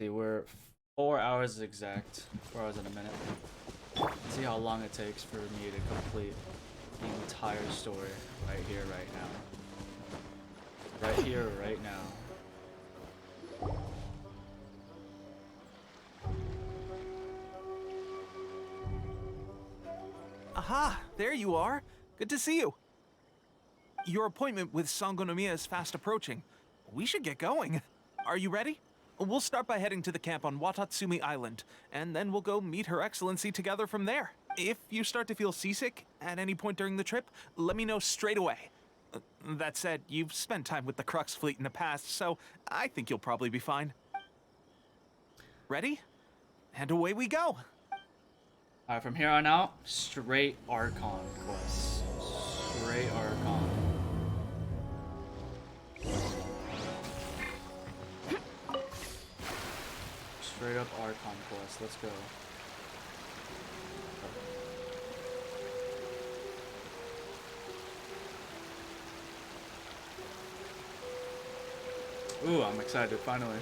See, we're 4 hours exact. 4 hours and a minute. Let's see how long it takes for me to complete the entire story right here, right now. Right here, right now. Aha! There you are! Good to see you! Your appointment with Sangonomiya is fast approaching. We should get going. Are you ready? We'll start by heading to the camp on Watatsumi Island, and then we'll go meet Her Excellency together from there. If you start to feel seasick at any point during the trip, let me know straight away. That said, you've spent time with the Crux fleet in the past, so I think you'll probably be fine. Ready? And away we go! Alright, from here on out, straight Archon Quest. Straight Archon. Straight up Archon Quest. Let's go. Ooh, I'm excited, finally.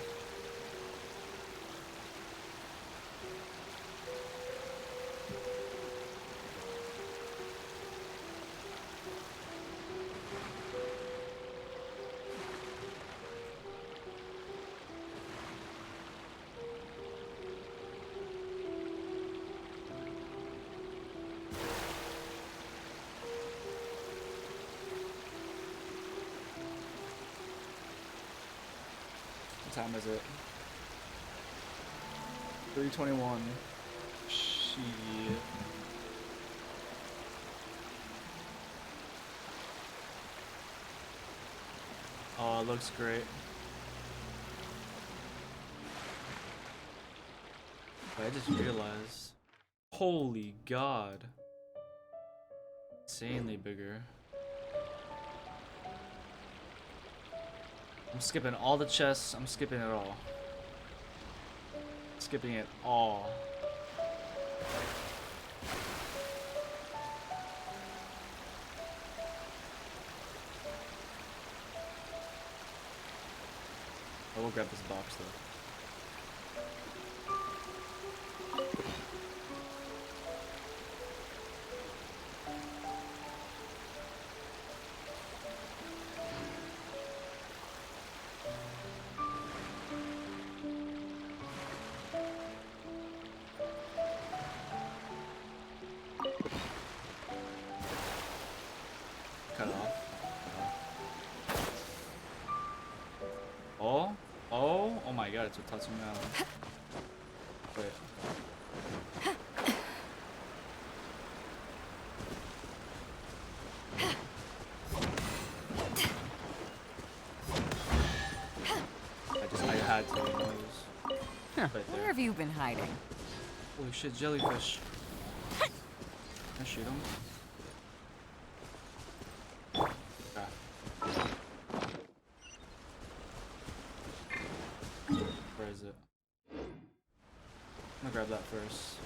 What time is it? 3:21. Shit. Oh, it looks great. But I just realized. Holy God. Insanely bigger. I'm skipping all the chests. I'm skipping it all. Skipping it all. I will grab this box though. Cut off. Oh my God, it's a Tatsumi Island. Wait. I had to make noise. Huh. Right Where there. have you been hiding? Holy shit, jellyfish. Can I shoot him? Okay. Where is it? I'm gonna grab that first.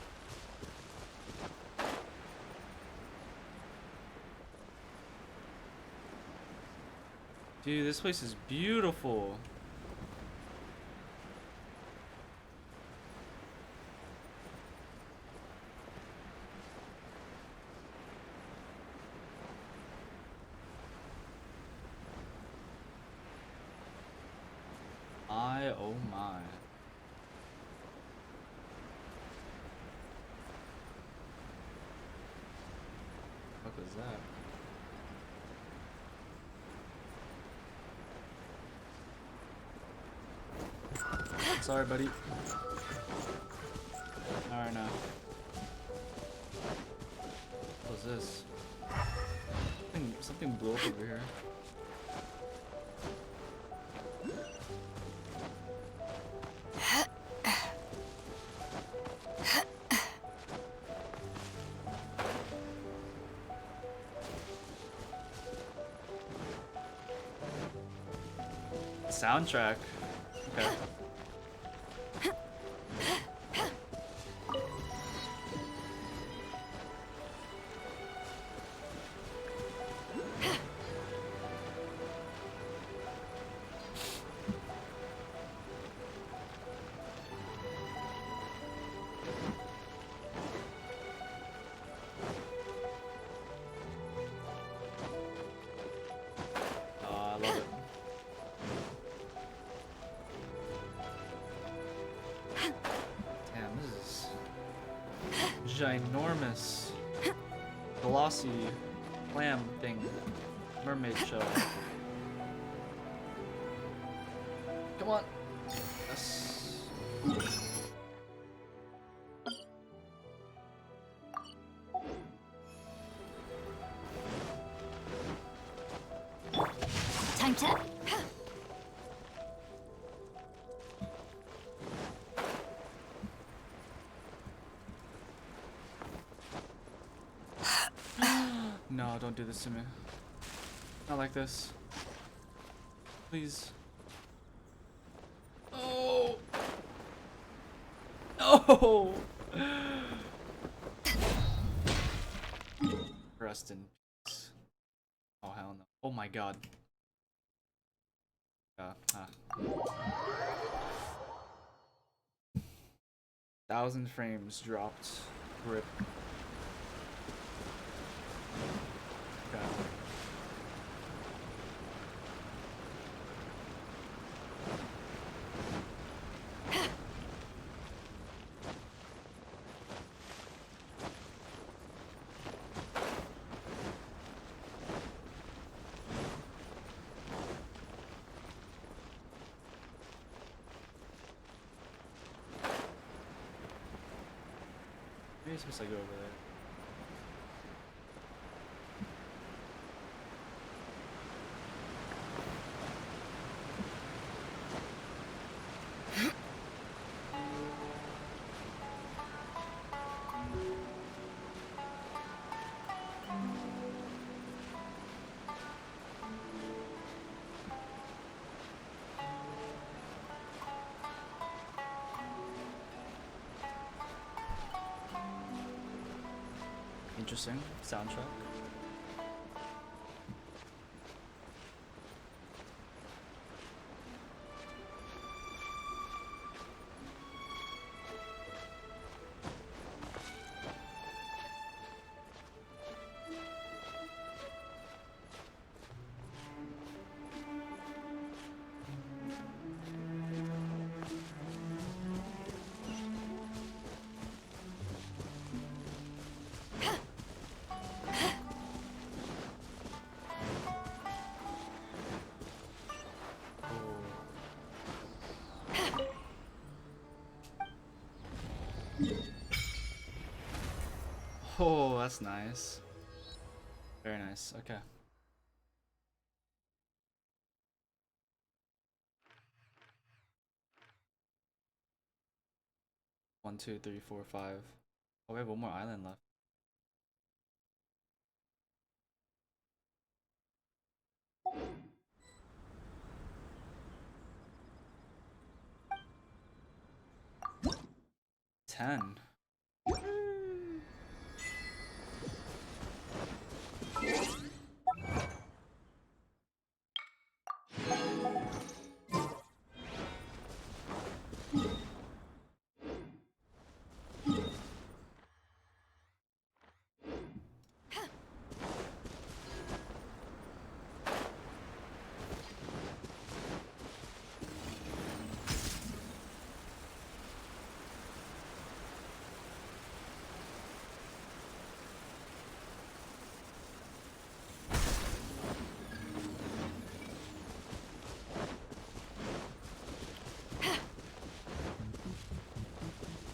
Dude, this place is beautiful. Oh my. What was that? Sorry, buddy. Alright now. What was this? Something blew up over here. Soundtrack. Okay. ginormous, glossy clam thing, mermaid shell. Come on. Yes. Time to... No, don't do this to me. Not like this. Please. Oh. Oh. Rest in peace. Oh hell no. Oh my god. 1,000 frames dropped. Rip. Okay. Maybe you're supposed to go over there. Interesting soundtrack. Oh, that's nice. Very nice. Okay. One, two, three, four, five. Oh, we have one more island left. Ten.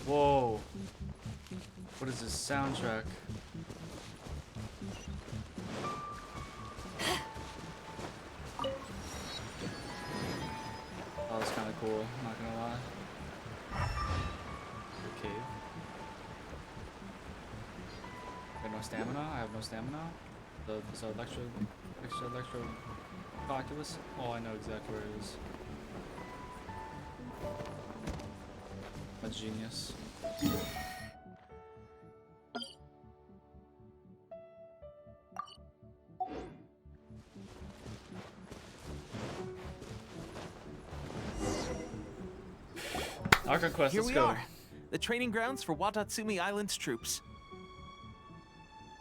Whoa. What is this soundtrack? That was kind of cool, not gonna lie. Okay. Got no stamina? I have no stamina? So electro calculus? Oh, I know exactly where it is. A genius. Archon Quest, Here let's we go. are, the training grounds for Watatsumi Island's troops.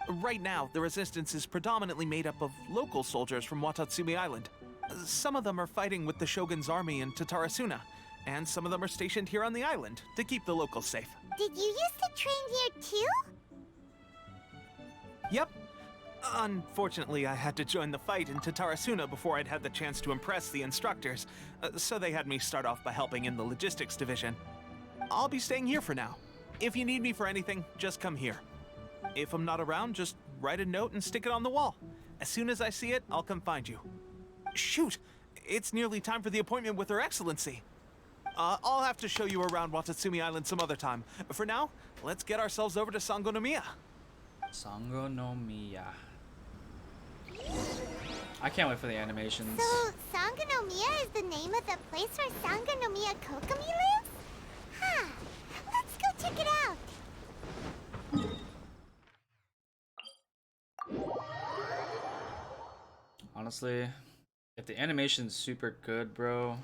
Right now, the resistance is predominantly made up of local soldiers from Watatsumi Island. Some of them are fighting with the Shogun's army in Tatarasuna, and some of them are stationed here on the island to keep the locals safe. Did you used to train here too? Yep. Unfortunately, I had to join the fight in Tatarasuna before I'd had the chance to impress the instructors, so they had me start off by helping in the logistics division. I'll be staying here for now. If you need me for anything, just come here. If I'm not around, just write a note and stick it on the wall. As soon as I see it, I'll come find you. Shoot! It's nearly time for the appointment with Her Excellency. I'll have to show you around Watatsumi Island some other time. For now, let's get ourselves over to Sangonomiya. Sangonomiya. I can't wait for the animations. So, Sangonomiya is the name of the place where Sangonomiya Kokomi lives? Huh. Let's go check it out. Honestly, if the animation's super good, bro,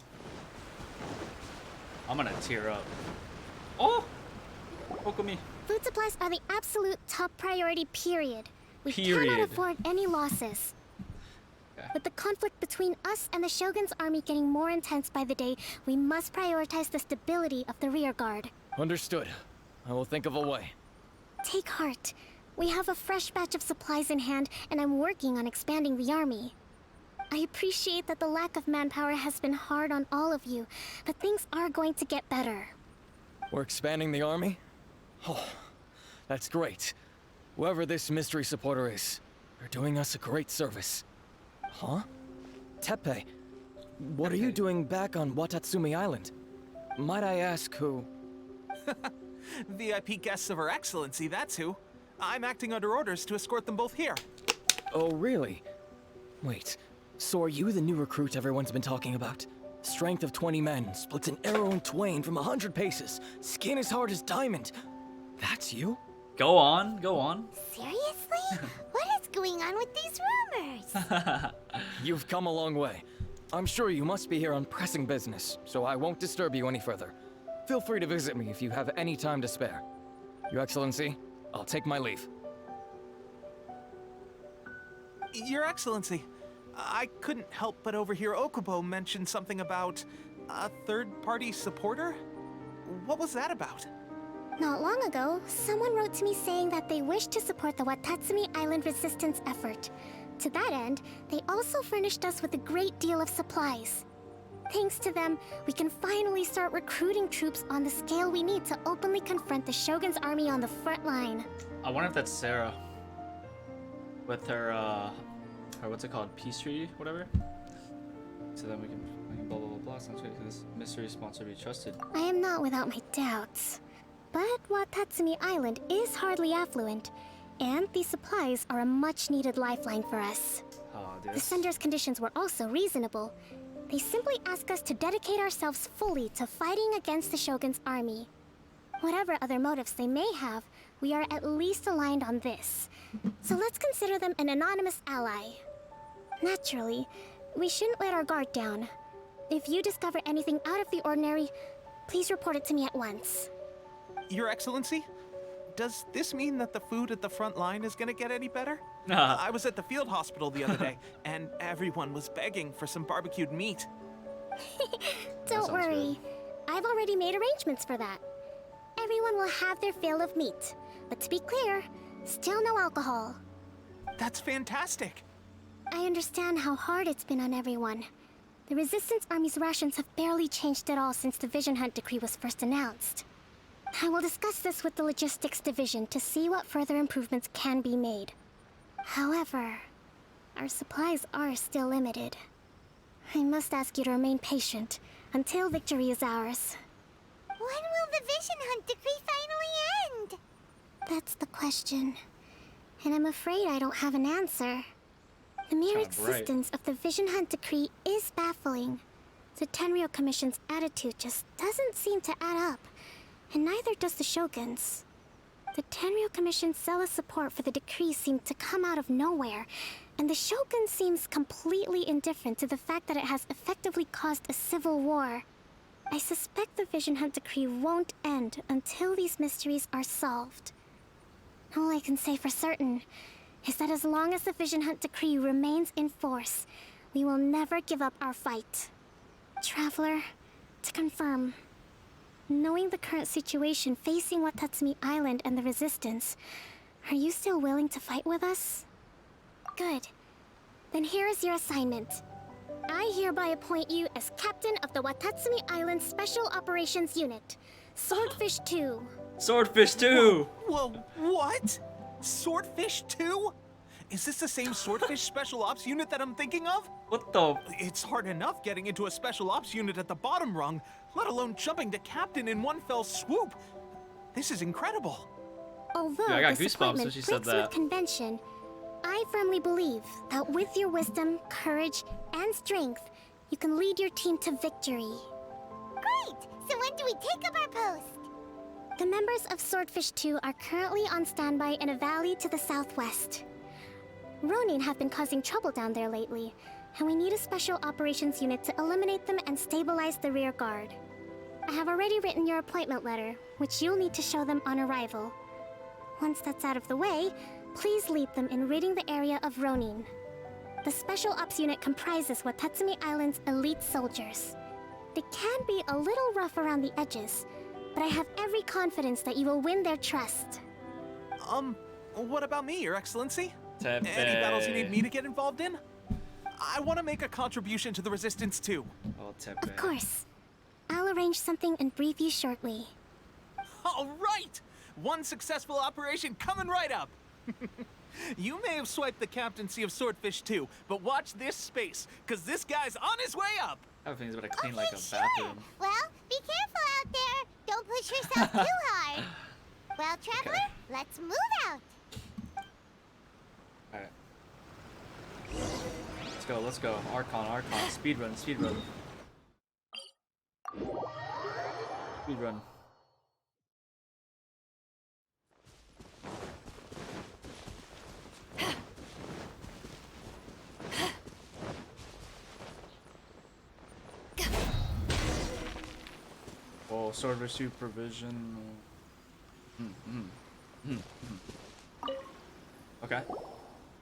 I'm gonna tear up. Oh! Kokomi. Food supplies are the absolute top priority, period. We Period. cannot afford any losses. Okay. With the conflict between us and the Shogun's army getting more intense by the day, we must prioritize the stability of the rear guard. Understood. I will think of a way. Take heart. We have a fresh batch of supplies in hand, and I'm working on expanding the army. I appreciate that the lack of manpower has been hard on all of you, but things are going to get better. We're expanding the army? Oh, that's great. Whoever this mystery supporter is, they're doing us a great service. Huh? Teppei, what are you doing back on Watatsumi Island? Might I ask who? VIP guests of Her Excellency, that's who. I'm acting under orders to escort them both here. Oh, really? Wait, so are you the new recruit everyone's been talking about? Strength of 20 men, splits an arrow in twain from 100 paces, skin as hard as diamond. That's you? Go on, go on. Seriously? What is going on with these rumors? You've come a long way. I'm sure you must be here on pressing business, so I won't disturb you any further. Feel free to visit me if you have any time to spare. Your Excellency, I'll take my leave. Your Excellency, I couldn't help but overhear Okubo mention something about a third-party supporter? What was that about? Not long ago, someone wrote to me saying that they wish to support the Watatsumi Island resistance effort. To that end, they also furnished us with a great deal of supplies. Thanks to them, we can finally start recruiting troops on the scale we need to openly confront the Shogun's army on the front line. I wonder if that's Sarah. With her what's it called? Peace treaty, whatever? So then we can blah blah blah blah. Sounds good. This mystery sponsor be trusted. I am not without my doubts. But Watatsumi Island is hardly affluent, and these supplies are a much-needed lifeline for us. Oh, The this. sender's conditions were also reasonable. They simply ask us to dedicate ourselves fully to fighting against the Shogun's army. Whatever other motives they may have, we are at least aligned on this. So let's consider them an anonymous ally. Naturally, we shouldn't let our guard down. If you discover anything out of the ordinary, please report it to me at once. Your Excellency? Does this mean that the food at the front line is gonna get any better? Nah. I was at the field hospital the other day, and everyone was begging for some barbecued meat. Don't sounds worry. I've already made arrangements for that. Everyone will have their fill of meat. But to be clear, still no alcohol. That's fantastic! I understand how hard it's been on everyone. The Resistance Army's rations have barely changed at all since the Vision Hunt decree was first announced. I will discuss this with the Logistics Division to see what further improvements can be made. However, our supplies are still limited. I must ask you to remain patient until victory is ours. When will the Vision Hunt decree finally end? That's the question. And I'm afraid I don't have an answer. The mere Kinda bright. existence of the Vision Hunt decree is baffling. The Tenryou Commission's attitude just doesn't seem to add up, and neither does the Shogun's. The Tenryou Commission's zealous support for the decree seemed to come out of nowhere, and the Shogun seems completely indifferent to the fact that it has effectively caused a civil war. I suspect the Vision Hunt decree won't end until these mysteries are solved. All I can say for certain is that as long as the Vision Hunt decree remains in force, we will never give up our fight. Traveler, to confirm, knowing the current situation facing Watatsumi Island and the Resistance, Are you still willing to fight with us? Good. Then here is your assignment. I hereby appoint you as captain of the Watatsumi Island Special Operations Unit, Swordfish 2. Swordfish 2! Whoa, what? Swordfish 2? Is this the same Swordfish Special Ops unit that I'm thinking of? What the? It's hard enough getting into a Special Ops unit at the bottom rung, let alone jumping to captain in one fell swoop. This is incredible. Although Yeah, I got this goosebumps when appointment she said breaks that. with convention, I firmly believe that with your wisdom, courage, and strength, you can lead your team to victory. Great! So when do we take up our post? The members of Swordfish 2 are currently on standby in a valley to the southwest. Ronin have been causing trouble down there lately, and we need a special operations unit to eliminate them and stabilize the rear guard. I have already written your appointment letter, which you'll need to show them on arrival. Once that's out of the way, please lead them in ridding the area of Ronin. The Special Ops unit comprises Watatsumi Island's elite soldiers. They can be a little rough around the edges, but I have every confidence that you will win their trust. What about me, Your Excellency? Tepe. Any battles you need me to get involved in? I want to make a contribution to the Resistance too. Oh, Tepe. Of course. I'll arrange something and brief you shortly. All right! One successful operation coming right up! You may have swiped the captaincy of Swordfish 2, but watch this space, because this guy's on his way up! I have things about to clean like a Sure. bathroom. Well, be careful out there. Don't push yourself too hard. Well, Traveler, let's move out. Alright. Let's go. Archon. Speedrun. Speedrun. Oh, Swordfish supervision. Okay.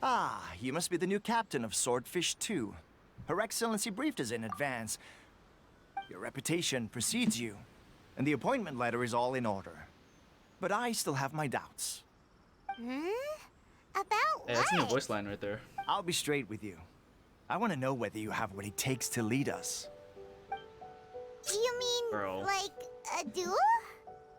Ah, you must be the new captain of Swordfish 2. Her Excellency briefed us in advance. Your reputation precedes you, and the appointment letter is all in order. But I still have my doubts. About Hey, that's a new what? voice line right there. I'll be straight with you. I want to know whether you have what it takes to lead us. You mean Bro. like a duel?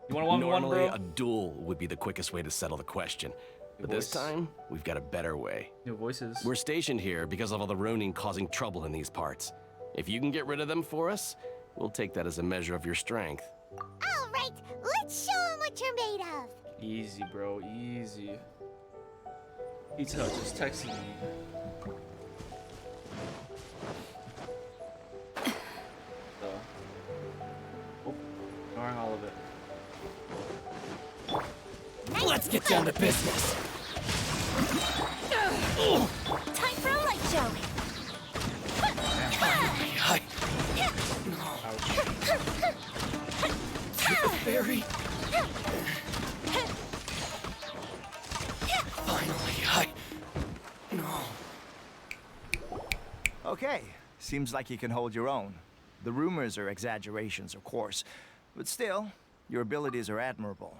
You want a one-on-one, Normally, bro? a duel would be the quickest way to settle the question. But this voice. time, we've got a better way. New voices. We're stationed here because of all the Ronin causing trouble in these parts. If you can get rid of them for us, we'll take that as a measure of your strength. All right, let's show 'em what you're made of. Easy, bro. Easy. Pizza Hut just texted me. So. Oh, ignoring all of it. Let's get down to business. Time for a light show. Hi. Very. Finally, No. Okay, seems like you can hold your own. The rumors are exaggerations, of course, but still, your abilities are admirable.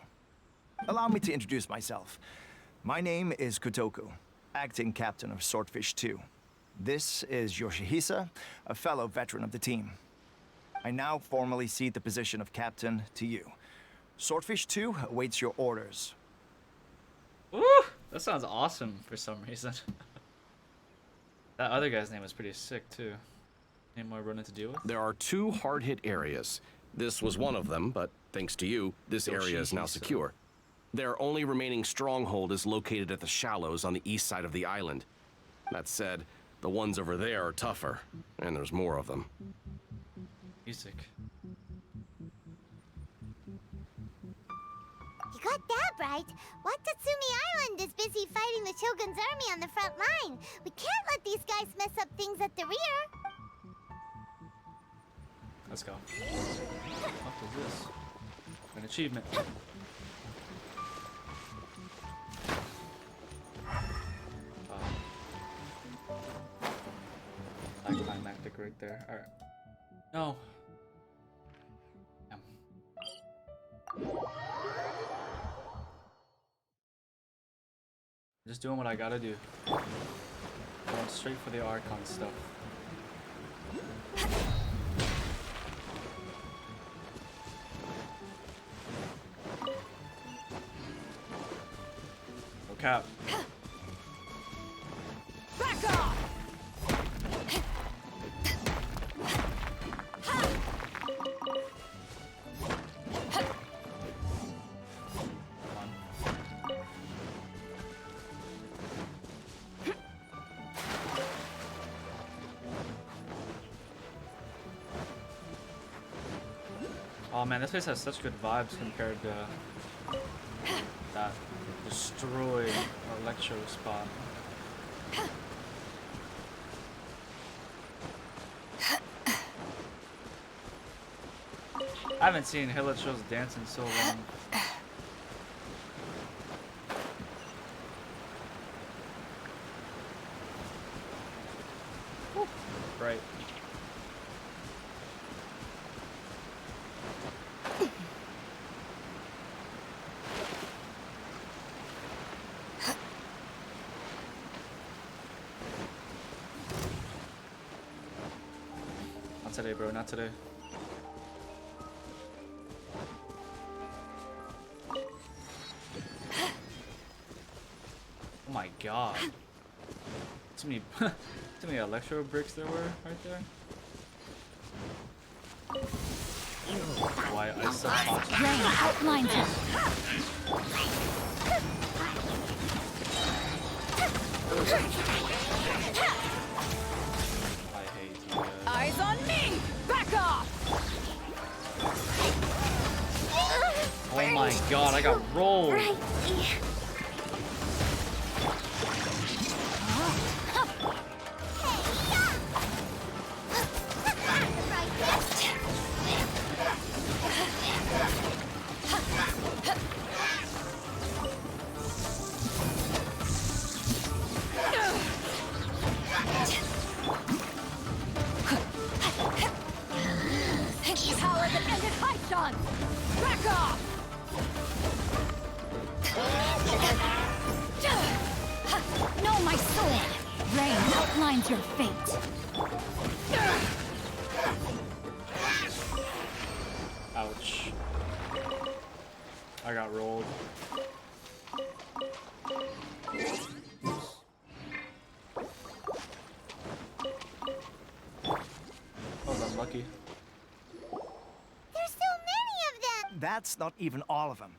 Allow me to introduce myself. My name is Kotoku, acting captain of Swordfish 2. This is Yoshihisa, a fellow veteran of the team. I now formally cede the position of captain to you. Swordfish 2 awaits your orders. Woo! That sounds awesome for some reason. That other guy's name was pretty sick too. Any more running to deal with? There are 2 hard-hit areas. This was one of them, but thanks to you, this area is now Yoshihisa. secure. Their only remaining stronghold is located at the shallows on the east side of the island. That said, the ones over there are tougher, and there's more of them. Music. You got that right. Watatsumi Island is busy fighting the Shogun's army on the front line. We can't let these guys mess up things at the rear. Let's go. What is this? An achievement. Climactic right there. Alright. No. Just doing what I gotta do. Going straight for the Archon stuff. No cap. Back off! Oh man, this place has such good vibes compared to that destroyed electro spot. I haven't seen Hilichurls dance in so long. Whew, right. Not today, bro. Not today. Oh my god. Too many, too many electro bricks there were right there. Why I subconsciously Rain outlines him. I hate you guys. Eyes on me! Back off! Oh my god, I got rolled. Right. Power that ended Haishan! Back off! Know my sword! Rain outlines your fate. Ouch. I got rolled. I was unlucky. There's so many of them! That's not even all of them.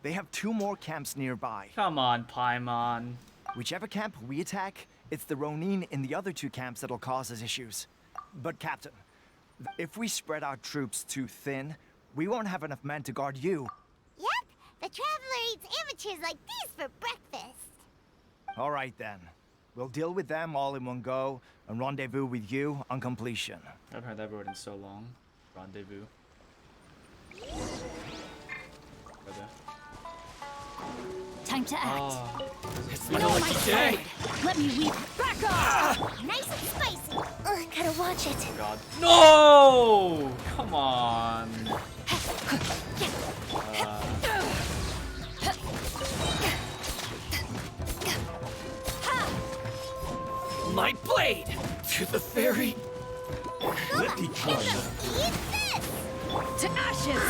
They have 2 more camps nearby. Come on, Paimon. Whichever camp we attack, it's the Ronin in the other 2 camps that'll cause us issues. But Captain, if we spread our troops too thin, we won't have enough men to guard you. Yep, the Traveler eats amateurs like these for breakfast. All right then. We'll deal with them all in one go and rendezvous with you on completion. I haven't heard that word in so long. Rendezvous. Brother. Time to act. Oh, It's my Know my lucky day! sword! Let me weep. Back off! Nice and spicy. Ugh, gotta watch it. God. No! Come on. My blade! To the fairy! Let me try. Eat this! To ashes!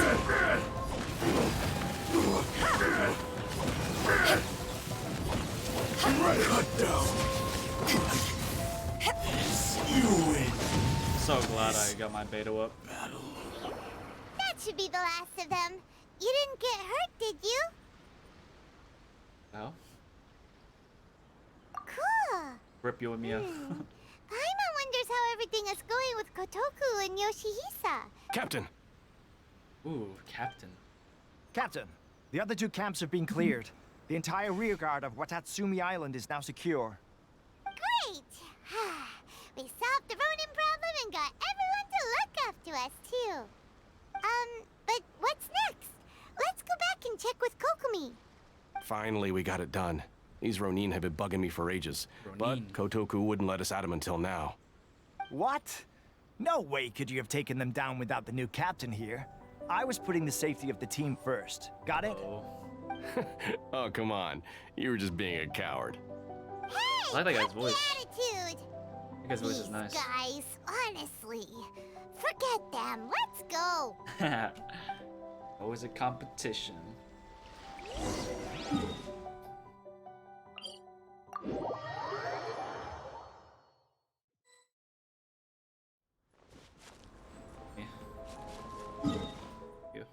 So glad I got my beta up. That should be the last of them. You didn't get hurt, did you? No? Cool. Rip you and Mia. Paimon wonders how everything is going with Kotoku and Yoshihisa. Captain, Ooh, Captain. Captain, the other 2 camps have been cleared. The entire rearguard of Watatsumi Island is now secure. Great! We solved the Ronin problem and got everyone to look after us, too. But what's next? Let's go back and check with Kokumi. finally we got it done. These Ronin have been bugging me for ages, Ronin. but Kotoku wouldn't let us at them until now. What? No way could you have taken them down without the new captain here. I was putting the safety of the team first. Got it? Oh. Oh, come on. You were just being a coward. Hey, I like that guy's what's the voice. attitude? That guy's voice is These nice. guys, honestly, forget them. Let's go. Always a competition. You.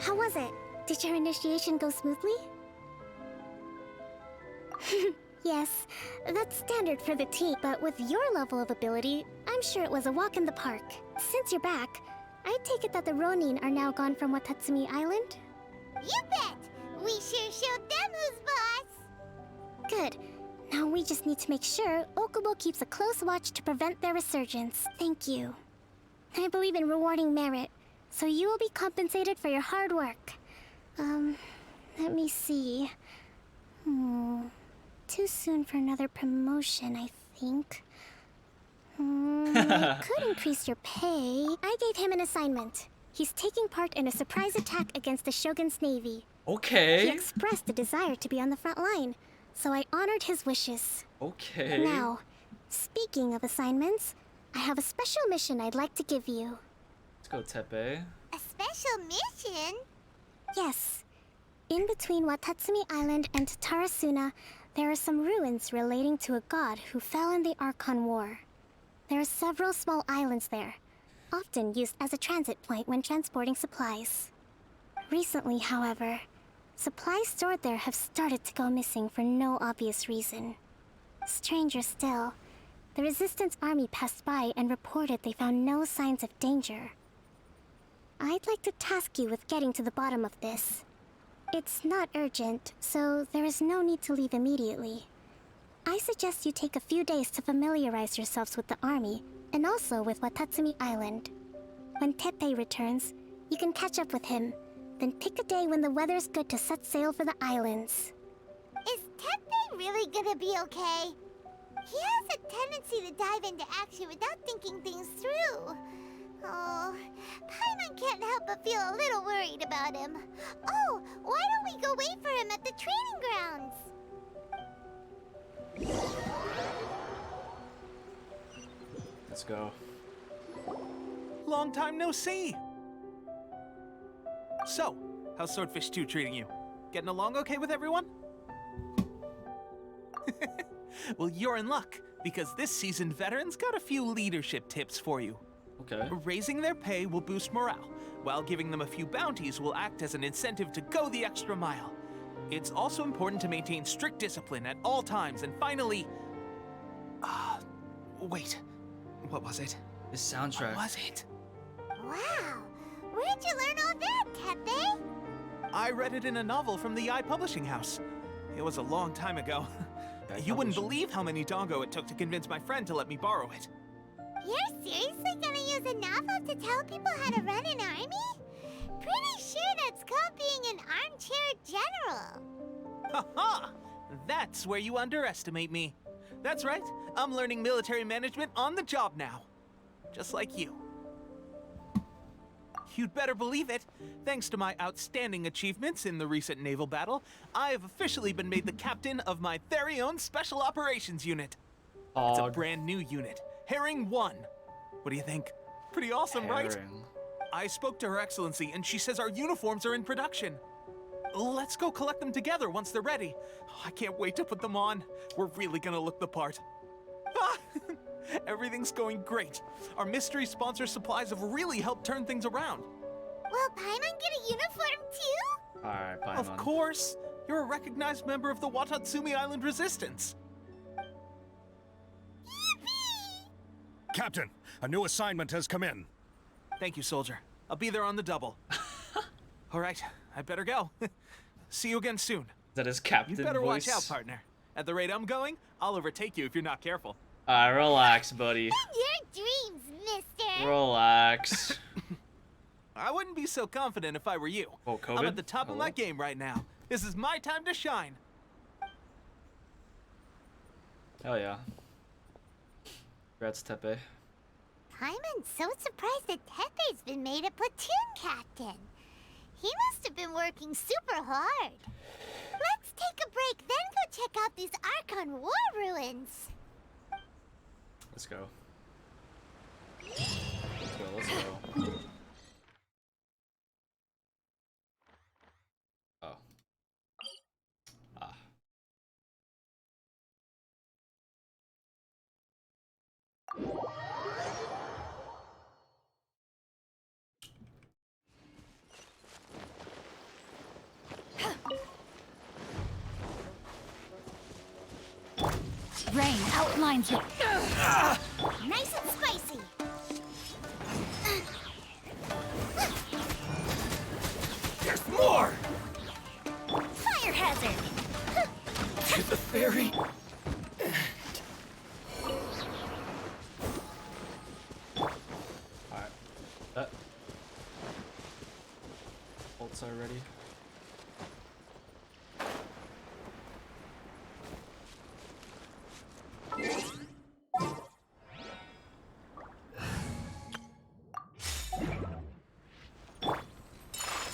How was it? Did your initiation go smoothly? Yes, that's standard for the team, but with your level of ability, I'm sure it was a walk in the park. Since you're back, I take it that the Ronin are now gone from Watatsumi Island? You bet. We sure showed them who's boss. Good. Now we just need to make sure Okubo keeps a close watch to prevent their resurgence. Thank you. I believe in rewarding merit, so you will be compensated for your hard work. Let me see. Too soon for another promotion, I think. I could increase your pay. I gave him an assignment. He's taking part in a surprise attack against the Shogun's navy. He Okay. expressed a desire to be on the front line, so I honored his wishes. Okay. Now, speaking of assignments, I have a special mission I'd like to give you. Let's go, Tepe. A special mission? Yes. In between Watatsumi Island and Tarasuna, there are some ruins relating to a god who fell in the Archon War. There are several small islands there, often used as a transit point when transporting supplies. Recently, however, supplies stored there have started to go missing for no obvious reason. Stranger still, the Resistance army passed by and reported they found no signs of danger. I'd like to task you with getting to the bottom of this. It's not urgent, so there is no need to leave immediately. I suggest you take a few days to familiarize yourselves with the army, and also with Watatsumi Island. When Teppei returns, you can catch up with him, then pick a day when the weather's good to set sail for the islands. Is Teppei really gonna be okay? He has a tendency to dive into action without thinking things through. Oh, Paimon can't help but feel a little worried about him. Oh, why don't we go wait for him at the training grounds? Let's go. Long time no see. So, how's Swordfish 2 treating you? Getting along okay with everyone? Well, you're in luck, because this seasoned veteran's got a few leadership tips for you. Okay. Raising their pay will boost morale, while giving them a few bounties will act as an incentive to go the extra mile. It's also important to maintain strict discipline at all times, and finally... wait. What was it? This soundtrack. What was it? Wow, where'd you learn all that, Teppei? I read it in a novel from the Yae Publishing House. It was a long time ago. You wouldn't believe how many dongo it took to convince my friend to let me borrow it. You're seriously gonna use a novel to tell people how to run an army? Pretty sure that's called being an armchair general. Ha-ha! That's where you underestimate me. That's right, I'm learning military management on the job now. Just like you. You'd better believe it. Thanks to my outstanding achievements in the recent naval battle, I have officially been made the captain of my very own Special Operations Unit. It's a brand new unit, Herring 1. What do you think? Pretty awesome, right? Herring. I spoke to Her Excellency, and she says our uniforms are in production. Let's go collect them together once they're ready. I can't wait to put them on. We're really gonna look the part. Ah! Everything's going great. Our mystery sponsor supplies have really helped turn things around. Will Paimon get a uniform too? Alright, Paimon. Of course. You're a recognized member of the Watatsumi Island Resistance. Yippee! Captain, a new assignment has come in. Thank you, soldier. I'll be there on the double. All right, I better go. See you again soon. That is Captain You better voice. watch out, partner. At the rate I'm going, I'll overtake you if you're not careful. Alright, relax, buddy. Your dreams, mister! Relax. I wouldn't be so confident if I were you. Oh, COVID? I'm at the top of my Hello? game right now. This is my time to shine. Hell yeah. Congrats, Tepe. Paimon's so surprised that Tepe's been made a platoon captain. He must have been working super hard. Let's take a break, then go check out these Archon War ruins. Let's go. Let's go. Oh. Ah. Rain outlines your... Nice and spicy. There's more! Fire hazard. To the ferry. Alright. That. Bolts are ready.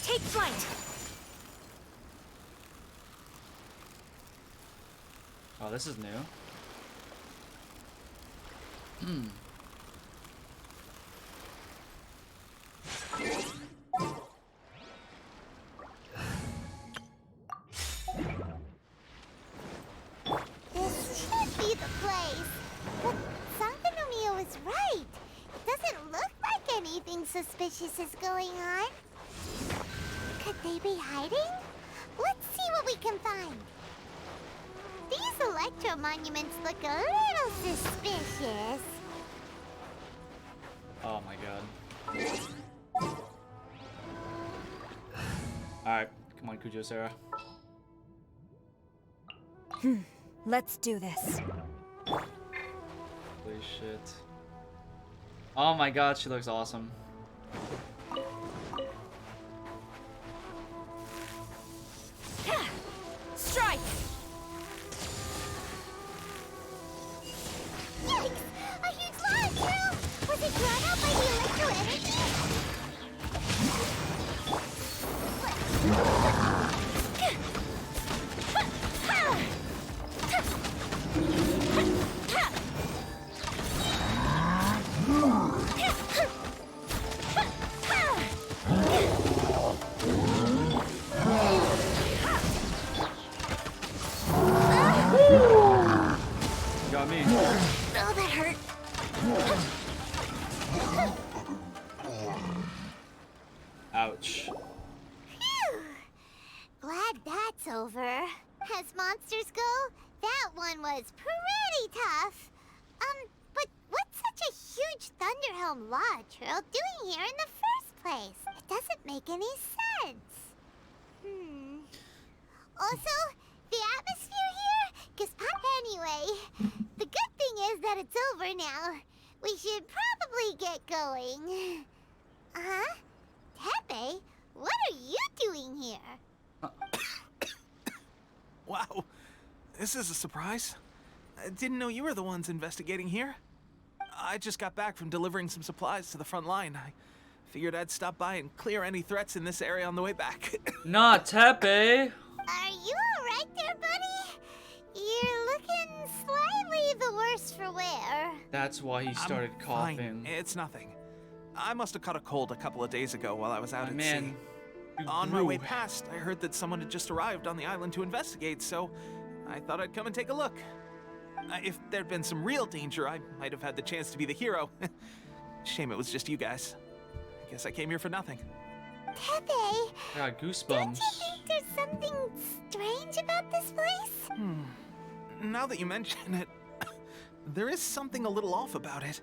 Take flight! Oh, this is new. This should be the place. But Sankanomiya was right. It doesn't look like anything suspicious is going on. Could they be hiding? Let's see what we can find. These electro monuments look a little suspicious. Oh my god. Alright, come on, Kujo Sarah. Let's do this. Holy shit. Oh my god, she looks awesome. Strike! Yikes! A huge lava trail! Was it drawn out by the electro energy? Got me. Oh, that hurt. Ouch. Phew. Glad that's over. As monsters go, that one was pretty tough. But what's such a huge Thunderhelm lava trail doing here in the first place? It doesn't make any sense. Also, the atmosphere here gets hot anyway. The good thing is that it's over now. We should probably get going. Huh? Tepe, what are you doing here? Wow, this is a surprise. I didn't know you were the ones investigating here. I just got back from delivering some supplies to the front line. I figured I'd stop by and clear any threats in this area on the way back. Nah, Tepe! Are you alright there, buddy? You're looking slightly the worse for wear. That's why he started I'm coughing. Fine. It's nothing. I must have caught a cold a couple of days ago while I was out My at man, sea. you On my grew. way past, I heard that someone had just arrived on the island to investigate, so I thought I'd come and take a look. If there'd been some real danger, I might have had the chance to be the hero. Shame it was just you guys. I guess I came here for nothing. Tepe, I got don't goosebumps. you think there's something strange about this place? Now that you mention it, there is something a little off about it.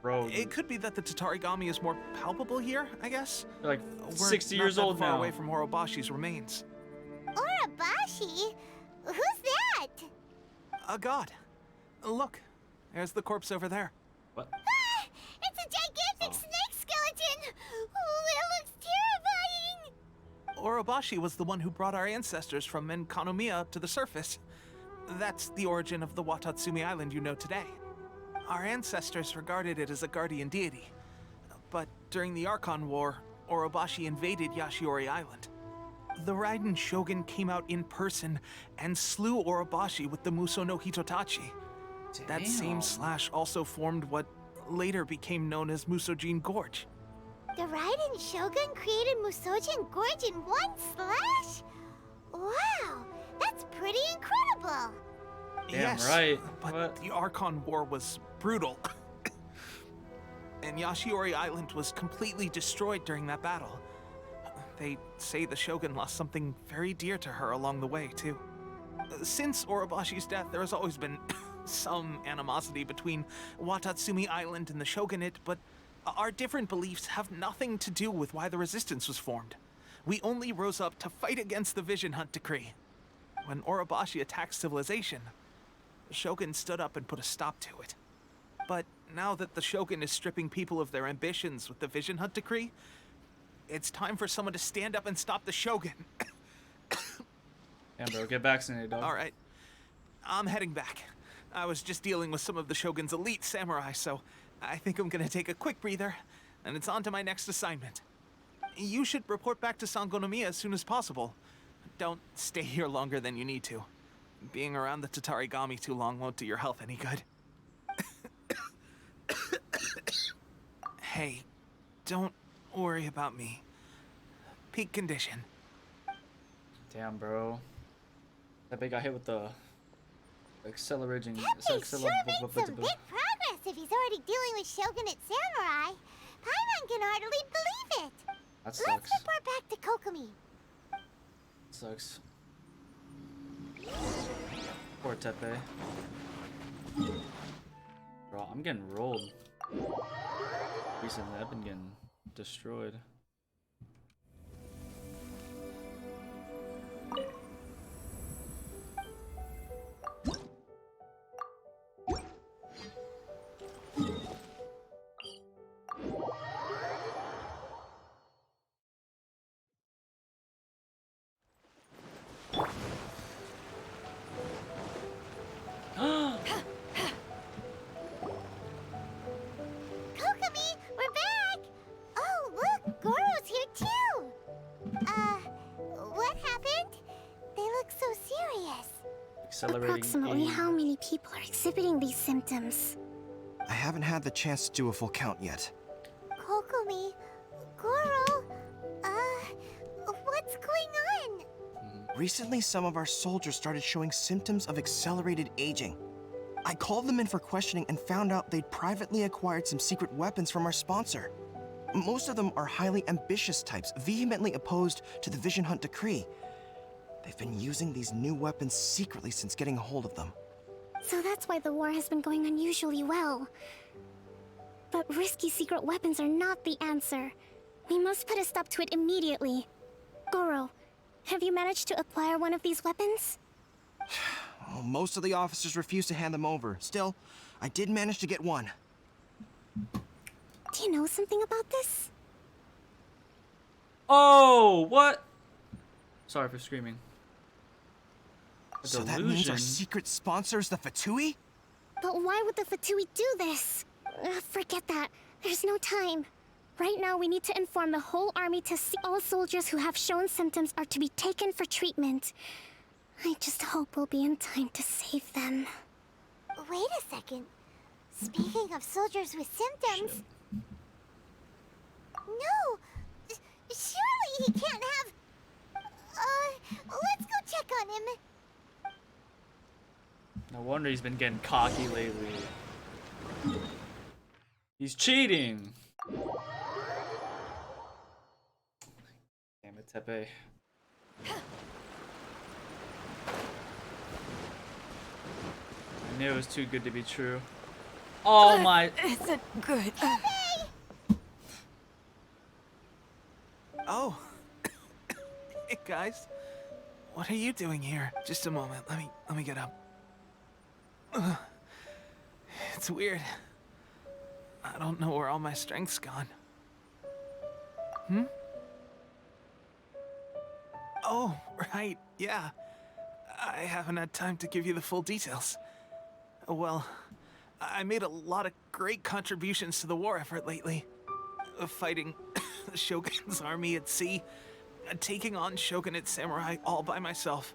Bro, It could be that the Tatarigami is more palpable here, I guess. they're like We're 60 not years that old far now. away from Horobashi's remains. Urabashi? Who's that? A god. Look, there's the corpse over there. What? Ah, it's a gigantic snake skeleton! Oh, it looks Orobashi was the one who brought our ancestors from Enkanomiya to the surface. That's the origin of the Watatsumi Island you know today. Our ancestors regarded it as a guardian deity. But during the Archon War, Orobashi invaded Yashiori Island. The Raiden Shogun came out in person and slew Orobashi with the Muso no Hitotachi. That same slash also formed what later became known as Musojin Gorge. The Raiden Shogun created Musojin Gorge in one slash? Wow, that's pretty incredible. Damn Yes, right. but What? the Archon War was brutal. And Yashiori Island was completely destroyed during that battle. They say the Shogun lost something very dear to her along the way, too. Since Orobashi's death, there has always been some animosity between Watatsumi Island and the Shogunate, but our different beliefs have nothing to do with why the resistance was formed. We only rose up to fight against the Vision Hunt Decree. When Orobashi attacked civilization, the Shogun stood up and put a stop to it. But now that the Shogun is stripping people of their ambitions with the Vision Hunt Decree, it's time for someone to stand up and stop the Shogun. Damn, bro, get vaccinated, dog. All right, I'm heading back. I was just dealing with some of the Shogun's elite samurai, so I think I'm gonna take a quick breather, and it's on to my next assignment. You should report back to Sangonomiya as soon as possible. Don't stay here longer than you need to. Being around the Tatarigami too long won't do your health any good. Hey, don't worry about me. Peak condition. Damn, bro. That big got hit with the accelerating. Teppei sure made some big progress if he's already dealing with Shogunate samurai. Paimon can hardly believe it. That Let's sucks. report back to Kokomi. Sucks. Poor Teppei. Bro, I'm getting rolled. Recently, I've been getting destroyed. Kokomi, we're back! Oh, look, Goro's here too! What happened? They look so serious. Accelerating. Approximately aim. how many people are exhibiting these symptoms? I haven't had the chance to do a full count yet. Kokomi, Goro, what's going on? Recently, some of our soldiers started showing symptoms of accelerated aging. I called them in for questioning and found out they'd privately acquired some secret weapons from our sponsor. Most of them are highly ambitious types, vehemently opposed to the Vision Hunt Decree. They've been using these new weapons secretly since getting a hold of them. So that's why the war has been going unusually well. But risky secret weapons are not the answer. We must put a stop to it immediately. Goro, have you managed to acquire one of these weapons? Well, most of the officers refused to hand them over. Still, I did manage to get one. Do you know something about this? Oh, what? Sorry for screaming. A So that means our delusion? secret sponsor is the Fatui? But why would the Fatui do this? Forget that. There's no time. Right now, we need to inform the whole army to see all soldiers who have shown symptoms are to be taken for treatment. I just hope we'll be in time to save them. Wait a second. Speaking of soldiers with symptoms... No! Surely he can't have... let's go check on him. No wonder he's been getting cocky lately. He's cheating. Damn it, Teppei. I knew it was too good to be true. Oh my! Isn't good. Oh. Hey, guys. What are you doing here? Just a moment. Let me get up. Ugh. It's weird. I don't know where all my strength's gone. Oh, right, yeah. I haven't had time to give you the full details. Well, I made a lot of great contributions to the war effort lately. Fighting the Shogun's army at sea, taking on Shogunate samurai all by myself,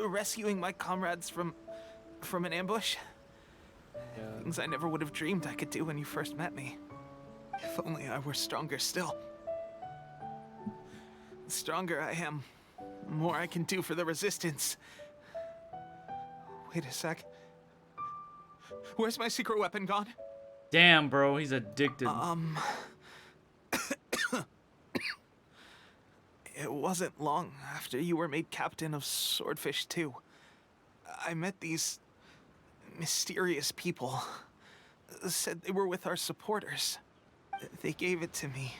rescuing my comrades from an ambush. Yeah. Things I never would have dreamed I could do when you first met me. If only I were stronger still. The stronger I am, the more I can do for the Resistance. Wait a sec. Where's my secret weapon gone? Damn, bro, he's addicted. It wasn't long after you were made captain of Swordfish 2. I met these mysterious people. Said they were with our supporters. They gave it to me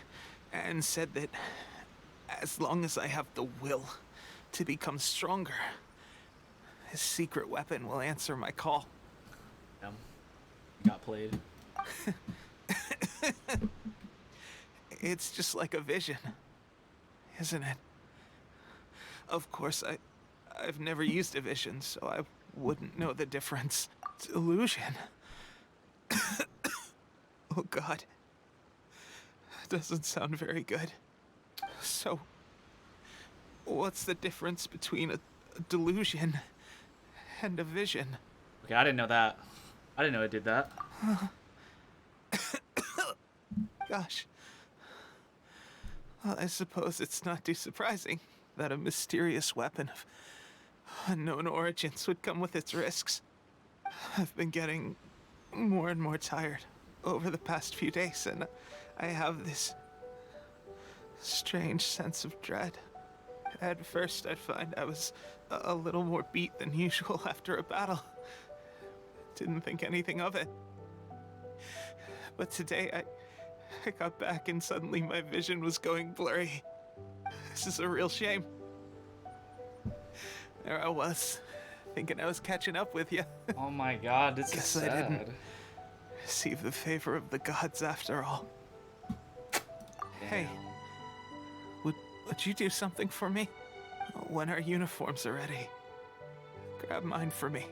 and said that as long as I have the will to become stronger, his secret weapon will answer my call. Damn. Got played. It's just like a vision, isn't it? Of course, I've never used a vision, so I wouldn't know the difference. Delusion. Oh God. Doesn't sound very good. So, what's the difference between a delusion and a vision? Okay, I didn't know that. I didn't know it did that. Gosh. Well, I suppose it's not too surprising that a mysterious weapon of unknown origins would come with its risks. I've been getting more and more tired over the past few days, and I have this strange sense of dread. At first, I'd find I was a little more beat than usual after a battle. Didn't think anything of it. But today, I got back and suddenly my vision was going blurry. This is a real shame. There I was, thinking I was catching up with you. Oh my God, this is Guess sad. I didn't receive the favor of the gods after all. Hey, would you do something for me? When our uniforms are ready, grab mine for me.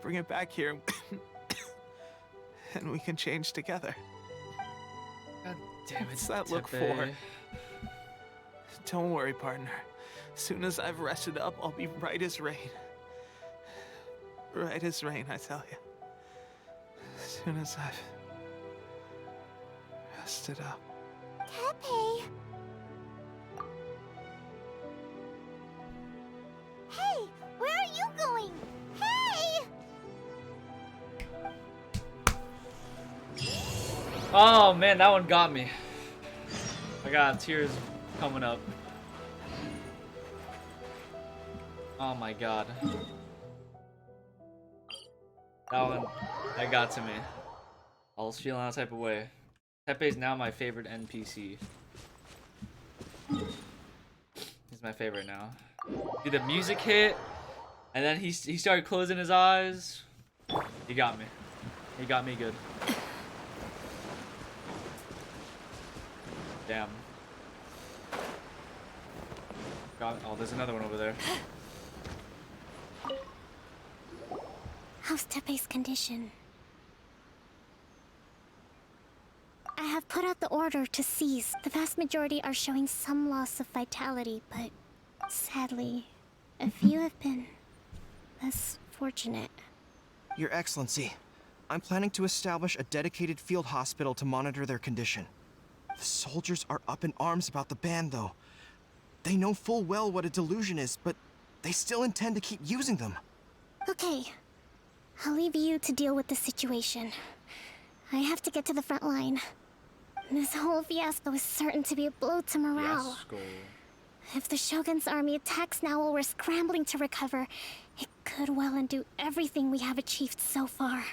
Bring it back here, and we can change together. God damn it, What's that look Tepe. for? Don't worry, partner. As soon as I've rested up, I'll be right as rain. Right as rain, I tell you. As soon as I've rested up. Tepe! Hey, where are you going? Hey! Oh man, that one got me. I got tears coming up. Oh my God. That got to me. I was feeling that type of way. Pepe's now my favorite NPC. He's my favorite now. Dude, the music hit, and then he started closing his eyes. He got me. He got me good. Damn. Oh, there's another one over there. How's Tepe's condition? I have put out the order to cease. The vast majority are showing some loss of vitality, but sadly, a few have been less fortunate. Your Excellency, I'm planning to establish a dedicated field hospital to monitor their condition. The soldiers are up in arms about the ban, though. They know full well what a delusion is, but they still intend to keep using them. Okay, I'll leave you to deal with the situation. I have to get to the front line. This whole fiasco is certain to be a blow to morale. Fiasco. If the Shogun's army attacks now while we're scrambling to recover, it could well undo everything we have achieved so far.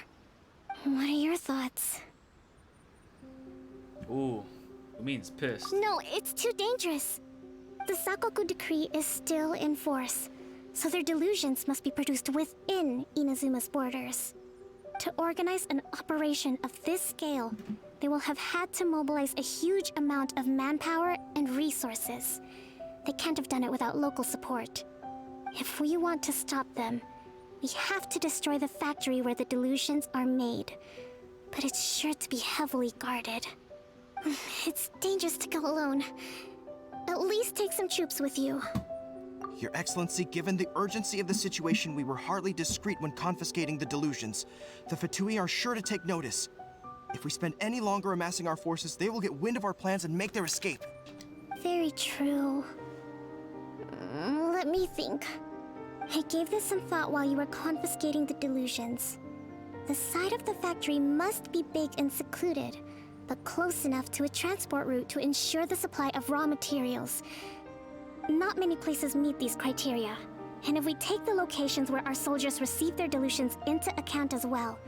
What are your thoughts? Ooh, it means pissed. No, it's too dangerous. The Sakoku decree is still in force, so their delusions must be produced within Inazuma's borders. To organize an operation of this scale, they will have had to mobilize a huge amount of manpower and resources. They can't have done it without local support. If we want to stop them, we have to destroy the factory where the delusions are made. But it's sure to be heavily guarded. It's dangerous to go alone. At least take some troops with you. Your Excellency, given the urgency of the situation, we were hardly discreet when confiscating the delusions. The Fatui are sure to take notice. If we spend any longer amassing our forces, they will get wind of our plans and make their escape. Very true. Let me think. I gave this some thought while you were confiscating the delusions. The side of the factory must be big and secluded, but close enough to a transport route to ensure the supply of raw materials. Not many places meet these criteria. And if we take the locations where our soldiers receive their delusions into account as well,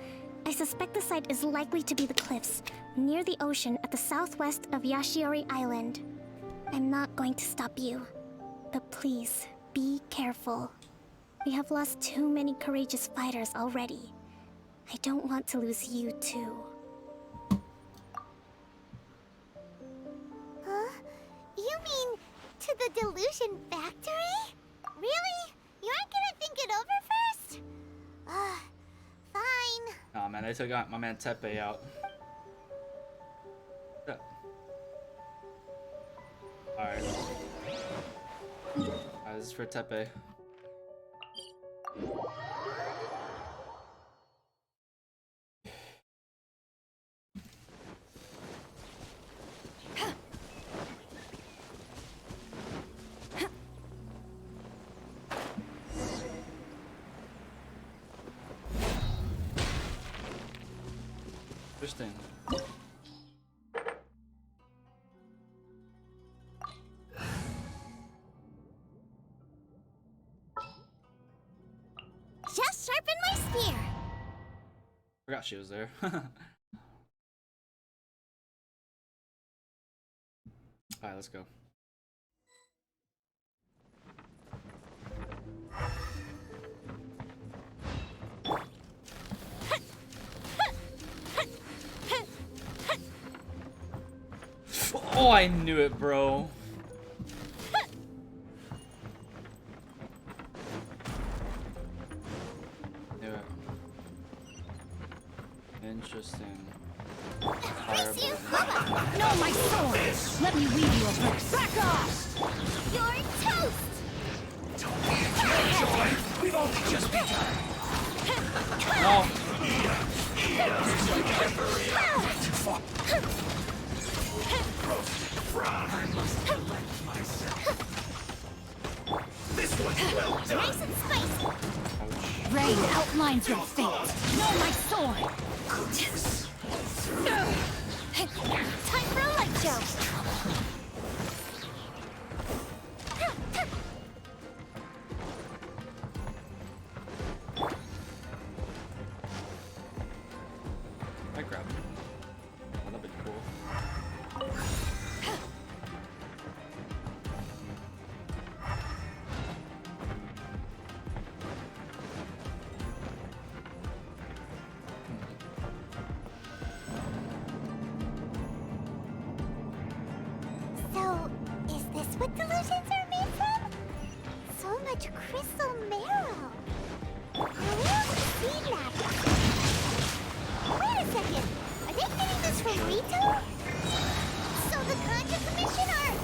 I suspect the site is likely to be the cliffs, near the ocean at the southwest of Yashiori Island. I'm not going to stop you, but please, be careful. We have lost too many courageous fighters already. I don't want to lose you too. Huh? You mean to the delusion factory? Really? You aren't gonna think it over first? Fine. Nah, man, they took my man Tepe out. Yeah. Alright. Alright, this is for Tepe. Interesting. Just sharpen my spear. Forgot she was there. Alright, let's go. Oh, I knew it, bro. Knew it. Interesting. Fireball. No, my sword! Let me weave you a verse. Back off! You're toast! We've only just begun. No. This one's well done. Nice and spicy. Rain outlines your fate. No, my sword! Time for a light show. I grabbed it. Oh, that'd be cool. So, is this what delusions are made from? So much crystal marrow. I love seeing that. Wait a second. Are they getting this from Rito? So the Contra Commission are...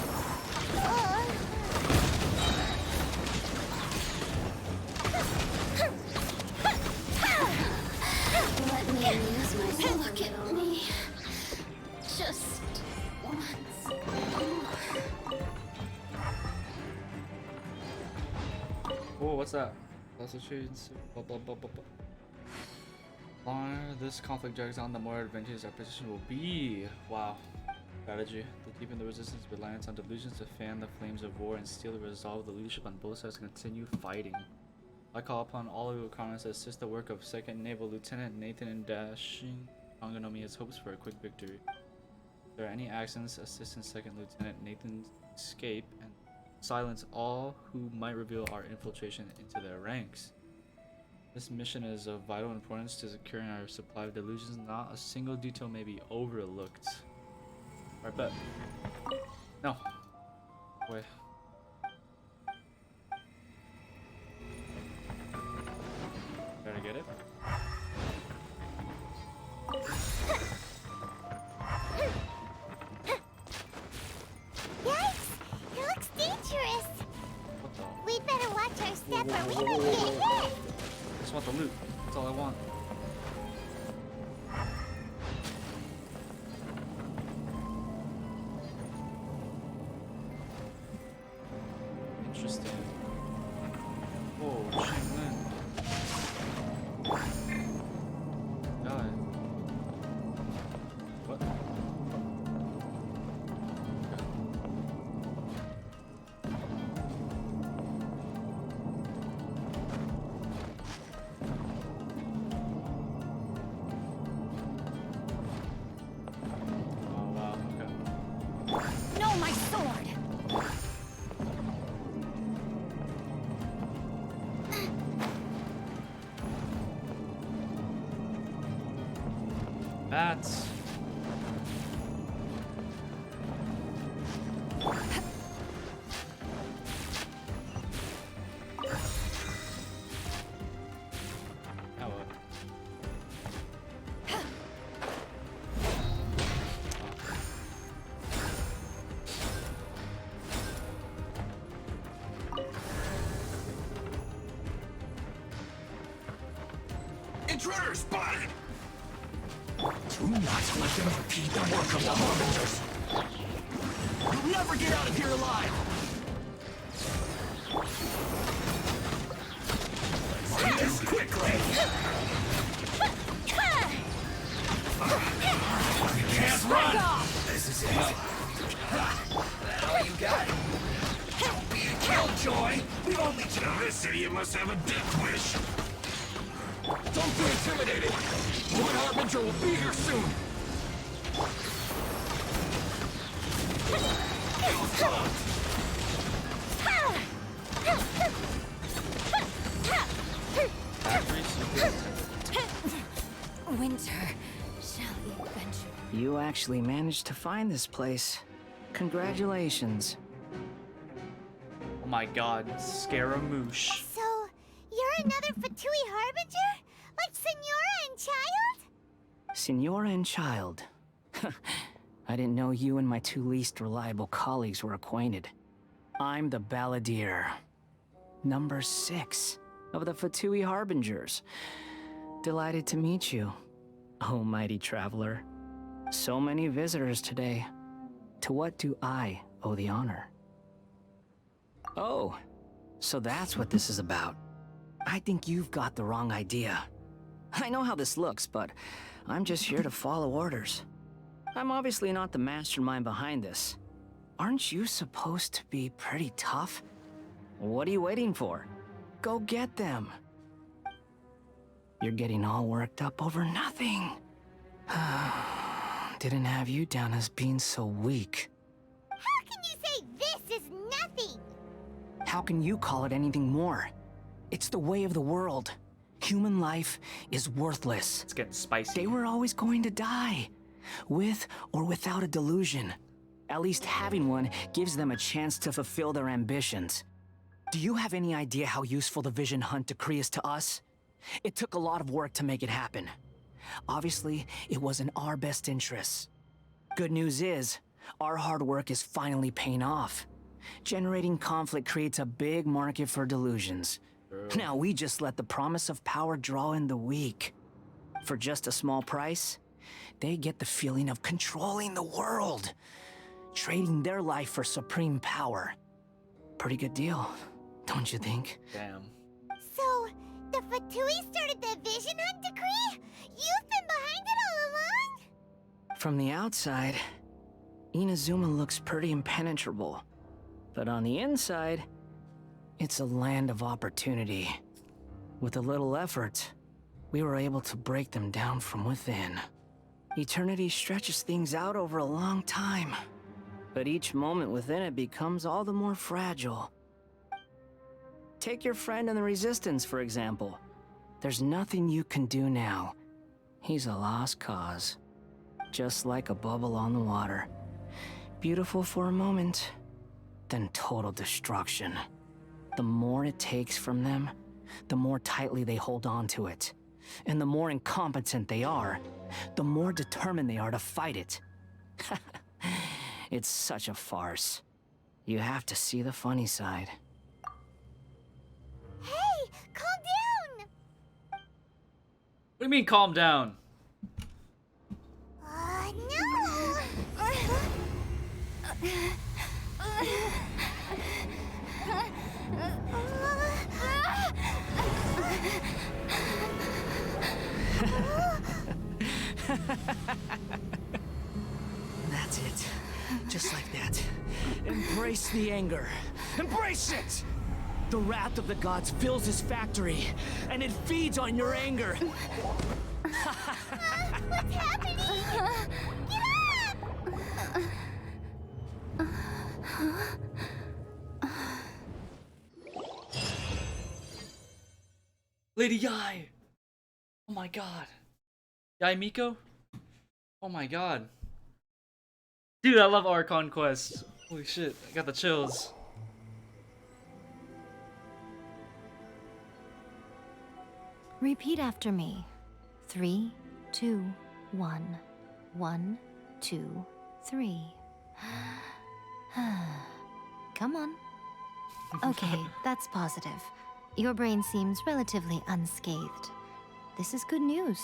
Let me amuse myself. Look at me. Just once. Oh, what's that? Also shades. Blah blah blah blah blah. The longer this conflict drags on, the more advantageous our position will be. Wow. Strategy. To deepen the resistance reliance on delusions to fan the flames of war and steal the resolve of the leadership on both sides to continue fighting. I call upon all of your comments to assist the work of 2nd Naval Lieutenant Nathan in dashing Angonomia's hopes for a quick victory. If there are any accidents, assist in 2nd Lieutenant Nathan's escape and silence all who might reveal our infiltration into their ranks. This mission is of vital importance to securing our supply of delusions. Not a single detail may be overlooked. Alright, bet. No. Wait. get it? Yikes! It looks dangerous. What the? We'd better watch our step or we might get hit. I just want the loot. That's all I want. Interesting. Whoa, Shinglin. God. What? Oh wow, okay. No, my sword! Bats. Oh, well. Intruder spotted! Do not let them impede the work of the Harbingers! You'll never get out of here alive! See this quickly! You can't run! This is it. All you got? Don't be a killjoy! We won't lead you to this city. You must have a death wish! Don't be intimidated! Lord Harbinger will be here soon! Winter, shall we venture? You actually managed to find this place. Congratulations. Oh my god, Scaramouche. So, you're another Fatui Harbinger? Like Senora and Child? Senora and Child. I didn't know you and my two least reliable colleagues were acquainted. I'm the Balladeer. Number 6 of the Fatui Harbingers. Delighted to meet you, oh mighty traveler. So many visitors today. To what do I owe the honor? Oh, so that's what this is about. I think you've got the wrong idea. I know how this looks, but I'm just here to follow orders. I'm obviously not the mastermind behind this. Aren't you supposed to be pretty tough? What are you waiting for? Go get them. You're getting all worked up over nothing. Didn't have you down as being so weak. How can you say this is nothing? How can you call it anything more? It's the way of the world. Human life is worthless. It's getting spicy. They were always going to die, with or without a delusion. At least having one gives them a chance to fulfill their ambitions. Do you have any idea how useful the Vision Hunt decree is to us? It took a lot of work to make it happen. Obviously, it was in our best interests. Good news is, our hard work is finally paying off. Generating conflict creates a big market for delusions. Now we just let the promise of power draw in the weak. For just a small price, they get the feeling of controlling the world, trading their life for supreme power. Pretty good deal, don't you think? Damn. So, the Fatui started the Vision Hunt decree? You've been behind it all along? From the outside, Inazuma looks pretty impenetrable. But on the inside, it's a land of opportunity. With a little effort, we were able to break them down from within. Eternity stretches things out over a long time, but each moment within it becomes all the more fragile. Take your friend in the Resistance, for example. There's nothing you can do now. He's a lost cause. Just like a bubble on the water. Beautiful for a moment, then total destruction. The more it takes from them, the more tightly they hold on to it. And the more incompetent they are, the more determined they are to fight it. It's such a farce. You have to see the funny side. Hey, calm down! What do you mean, calm down? No! That's it. Just like that. Embrace the anger. Embrace it! The wrath of the gods fills his factory, and it feeds on your anger. What's happening? Get up! Lady Yai! Oh my god. Yai Miko? Oh my god. Dude, I love Archon Quest. Holy shit, I got the chills. Repeat after me. 3, 2, 1. 1, 2, 3. Come on. Okay, that's positive. Your brain seems relatively unscathed. This is good news.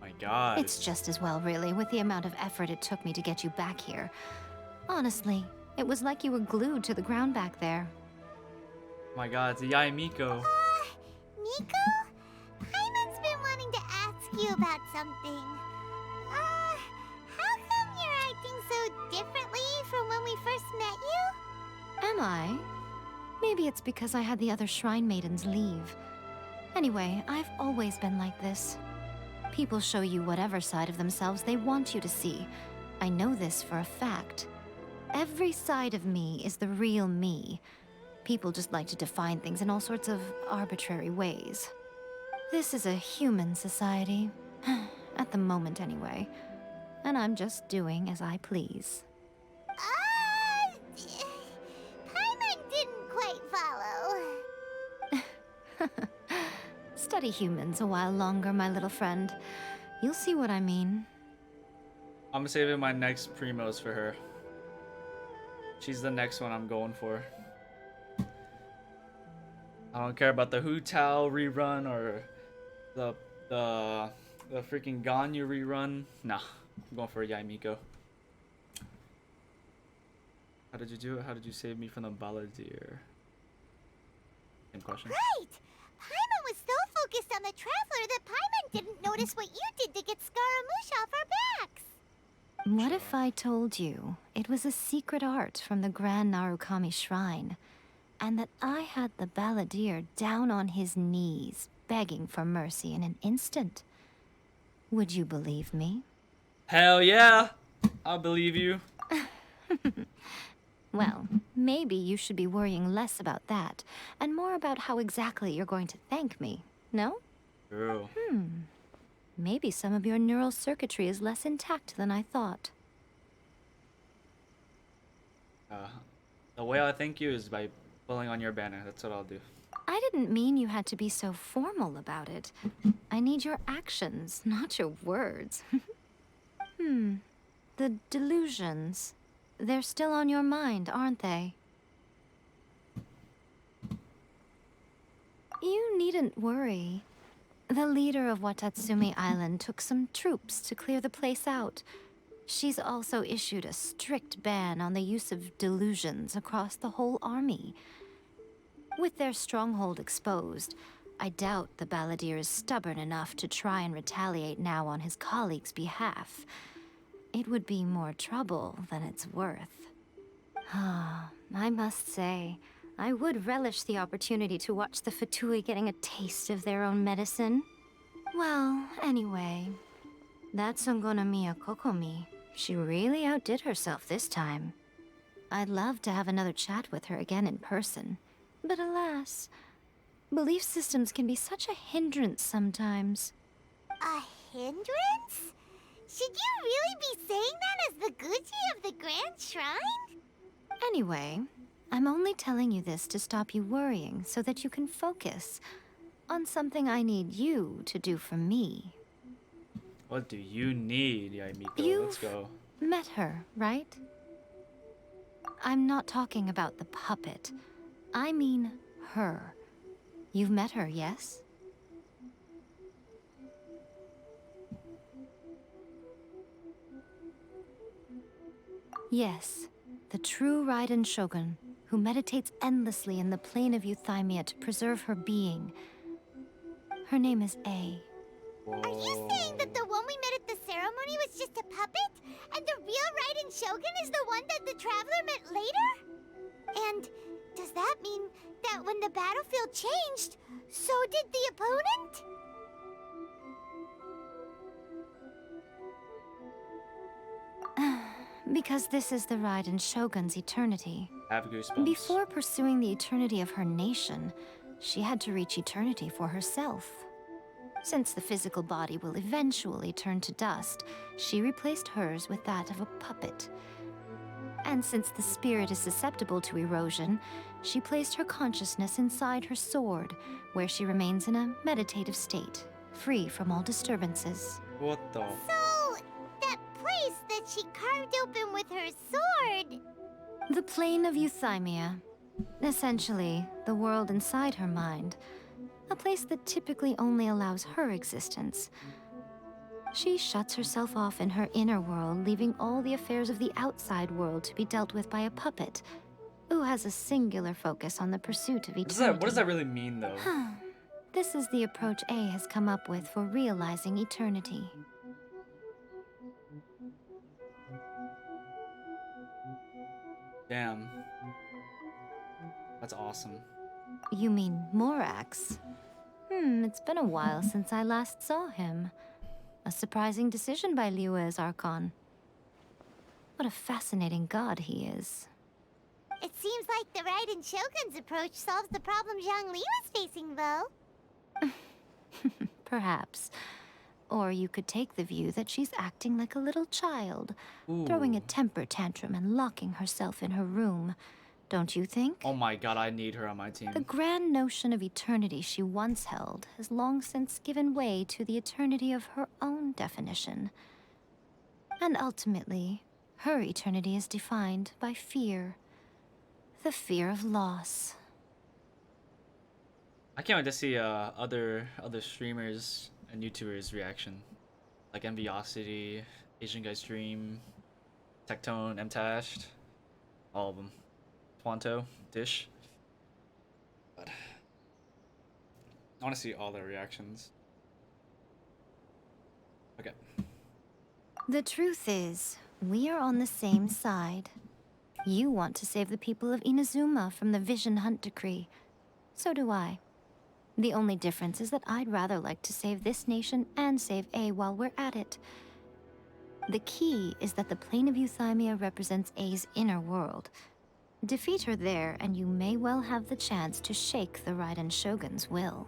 My god. It's just as well, really, with the amount of effort it took me to get you back here. Honestly, it was like you were glued to the ground back there. Oh my god, it's a Yai Miko. Miko? Paimon's been wanting to ask you about something. How come you're acting so differently from when we first met you? Am I? Maybe it's because I had the other Shrine Maidens leave. Anyway, I've always been like this. People show you whatever side of themselves they want you to see. I know this for a fact. Every side of me is the real me. People just like to define things in all sorts of arbitrary ways. This is a human society. At the moment, anyway. And I'm just doing as I please. Paimon didn't quite follow. Study humans a while longer, my little friend. You'll see what I mean. I'm saving my next primos for her. She's the next one I'm going for. I don't care about the Hu Tao rerun or the freaking Ganyu rerun. Nah, I'm going for Yai Miko. How did you do it? How did you save me from the Balladeer? Same question. Right! Paimon was so focused on the Traveler that Paimon didn't notice what you did to get Scaramouche off our backs. What if I told you it was a secret art from the Grand Narukami Shrine, and that I had the Balladeer down on his knees, begging for mercy in an instant? Would you believe me? Hell yeah! I believe you. Well, maybe you should be worrying less about that, and more about how exactly you're going to thank me, no? Girl. Maybe some of your neural circuitry is less intact than I thought. The way I thank you is by pulling on your banner. That's what I'll do. I didn't mean you had to be so formal about it. I need your actions, not your words. The delusions. They're still on your mind, aren't they? You needn't worry. The leader of Watatsumi Island took some troops to clear the place out. She's also issued a strict ban on the use of delusions across the whole army. With their stronghold exposed, I doubt the Balladeer is stubborn enough to try and retaliate now on his colleagues' behalf. It would be more trouble than it's worth. I must say, I would relish the opportunity to watch the Fatui getting a taste of their own medicine. Well, anyway, that Sangonomiya Kokomi, she really outdid herself this time. I'd love to have another chat with her again in person. But alas, belief systems can be such a hindrance sometimes. A hindrance? Should you really be saying that as the Gucci of the Grand Shrine? Anyway, I'm only telling you this to stop you worrying so that you can focus on something I need you to do for me. What do you need, Yaimiko? Let's You've go. met her, right? I'm not talking about the puppet. I mean her. You've met her, yes? Yes, the true Raiden Shogun, who meditates endlessly in the plane of Euthymia to preserve her being. Her name is A. Whoa. Are you saying that the one we met at the ceremony was just a puppet? And the real Raiden Shogun is the one that the Traveler met later? And does that mean that when the battlefield changed, so did the opponent? Because this is the Raiden Shogun's eternity. I have goosebumps. Before pursuing the eternity of her nation, she had to reach eternity for herself. Since the physical body will eventually turn to dust, she replaced hers with that of a puppet. And since the spirit is susceptible to erosion, she placed her consciousness inside her sword, where she remains in a meditative state, free from all disturbances. What the? So, that place that she carved open with her sword... The plane of Euthymia. Essentially, the world inside her mind. A place that typically only allows her existence. She shuts herself off in her inner world, leaving all the affairs of the outside world to be dealt with by a puppet, who has a singular focus on the pursuit of eternity. What does that really mean, though? This is the approach A has come up with for realizing eternity. Damn. That's awesome. You mean Morax? It's been a while since I last saw him. A surprising decision by Liyue's Archon. What a fascinating god he is. It seems like the Raiden Shogun's approach solves the problem Zhang Li was facing, though. Perhaps. Or you could take the view that she's acting like a little child, throwing a temper tantrum and locking herself in her room. Don't you think? Oh my god, I need her on my team. The grand notion of eternity she once held has long since given way to the eternity of her own definition. And ultimately, her eternity is defined by fear. The fear of loss. I can't wait to see other streamers and YouTubers' reaction. Like Enviosity, Asian Guy Stream, Tectone, Mtashed, all of them. Twanto, Dish. But I want to see all their reactions. Okay. The truth is, we are on the same side. You want to save the people of Inazuma from the Vision Hunt decree. So do I. The only difference is that I'd rather like to save this nation and save A while we're at it. The key is that the plane of Euthymia represents A's inner world. Defeat her there, and you may well have the chance to shake the Raiden Shogun's will.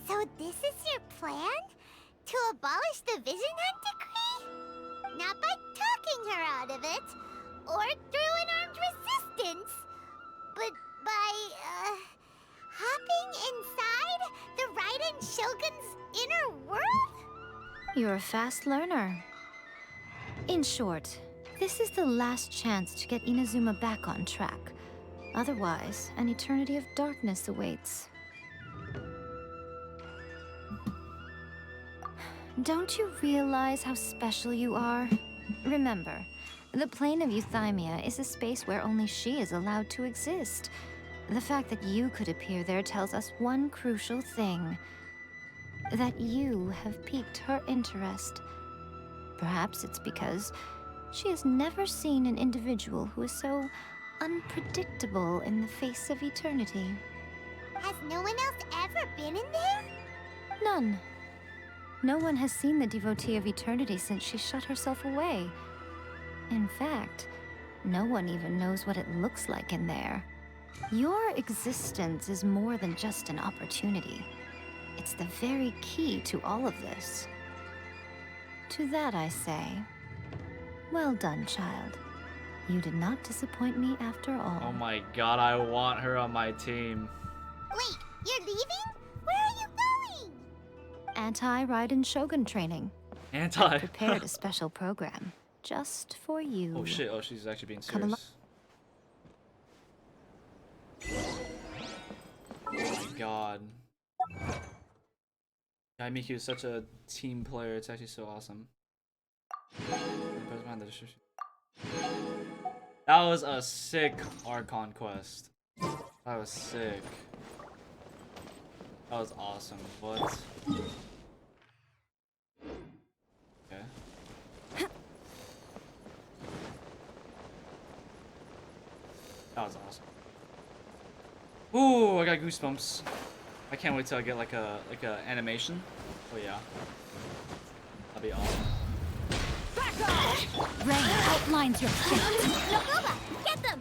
So this is your plan? To abolish the Vision Hunt decree? Not by talking her out of it, or through an armed resistance, but by, hopping inside the Raiden Shogun's inner world? You're a fast learner. In short, this is the last chance to get Inazuma back on track. Otherwise, an eternity of darkness awaits. Don't you realize how special you are? Remember, the plane of Euthymia is a space where only she is allowed to exist. The fact that you could appear there tells us one crucial thing. That you have piqued her interest. Perhaps it's because she has never seen an individual who is so unpredictable in the face of eternity. Has no one else ever been in there? None. No one has seen the devotee of eternity since she shut herself away. In fact, no one even knows what it looks like in there. Your existence is more than just an opportunity. It's the very key to all of this. To that I say, well done, child. You did not disappoint me after all. Oh my god, I want her on my team. Wait, you're leaving? Where are you going? Anti-Raiden Shogun training. Anti. Prepared a special program just for you. Oh shit, oh she's actually being Come along. serious. Oh my god. Guy Miku is such a team player, it's actually so awesome. That was a sick Archon Quest. That was sick. That was awesome. What? Okay. That was awesome. Ooh, I got goosebumps. I can't wait till I get like a animation. Oh yeah. That'd be awesome. Back off! Rain outlines your fate. Naguba, get them!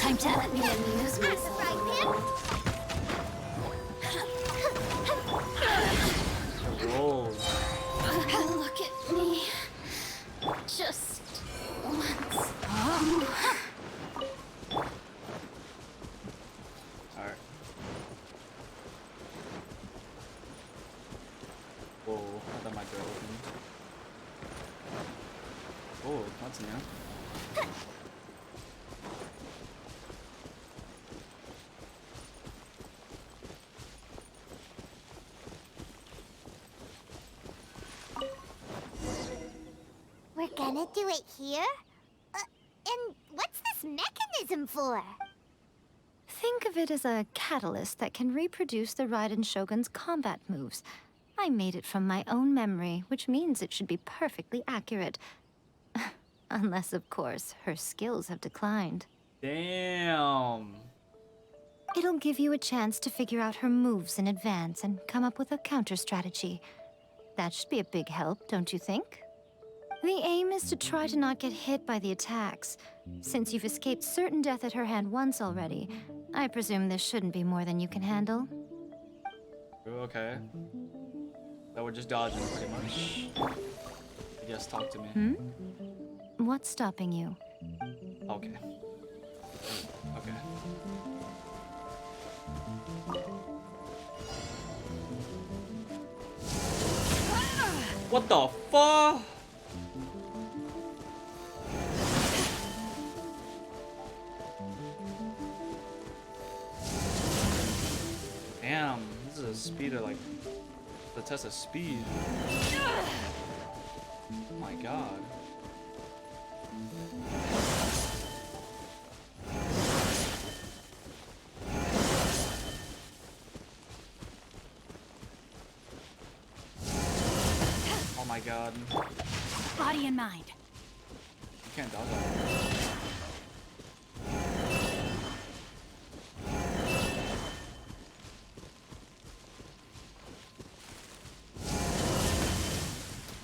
Time to let me amuse myself. Roll. Look at me. Just once. Alright. Whoa, I thought my door opened. Oh, that's new. We're gonna do it here? And what's this mechanism for? Think of it as a catalyst that can reproduce the Raiden Shogun's combat moves. I made it from my own memory, which means it should be perfectly accurate. Unless, of course, her skills have declined. Damn. It'll give you a chance to figure out her moves in advance and come up with a counter strategy. That should be a big help, don't you think? The aim is to try to not get hit by the attacks. Since you've escaped certain death at her hand once already, I presume this shouldn't be more than you can handle. Okay. So we're just dodging pretty much. I guess talk to me. What's stopping you? Okay. Okay. What the fuck? Damn, this is a speed of like the test of speed. Oh my god. Oh my god. Body and mind. You can't dodge that.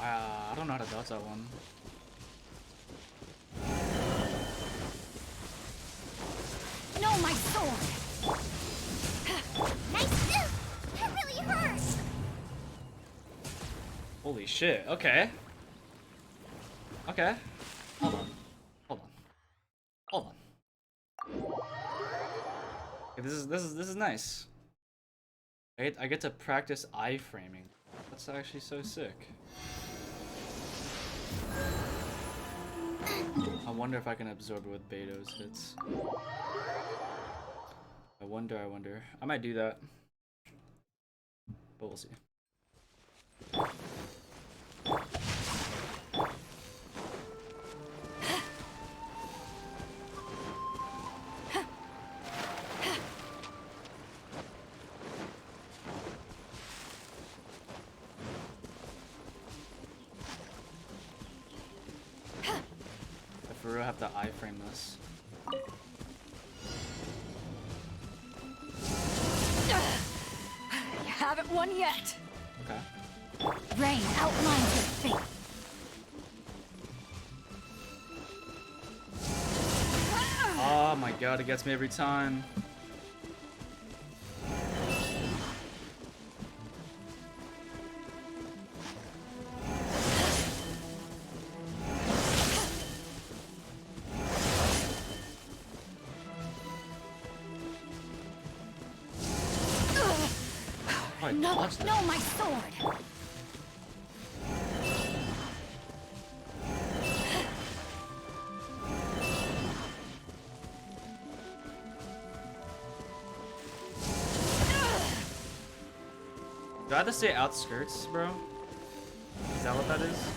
I don't know how to dodge that one. No, my sword! Nice! That really hurts! Holy shit, okay. Okay. Hold on. Hold on. Hold on. Okay, this is nice. I get to practice iframing. That's actually so sick. I wonder if I can absorb it with Beto's hits. I wonder. I might do that. But we'll see. I for real have to iframe this. You haven't won yet! Okay. Rain outlines your fate. Oh my god, it gets me every time. No, dodge that? no, my sword! Do I have to say outskirts, bro? Is that what that is?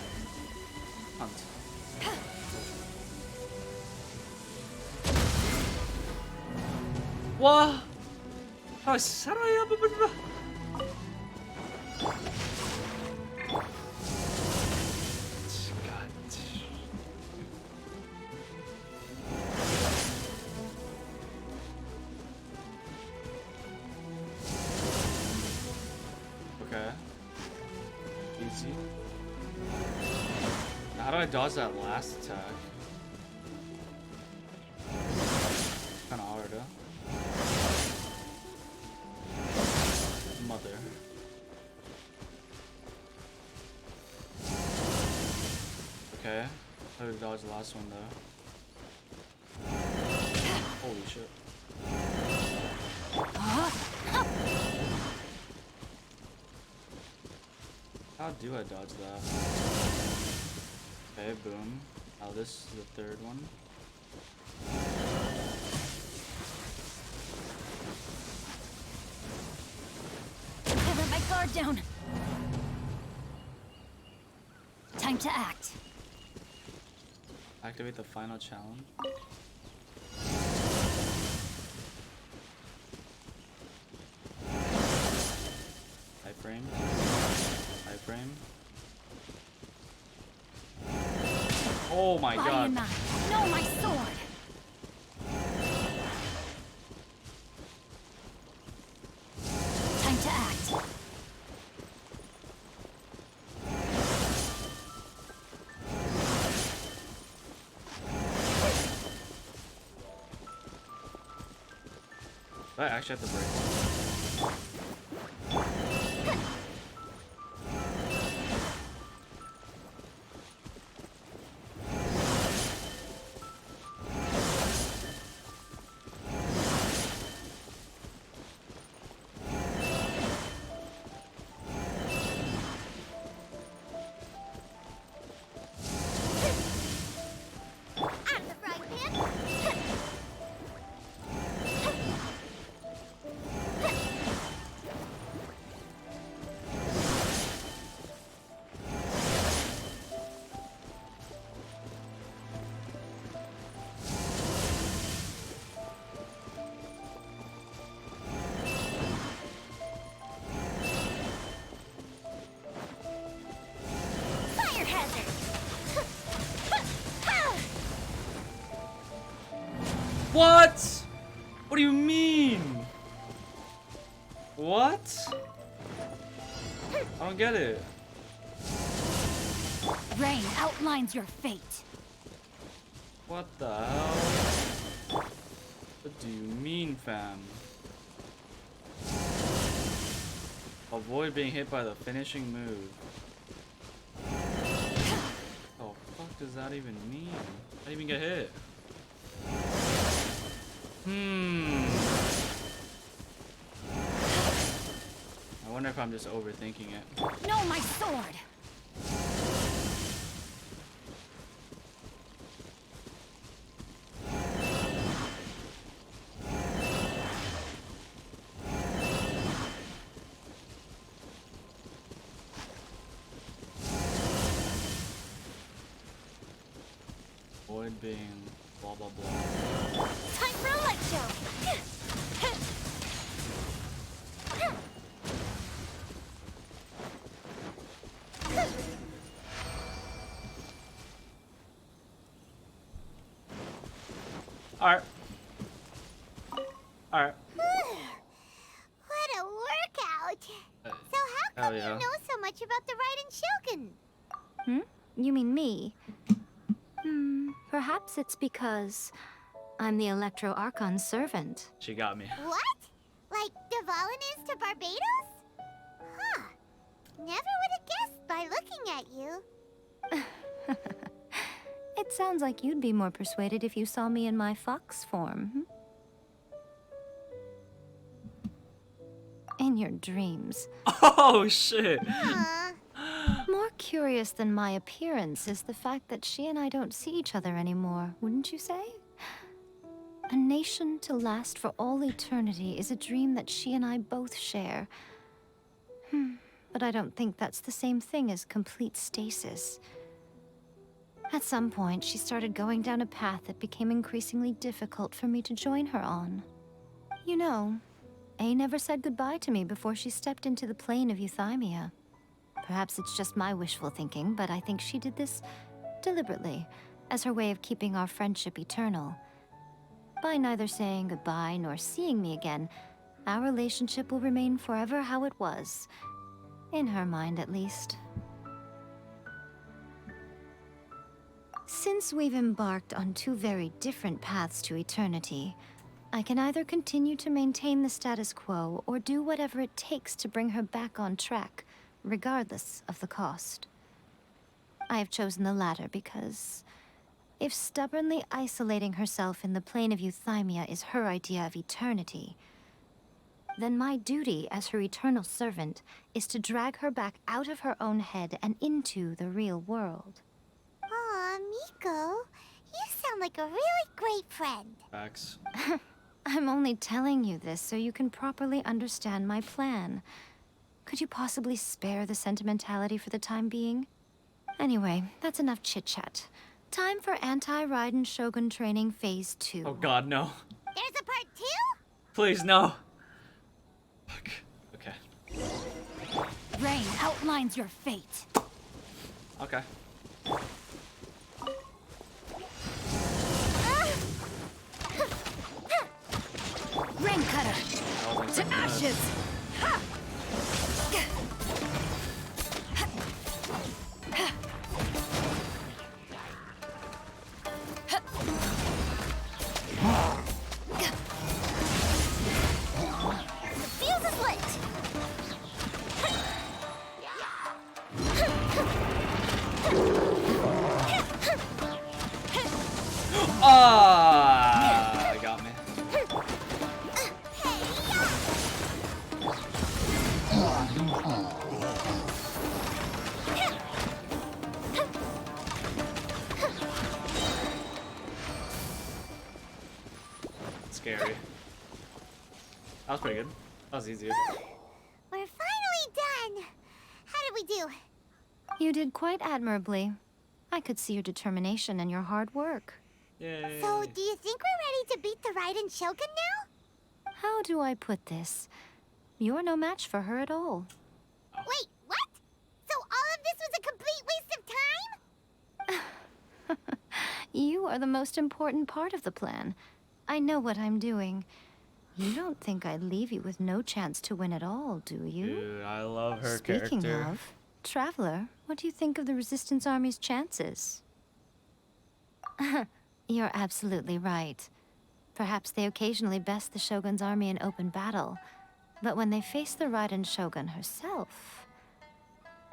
Hunt. What? How do I Okay. Easy. Now how do I dodge that last attack? Kinda hard, huh? Mother. Okay. How do I dodge the last one though? Holy shit. How do I dodge that? Okay, boom. Now this is the third one. I let my guard down. Time to act. Activate the final challenge. Frame. High frame. Oh my god. No, my sword. Time to act. Do I actually have to break one? What? What do you mean? What? I don't get it. Rain outlines your fate. What the hell? What do you mean, fam? Avoid being hit by the finishing move. Oh, fuck does that even mean? I didn't even get hit. I wonder if I'm just overthinking it. No, my sword. Avoid being blah blah blah. Time for a light show. Alright. Alright. What a workout! So how come Hell yeah. you know so much about the Raiden Shogun? You mean me? Perhaps it's because I'm the Electro Archon's servant. She got me. What? Like Devalin is to Barbados? Huh. Never would have guessed by looking at you. It sounds like you'd be more persuaded if you saw me in my fox form. in your dreams. Oh shit. Aw. More curious than my appearance is the fact that she and I don't see each other anymore, wouldn't you say? A nation to last for all eternity is a dream that she and I both share. But I don't think that's the same thing as complete stasis. At some point, she started going down a path that became increasingly difficult for me to join her on. You know, A never said goodbye to me before she stepped into the plane of euthymia. Perhaps it's just my wishful thinking, but I think she did this deliberately, as her way of keeping our friendship eternal. By neither saying goodbye nor seeing me again, our relationship will remain forever how it was. In her mind, at least. Since we've embarked on two very different paths to eternity, I can either continue to maintain the status quo or do whatever it takes to bring her back on track, regardless of the cost. I have chosen the latter because if stubbornly isolating herself in the plane of euthymia is her idea of eternity, then my duty as her eternal servant is to drag her back out of her own head and into the real world. Aw, Miko, you sound like a really great friend. Facts. I'm only telling you this so you can properly understand my plan. Could you possibly spare the sentimentality for the time being? Anyway, that's enough chit-chat. Time for Anti-Raiden Shogun Training Phase 2. Oh god, no. There's a part 2? Please, no. Fuck. Okay. Rain outlines your fate. Okay. Rain cutter. Oh, To ashes. Ha! The fuse is lit! Ah, they got me. Scary. That was pretty good. That was easier. We're finally done! How did we do? You did quite admirably. I could see your determination and your hard work. Yay. So, do you think we're ready to beat the Raiden Shogun now? How do I put this? You're no match for her at all. Wait, what? So all of this was a complete waste of time? You are the most important part of the plan. I know what I'm doing. You don't think I'd leave you with no chance to win at all, do you? Dude, I love her Speaking character. of, Traveler, what do you think of the Resistance Army's chances? You're absolutely right. Perhaps they occasionally best the Shogun's army in open battle, but when they face the Raiden Shogun herself,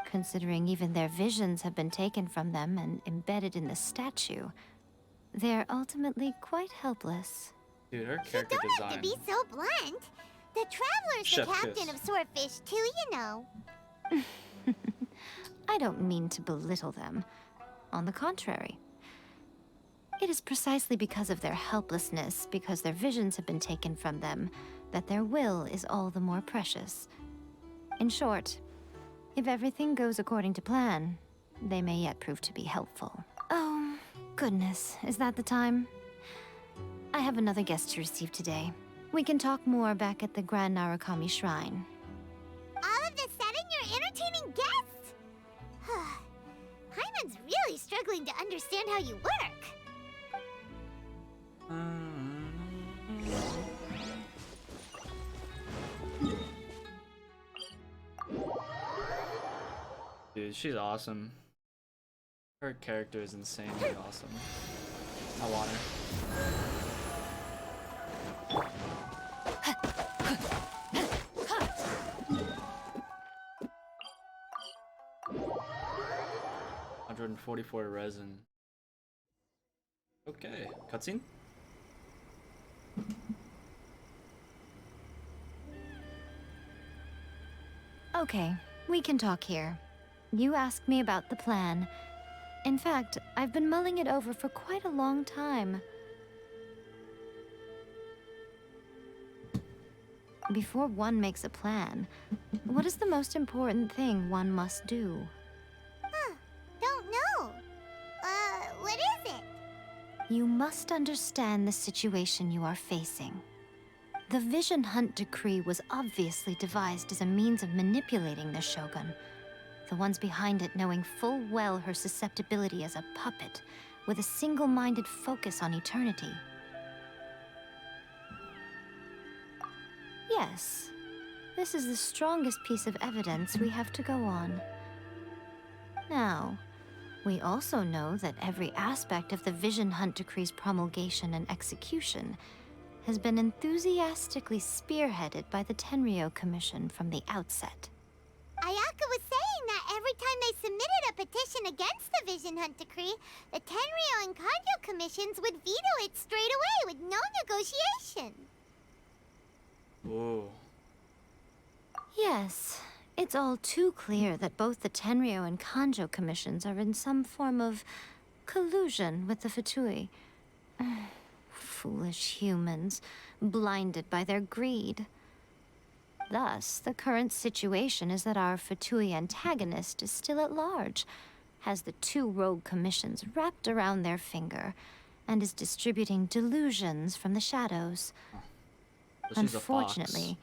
considering even their visions have been taken from them and embedded in the statue, they're ultimately quite helpless. Dude, her You character don't have to design. be so blunt. The Traveler's Chef the captain kiss. of Swordfish too, you know. I don't mean to belittle them. On the contrary. It is precisely because of their helplessness, because their visions have been taken from them, that their will is all the more precious. In short, if everything goes according to plan, they may yet prove to be helpful. Oh, goodness, is that the time? I have another guest to receive today. We can talk more back at the Grand Narukami Shrine. All of a sudden, you're entertaining guests? Hyman's really struggling to understand how you work. Dude, she's awesome. Her character is insanely awesome. I want her. $144 resin. Okay, cutscene. Okay, we can talk here. You asked me about the plan. In fact, I've been mulling it over for quite a long time. Before one makes a plan, what is the most important thing one must do? Huh. Don't know. What is it? You must understand the situation you are facing. The Vision Hunt decree was obviously devised as a means of manipulating the Shogun, the ones behind it knowing full well her susceptibility as a puppet, with a single-minded focus on eternity. Yes, this is the strongest piece of evidence we have to go on. Now, we also know that every aspect of the Vision Hunt Decree's promulgation and execution has been enthusiastically spearheaded by the Tenryou Commission from the outset. Ayaka was saying that every time they submitted a petition against the Vision Hunt Decree, the Tenryou and Kanjo commissions would veto it straight away with no negotiation. Whoa. Yes, it's all too clear that both the Tenryou and Kanjo commissions are in some form of collusion with the Fatui. Foolish humans, blinded by their greed. Thus, the current situation is that our Fatui antagonist is still at large, has the two rogue commissions wrapped around their finger, and is distributing delusions from the shadows. So she's a fox. Unfortunately,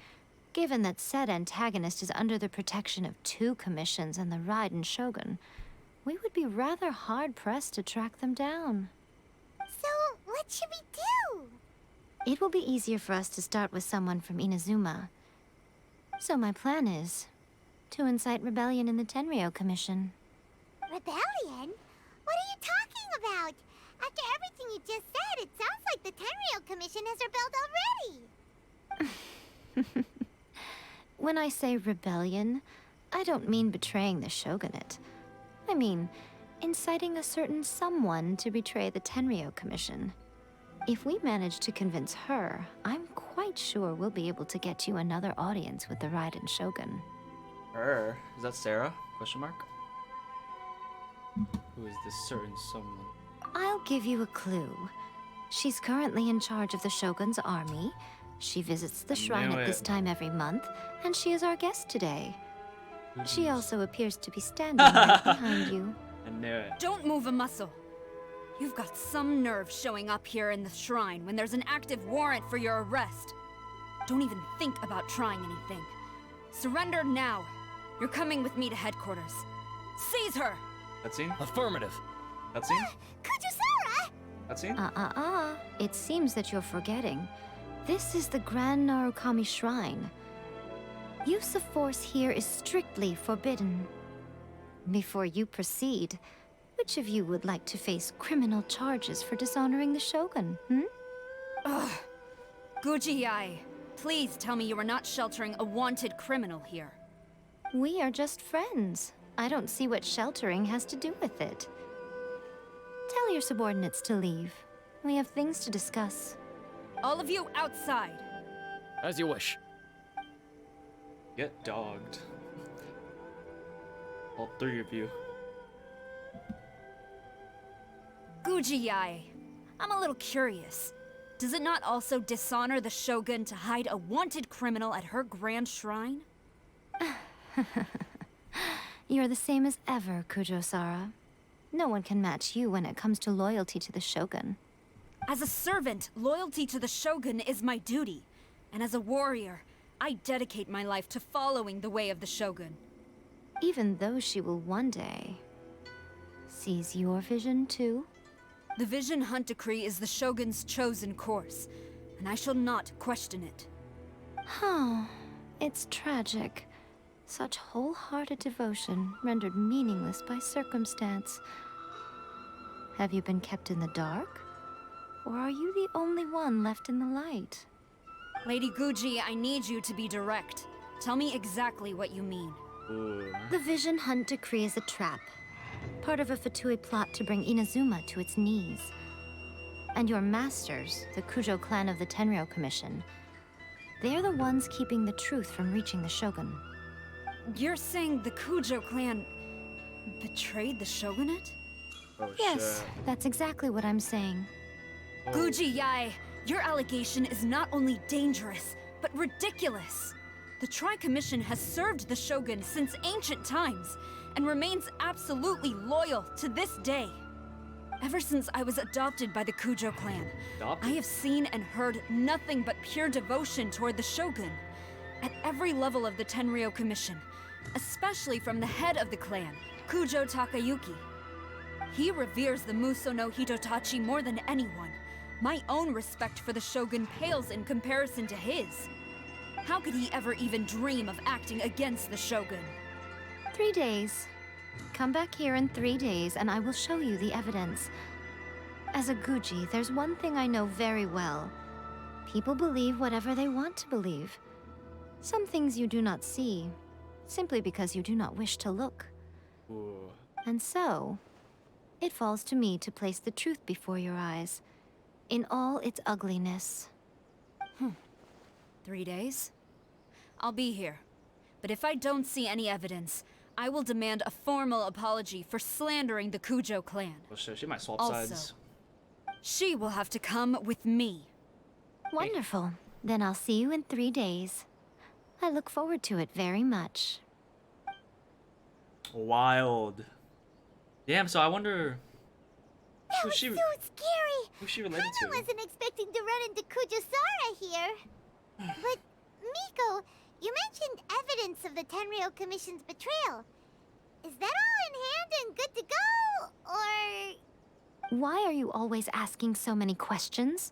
given that said antagonist is under the protection of two commissions and the Raiden Shogun, we would be rather hard-pressed to track them down. So, what should we do? It will be easier for us to start with someone from Inazuma. So my plan is to incite rebellion in the Tenryou Commission. Rebellion? What are you talking about? After everything you just said, it sounds like the Tenryou Commission has rebelled already. When I say rebellion, I don't mean betraying the shogunate. I mean inciting a certain someone to betray the Tenryou Commission. If we manage to convince her, I'm quite sure we'll be able to get you another audience with the Raiden Shogun. Her? Is that Sarah? Question mark? Who is this certain someone? I'll give you a clue. She's currently in charge of the Shogun's army. She visits the shrine at this time every month, and she is our guest today. She also appears to be standing right behind you. I knew it. Don't move a muscle. You've got some nerve showing up here in the shrine when there's an active warrant for your arrest. Don't even think about trying anything. Surrender now. You're coming with me to headquarters. Seize her! Cutscene? Affirmative. Cutscene? Kujusara! Cutscene? It seems that you're forgetting. This is the Grand Narukami Shrine. Use of force here is strictly forbidden. Before you proceed, which of you would like to face criminal charges for dishonoring the Shogun, Ugh. Guji-ai, please tell me you are not sheltering a wanted criminal here. We are just friends. I don't see what sheltering has to do with it. Tell your subordinates to leave. We have things to discuss. All of you outside. As you wish. Get dogged. All three of you. Guji-ai, I'm a little curious. Does it not also dishonor the Shogun to hide a wanted criminal at her grand shrine? You're the same as ever, Kujo-sara. No one can match you when it comes to loyalty to the Shogun. As a servant, loyalty to the Shogun is my duty. And as a warrior, I dedicate my life to following the way of the Shogun. Even though she will one day seize your vision too? The Vision Hunt Decree is the Shogun's chosen course, and I shall not question it. Huh. It's tragic. Such wholehearted devotion rendered meaningless by circumstance. Have you been kept in the dark? Or are you the only one left in the light? Lady Guji, I need you to be direct. Tell me exactly what you mean. Ooh. The Vision Hunt Decree is a trap. Part of a Fatui plot to bring Inazuma to its knees. And your masters, the Kujo clan of the Tenryou Commission, they're the ones keeping the truth from reaching the Shogun. you're saying the Kujo clan betrayed the shogunate? Oh Yes, shit. that's exactly what I'm saying. Oh. Guji Yae, your allegation is not only dangerous, but ridiculous. The Tri-Commission has served the Shogun since ancient times, and remains absolutely loyal to this day. Ever since I was adopted by the Kujo clan, Adopted? I have seen and heard nothing but pure devotion toward the Shogun. At every level of the Tenryou Commission, especially from the head of the clan, Kujo Takayuki. He reveres the Muso no Hitotachi more than anyone. My own respect for the Shogun pales in comparison to his. How could he ever even dream of acting against the Shogun? 3 days. Come back here in 3 days and I will show you the evidence. As a Guji, there's one thing I know very well. People believe whatever they want to believe. Some things you do not see, simply because you do not wish to look. Ooh. And so, it falls to me to place the truth before your eyes, in all its ugliness. 3 days? I'll be here. But if I don't see any evidence, I will demand a formal apology for slandering the Kujo clan. Oh shit, she might swap Also, sides. she will have to come with me. Wonderful. Then I'll see you in 3 days. I look forward to it very much. Wild. Damn, so I wonder That was so scary. who's she related Kinda to? wasn't expecting to run into Kujosara here. But, Miko, you mentioned evidence of the Tenryou Commission's betrayal. Is that all in hand and good to go? Or... Why are you always asking so many questions?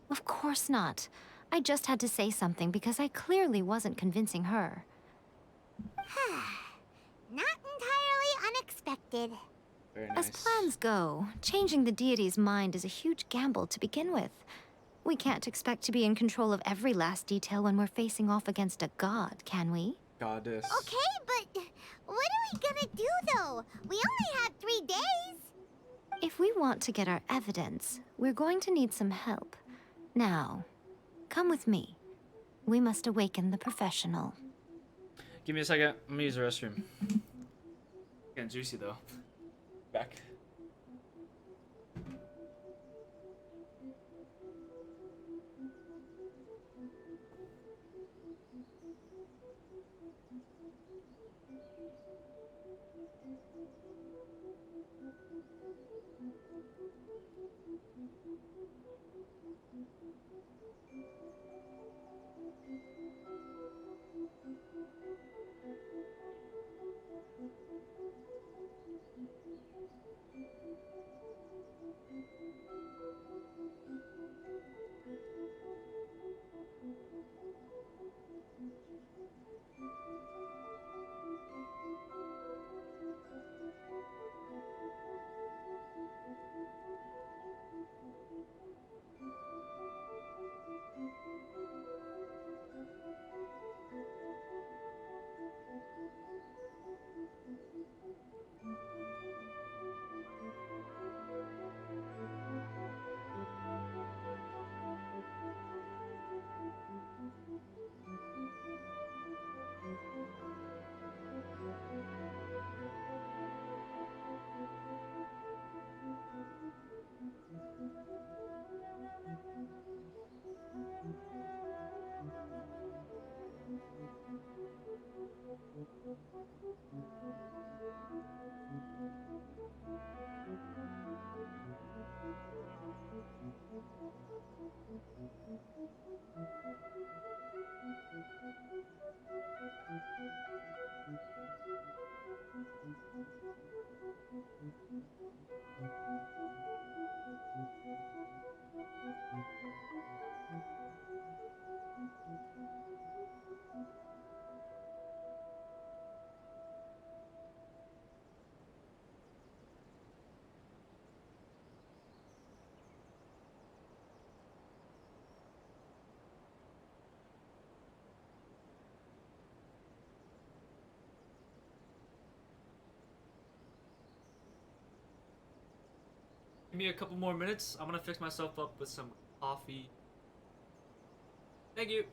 Of course not. I just had to say something because I clearly wasn't convincing her. Not entirely unexpected. Very As nice. plans go, changing the deity's mind is a huge gamble to begin with. We can't expect to be in control of every last detail when we're facing off against a god, can we? Goddess. Okay, but what are we gonna do, though? We only have 3 days. If we want to get our evidence, we're going to need some help. Now, come with me. We must awaken the professional. Give me a second. I'm gonna use the restroom. Getting juicy though. Back. Give me a couple more minutes. I'm gonna fix myself up with some coffee. Thank you.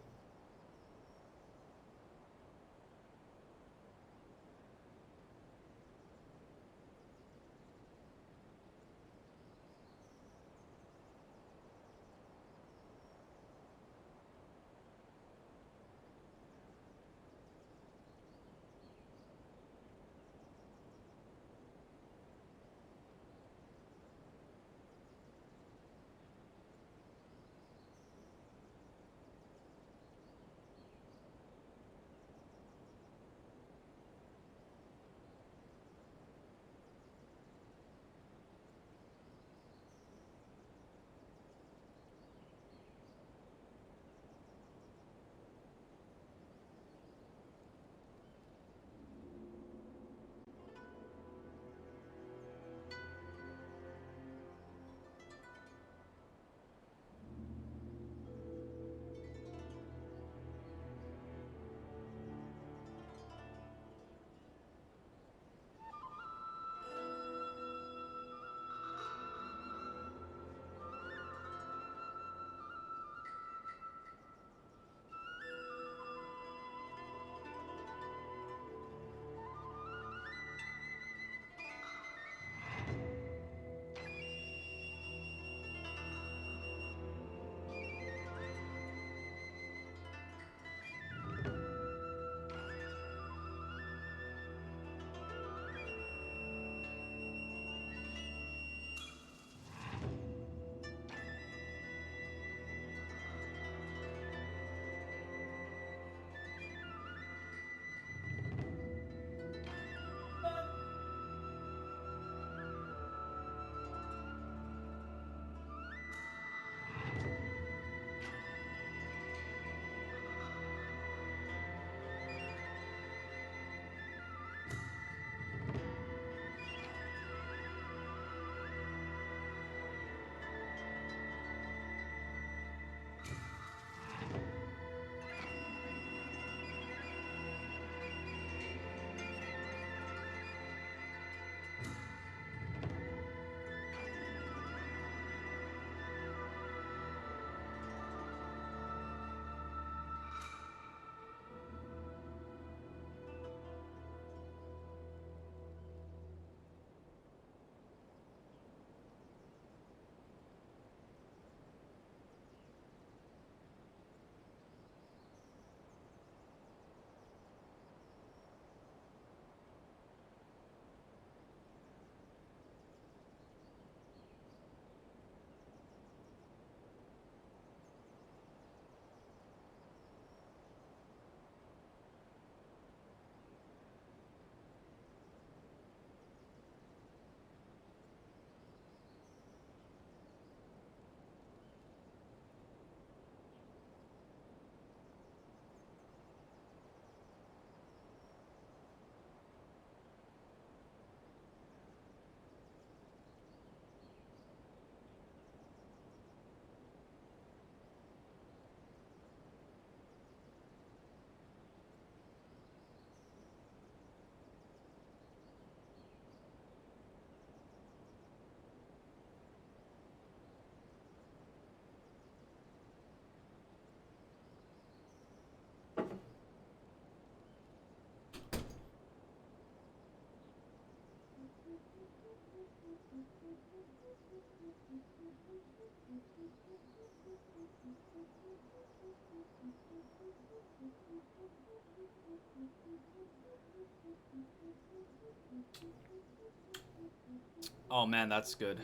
Oh man, that's good.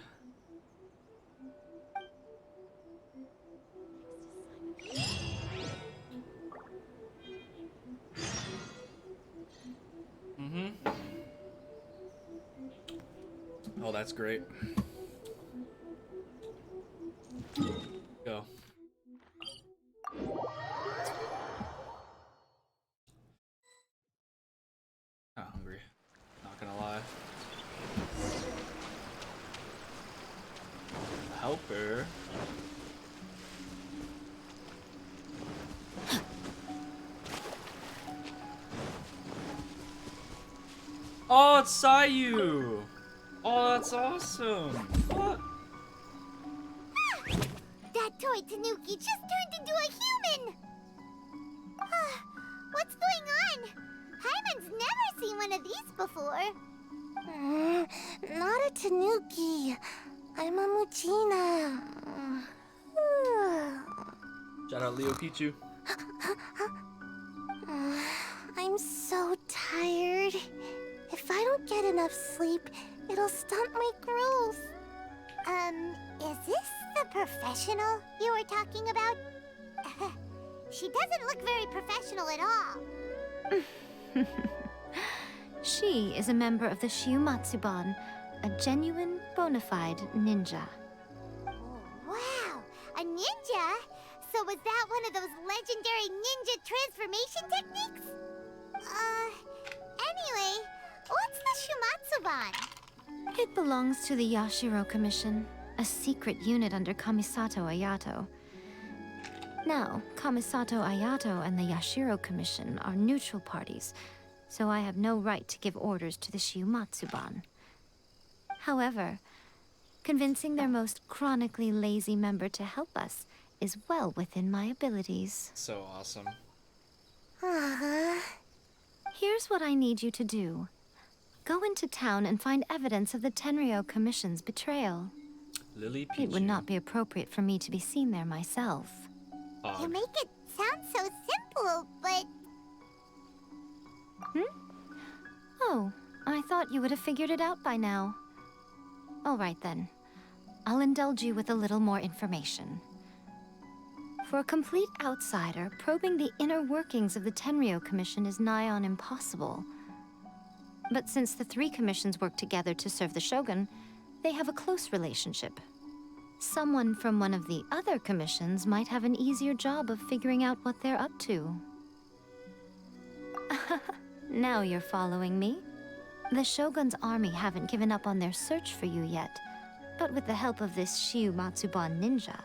Oh, that's great. Go. Not hungry. Not gonna lie. Helper. Oh, it's Sayu! Oh, that's awesome! What? That toy Tanuki just turned into a human! What's going on? Hyman's never seen one of these before. Not a Tanuki. I'm a Muchina. Shout out Leo Pichu. I'm so tired. If I don't get enough sleep, it'll stunt my growth. Is this the professional you were talking about? She doesn't look very professional at all. She is a member of the Shiumatsuban, a genuine, bona fide ninja. Oh, wow, a ninja? So was that one of those legendary ninja transformation techniques? Anyway, what's the Shiumatsuban? It belongs to the Yashiro Commission, a secret unit under Kamisato Ayato. Now, Kamisato Ayato and the Yashiro Commission are neutral parties, so I have no right to give orders to the Shiumatsuban. However, convincing their most chronically lazy member to help us is well within my abilities. So awesome. Here's what I need you to do. Go into town and find evidence of the Tenryou Commission's betrayal. Lily Pichu. It would not be appropriate for me to be seen there myself. You make it sound so simple, but... Oh, I thought you would have figured it out by now. All right then. I'll indulge you with a little more information. For a complete outsider, probing the inner workings of the Tenryou Commission is nigh on impossible. But since the three commissions work together to serve the Shogun, they have a close relationship. Someone from one of the other commissions might have an easier job of figuring out what they're up to. Now you're following me. The Shogun's army haven't given up on their search for you yet, but with the help of this Shiumatsuban ninja,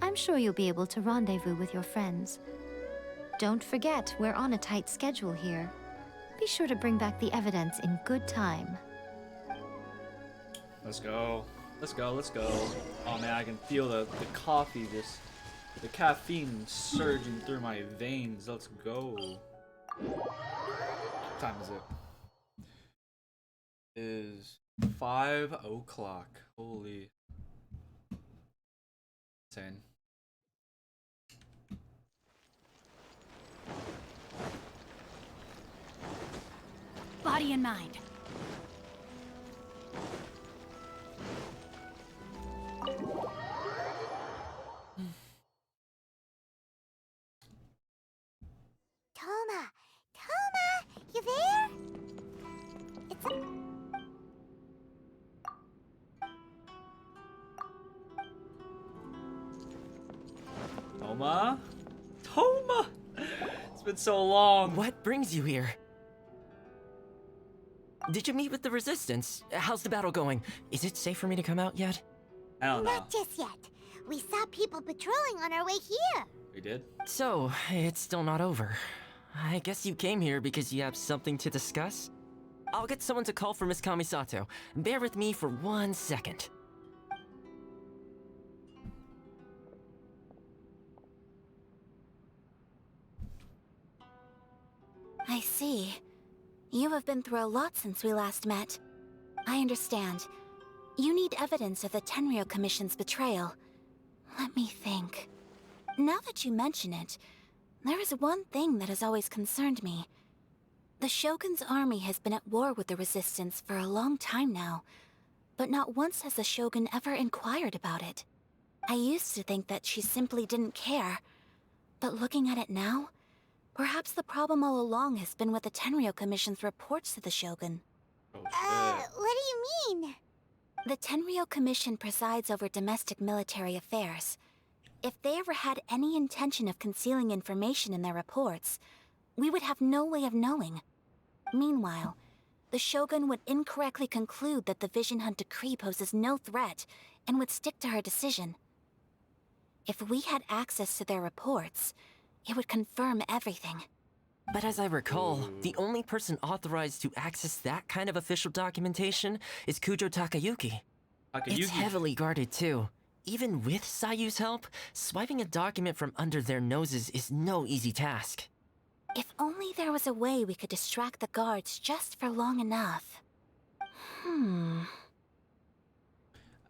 I'm sure you'll be able to rendezvous with your friends. Don't forget, we're on a tight schedule here. Be sure to bring back the evidence in good time. Let's go. Let's go, let's go. Oh man, I can feel the coffee, the caffeine surging through my veins. Let's go. What time is it? It is 5 o'clock. Holy. Insane. Body and mind. Toma! Toma! You there? It's a... Toma? Toma! It's been so long. What brings you here? Did you meet with the Resistance? How's the battle going? Is it safe for me to come out yet? I don't know. Not just yet. We saw people patrolling on our way here. We did? So, it's still not over. I guess you came here because you have something to discuss? I'll get someone to call for Miss Kamisato. Bear with me for 1 second. I see. You have been through a lot since we last met. I understand. You need evidence of the Tenryou Commission's betrayal. Let me think. Now that you mention it, there is one thing that has always concerned me. The Shogun's army has been at war with the Resistance for a long time now. but not once has the Shogun ever inquired about it. I used to think that she simply didn't care, but looking at it now, perhaps the problem all along has been with the Tenryou Commission's reports to the Shogun. What do you mean? The Tenryou Commission presides over domestic military affairs. If they ever had any intention of concealing information in their reports, we would have no way of knowing. Meanwhile, the Shogun would incorrectly conclude that the Vision Hunt decree poses no threat and would stick to her decision. If we had access to their reports, it would confirm everything. But as I recall, the only person authorized to access that kind of official documentation is Kujo Takayuki. It's heavily guarded too. Even with Sayu's help, swiping a document from under their noses is no easy task. If only there was a way we could distract the guards just for long enough.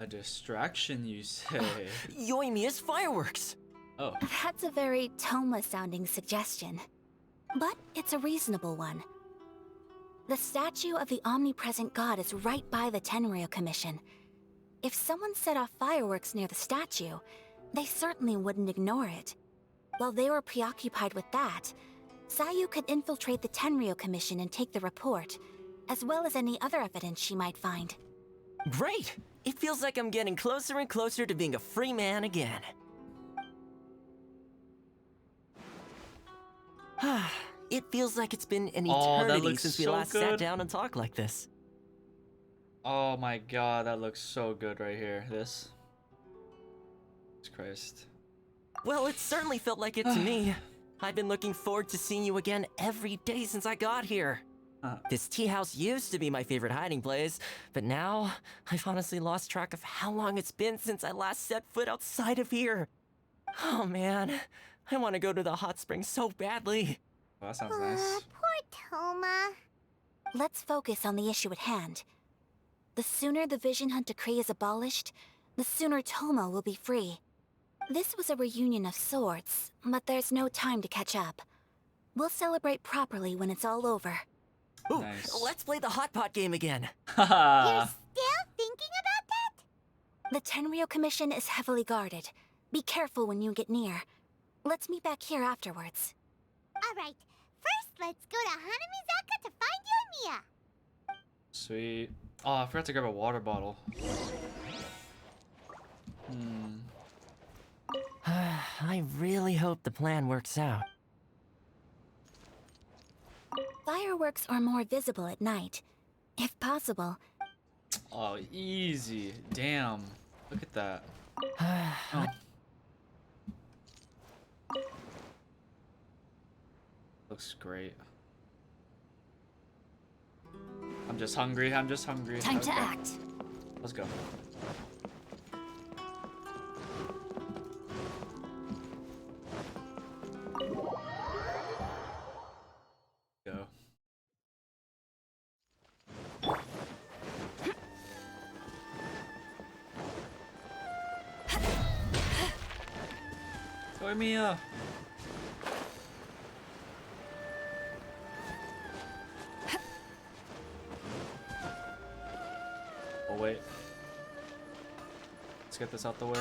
A distraction, you say? Yoimiya's fireworks! Oh. That's a very Toma-sounding suggestion. But it's a reasonable one. The statue of the omnipresent god is right by the Tenryou Commission. If someone set off fireworks near the statue, they certainly wouldn't ignore it. While they were preoccupied with that, Sayu could infiltrate the Tenryou Commission and take the report, as well as any other evidence she might find. Great! It feels like I'm getting closer and closer to being a free man again. It feels like it's been an eternity since we last sat down and talked like this. Oh my god, that looks so good right here. This. Jesus Christ. Well, it certainly felt like it to me. I've been looking forward to seeing you again every day since I got here. This tea house used to be my favorite hiding place, but now I've honestly lost track of how long it's been since I last set foot outside of here. Oh man, I want to go to the hot springs so badly. Oh, that sounds nice. Poor Toma. Let's focus on the issue at hand. The sooner the Vision Hunt decree is abolished, the sooner Toma will be free. This was a reunion of sorts, but there's no time to catch up. We'll celebrate properly when it's all over. Ooh, nice. Let's play the hot pot game again. You're still thinking about that? The Tenryou Commission is heavily guarded. Be careful when you get near. Let's meet back here afterwards. Alright, first let's go to Hanamizaka to find Yoimiya. Sweet. Oh, I forgot to grab a water bottle. I really hope the plan works out. Fireworks are more visible at night. If possible. Oh, easy. Damn. Look at that. Oh. Looks great. I'm just hungry. I'm just hungry. Time to act. Let's go. Go. Yoimiya. Oh wait. Let's get this out the way.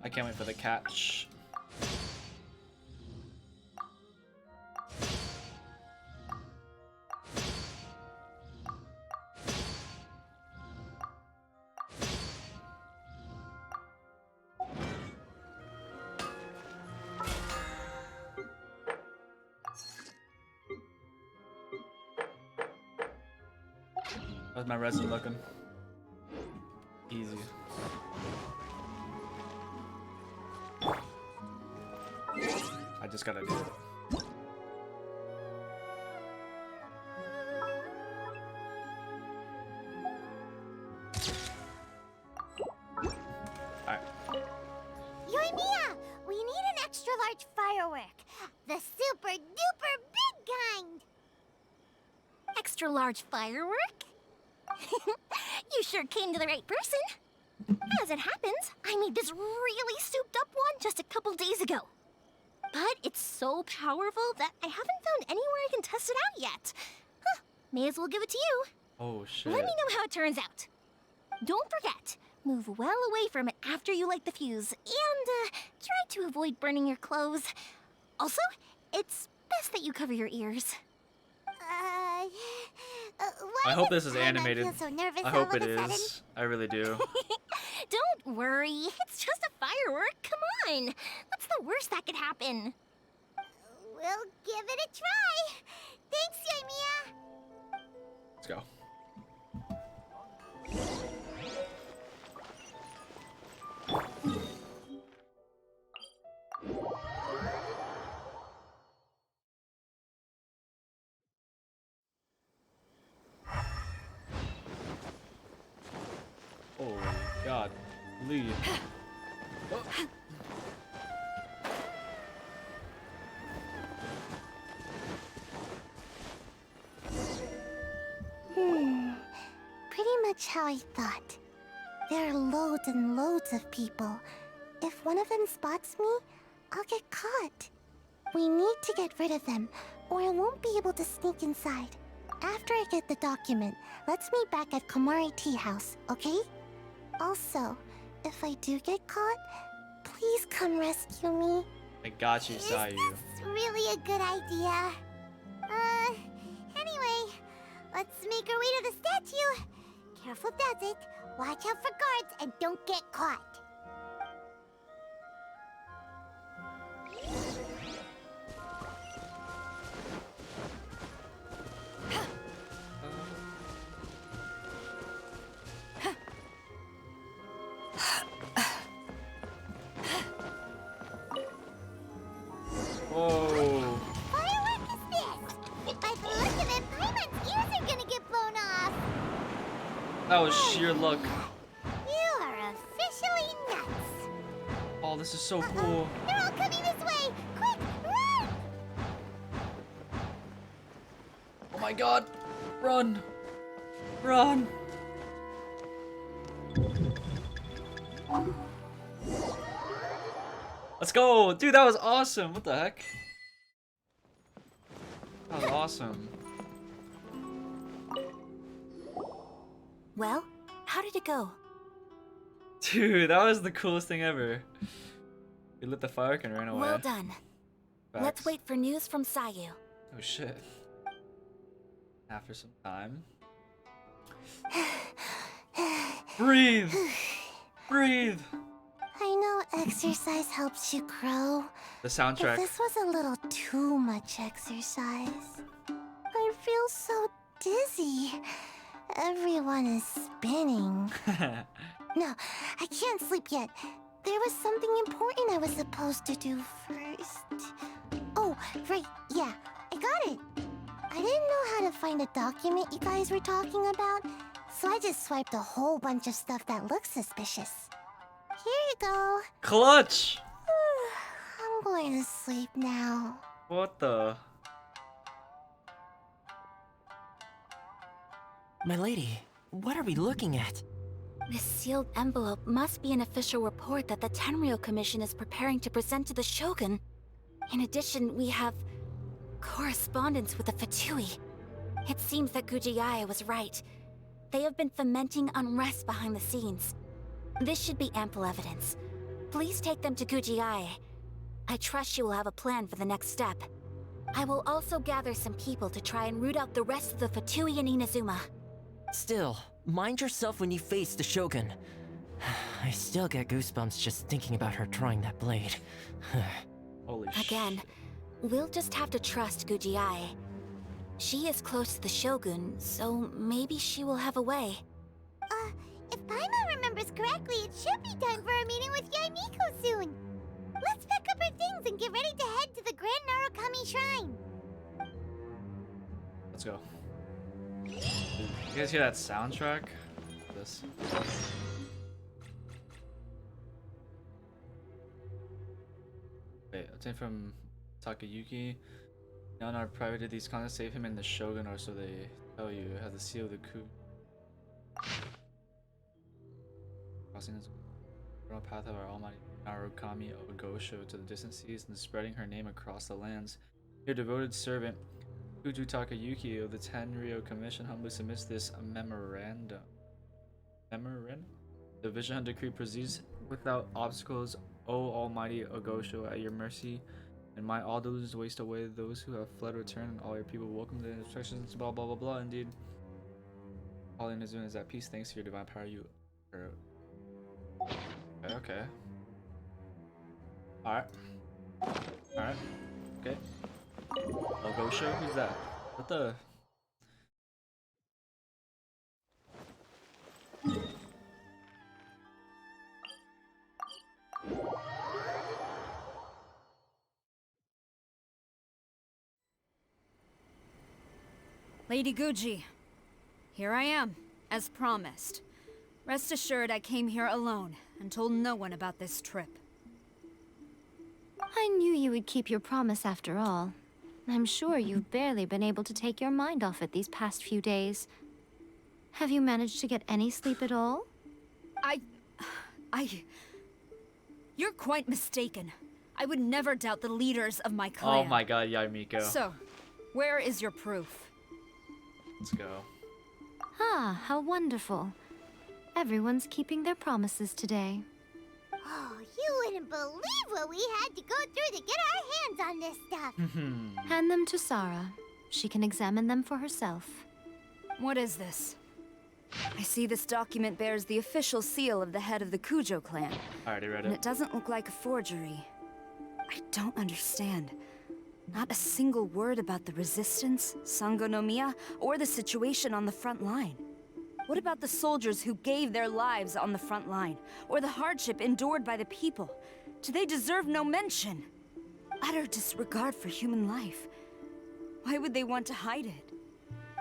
I can't wait for the catch. How's my resin looking? Easy. I just gotta do it. Alright. Yoimiya, we need an extra large firework. The super duper big kind. Extra extra-large firework? You sure came to the right person. As it happens, I made this really souped-up one just a couple days ago. But it's so powerful that I haven't found anywhere I can test it out yet. Huh, may as well give it to you. Oh shit. Let me know how it turns out. Don't forget, move well away from it after you light the fuse, and try to avoid burning your clothes. Also, it's best that you cover your ears. I hope this is I animated. feel so nervous I all hope of it a sudden. is. I really do. Don't worry, it's just a firework. Come on, what's the worst that could happen? We'll give it a try. Thanks, Yaimiya. Let's go. Oh God, Lee. Pretty much how I thought. There are loads and loads of people. If one of them spots me, I'll get caught. We need to get rid of them, or I won't be able to sneak inside. After I get the document, let's meet back at Komari Tea House, okay? Also, if I do get caught, please come rescue me. I got you, Sayu. It's really a good idea. Anyway, let's make our way to the statue. Careful does it. Watch out for guards and don't get caught. Whoa. Firework is this? By the look of it, Paimon's ears are gonna get blown off. That was sheer luck. You are officially nuts. Oh, this is so cool. They're all coming this way. Quick, run! Oh my God. Run. Run. Let's go. Dude, that was awesome. What the heck? That was awesome. Well, how did it go? Dude, that was the coolest thing ever. We lit the firework and ran away. Well done. Let's Facts. wait for news from Sayu. Oh shit. After some time. Breathe! Breathe! I know exercise helps you grow. The soundtrack. But this was a little too much exercise. I feel so dizzy. Everyone is spinning. No, I can't sleep yet. There was something important I was supposed to do first. Oh, right, yeah, I got it. I didn't know how to find a document you guys were talking about, so I just swiped a whole bunch of stuff that looks suspicious. Here you go. Clutch! I'm going to sleep now. What the? My lady, what are we looking at? This sealed envelope must be an official report that the Tenryou Commission is preparing to present to the Shogun. In addition, we have correspondence with the Fatui. It seems that Gujiae was right. They have been fomenting unrest behind the scenes. This should be ample evidence. Please take them to Gujiae. I trust you will have a plan for the next step. I will also gather some people to try and root out the rest of the Fatui in Inazuma. Still, mind yourself when you face the Shogun. I still get goosebumps just thinking about her drawing that blade. Holy shit. Again, we'll just have to trust Gujiae. She is close to the Shogun, so maybe she will have a way. If Paimon remembers correctly, it should be time for a meeting with Yaimiko soon. Let's pack up our things and get ready to head to the Grand Narukami Shrine. Let's go. Dude, you guys hear that soundtrack? This. Wait, obtained from Takayuki. Now in our private, did these contents save him and the Shogun, or so they tell you, it has the seal of the coup. Crossing this path of our almighty Narukami Ogosho to the distant seas and spreading her name across the lands. Your devoted servant, Kuju Takayuki of the Tenryo Commission humbly submits this memorandum. The Vision Hunt Decree proceeds without obstacles, O Almighty Ogosho, at your mercy, and might all delusions waste away. Those who have fled return, and all your people welcome the instructions. Blah blah blah blah. Indeed, all in Izuna is at peace thanks to your divine power. You. Okay. All right. All right. Okay. Ogosho, who's that? What the? Lady Guji, here I am, as promised. Rest assured I came here alone and told no one about this trip. I knew you would keep your promise after all. I'm sure you've barely been able to take your mind off it these past few days. Have you managed to get any sleep at all? You're quite mistaken. I would never doubt the leaders of my clan. Oh my god, Yamiko. So, where is your proof? Let's go. Ah, how wonderful. Everyone's keeping their promises today. Oh, you wouldn't believe what we had to go through to get our hands on this stuff. Hand them to Sarah. She can examine them for herself. What is this? I see this document bears the official seal of the head of the Kujo clan. I already read And it. it doesn't look like a forgery. I don't understand. Not a single word about the resistance, Sangonomiya, or the situation on the front line. What about the soldiers who gave their lives on the front line, or the hardship endured by the people? Do they deserve no mention? Utter disregard for human life. Why would they want to hide it?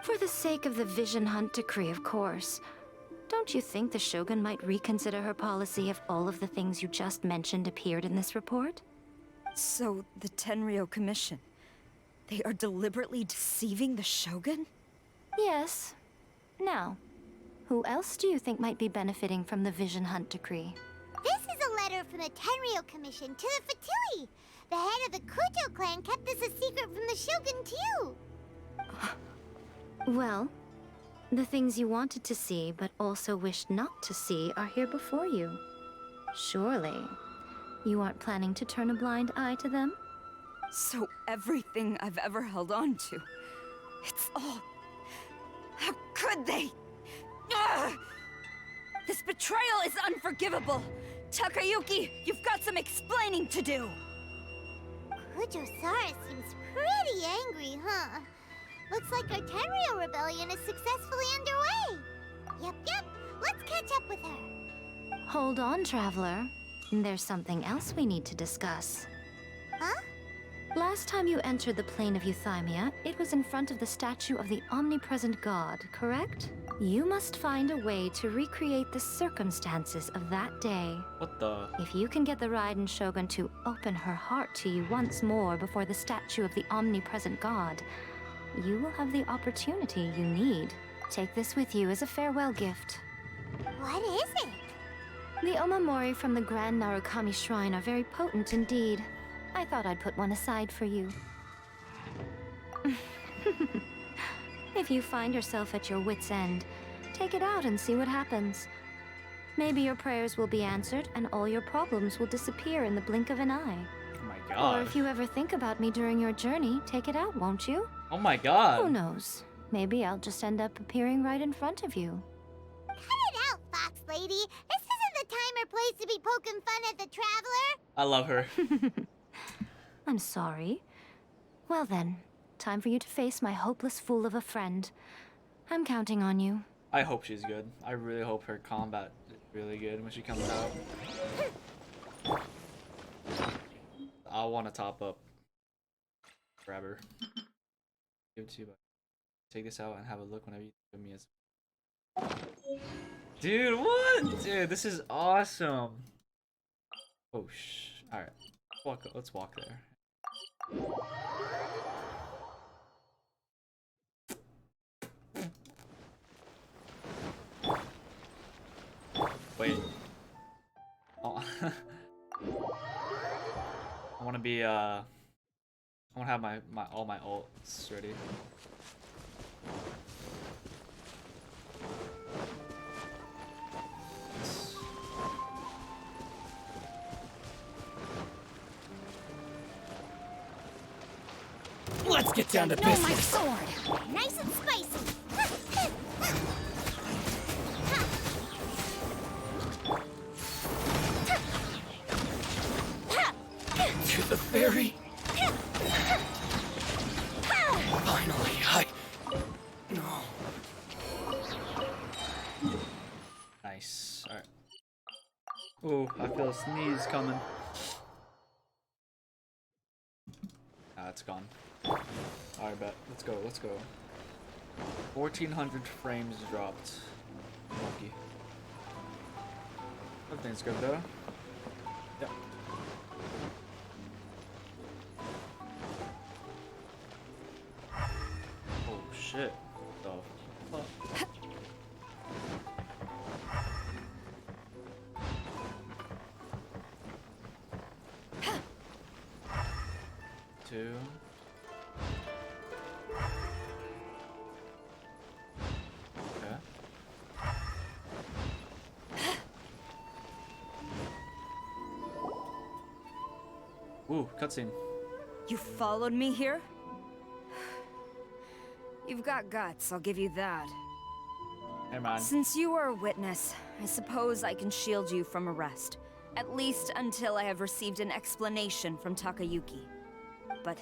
For the sake of the Vision Hunt Decree, of course. Don't you think the Shogun might reconsider her policy if all of the things you just mentioned appeared in this report? So, the Tenryo Commission, they are deliberately deceiving the Shogun? Yes. Now, who else do you think might be benefiting from the Vision Hunt Decree? This is a letter from the Tenryo Commission to the Fatui. The head of the Kujo clan kept this a secret from the Shogun, too. Well, the things you wanted to see but also wished not to see are here before you. Surely, you aren't planning to turn a blind eye to them? So everything I've ever held on to, it's all... How could they? Ugh! This betrayal is unforgivable! Takayuki, you've got some explaining to do! Kujo-Sara seems pretty angry, huh? Looks like our Tenryo rebellion is successfully underway. Yep, let's catch up with her. Hold on, Traveler. There's something else we need to discuss. Huh? Last time you entered the plane of Euthymia, it was in front of the statue of the omnipresent god, correct? You must find a way to recreate the circumstances of that day. What the? If you can get the Raiden Shogun to open her heart to you once more before the statue of the omnipresent god, you will have the opportunity you need. Take this with you as a farewell gift. What is it? The omamori from the Grand Narukami Shrine are very potent indeed. I thought I'd put one aside for you. If you find yourself at your wit's end, take it out and see what happens. Maybe your prayers will be answered and all your problems will disappear in the blink of an eye. Oh my god. Or if you ever think about me during your journey, take it out, won't you? Oh my god. Who knows? Maybe I'll just end up appearing right in front of you. Cut it out, Fox Lady. This isn't the time or place to be poking fun at the Traveler. I love her. I'm sorry. Well then, time for you to face my hopeless fool of a friend. I'm counting on you. I hope she's good. I really hope her combat is really good when she comes out. I want to top up. Grab her. Give it to you, but take this out and have a look whenever you give me a... Dude, what? Dude, this is awesome. Oh, alright. Let's walk there. Wait. Oh. I want to be I want to have all my ults ready. Let's get down to No, my business. sword. Nice and spicy. To the ferry. Finally, no. Nice. All right. Ooh, I feel a sneeze coming. Ah, it's gone. Alright, bet. Let's go, let's go. 1,400 frames dropped. Lucky. Everything's good though. Yep. Oh shit. The fuck? Two. Okay. Ooh, cutscene. You followed me here? You've got guts, I'll give you that. Hey man. Since you are a witness, I suppose I can shield you from arrest. At least until I have received an explanation from Takayuki. But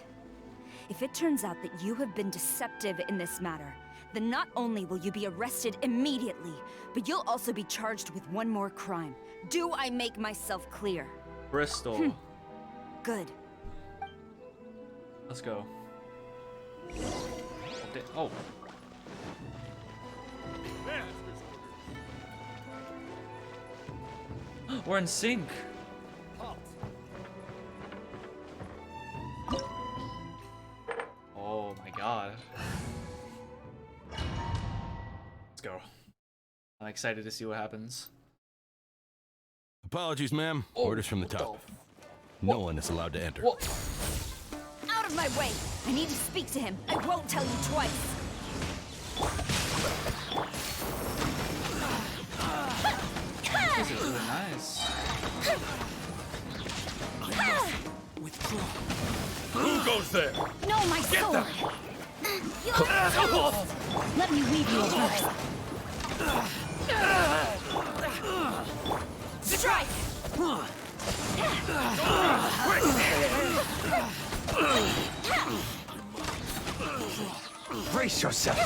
if it turns out that you have been deceptive in this matter, then not only will you be arrested immediately, but you'll also be charged with one more crime. Do I make myself clear? Bristol. Good. Let's go. Oh. We're in sync. Oh my god. Let's go. I'm excited to see what happens. Apologies, ma'am. Oh, Orders from the top. No one is allowed to enter. Whoa. Out of my way! I need to speak to him. I won't tell you twice. This is really nice. Withdraw. Who goes there? No, my sword. Let me weave you a verse. Strike! Brace yourself.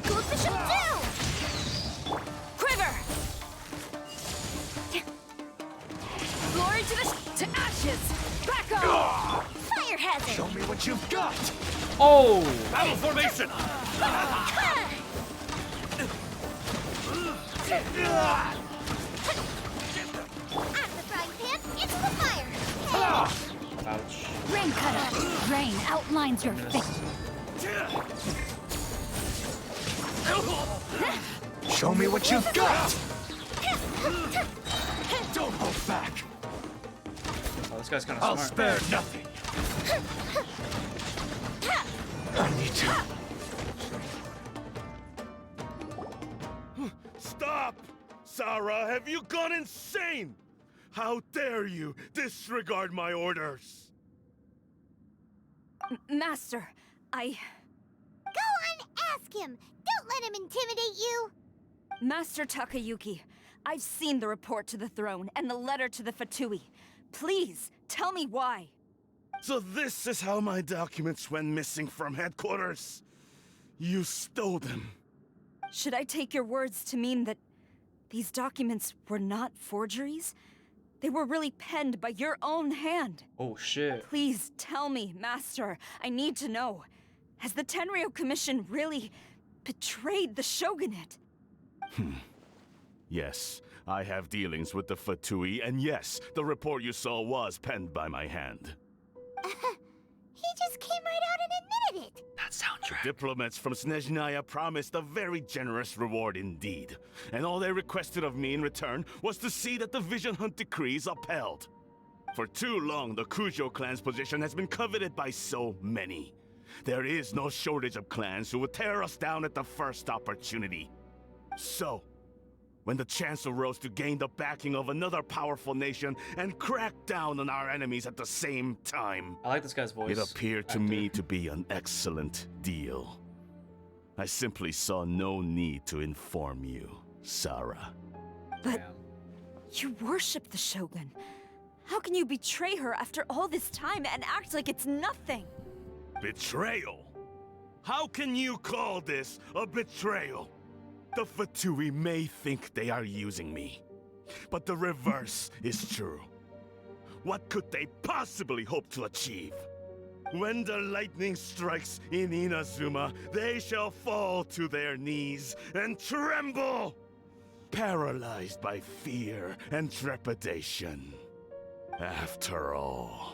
Goldfish him down. Quiver! Glory to ashes! Back off! Fire hazard. Show me what you've got. Oh! Battle formation! Out of the frying pan, into the fire. Ouch. Rain cutter. Rain outlines your fate. Show me what you've got. Don't hold back. Oh, this guy's kind of I'll smart. spare nothing. I need to. Stop! Sarah, have you gone insane? How dare you disregard my orders? Master, Go on, ask him. Don't let him intimidate you. Master Takayuki, I've seen the report to the throne and the letter to the Fatui. Please, tell me why. So this is how my documents went missing from headquarters. You stole them. Should I take your words to mean that these documents were not forgeries? They were really penned by your own hand. Oh shit. Please tell me, Master. I need to know. Has the Tenryo Commission really betrayed the Shogunate? Yes, I have dealings with the Fatui, and yes, the report you saw was penned by my hand. He just came right out and admitted it. Diplomats from Snezhnaya promised a very generous reward indeed, and all they requested of me in return was to see that the Vision Hunt decree is upheld. For too long, the Kujo clan's position has been coveted by so many. There is no shortage of clans who would tear us down at the first opportunity. So, when the chance arose to gain the backing of another powerful nation and crack down on our enemies at the same time, I like this guy's voice. it appeared to me to be an excellent deal. I simply saw no need to inform you, Sarah. But you worship the Shogun. How can you betray her after all this time and act like it's nothing? Betrayal? How can you call this a betrayal? The Fatui may think they are using me, but the reverse is true. What could they possibly hope to achieve? When the lightning strikes in Inazuma, they shall fall to their knees and tremble, paralyzed by fear and trepidation. After all,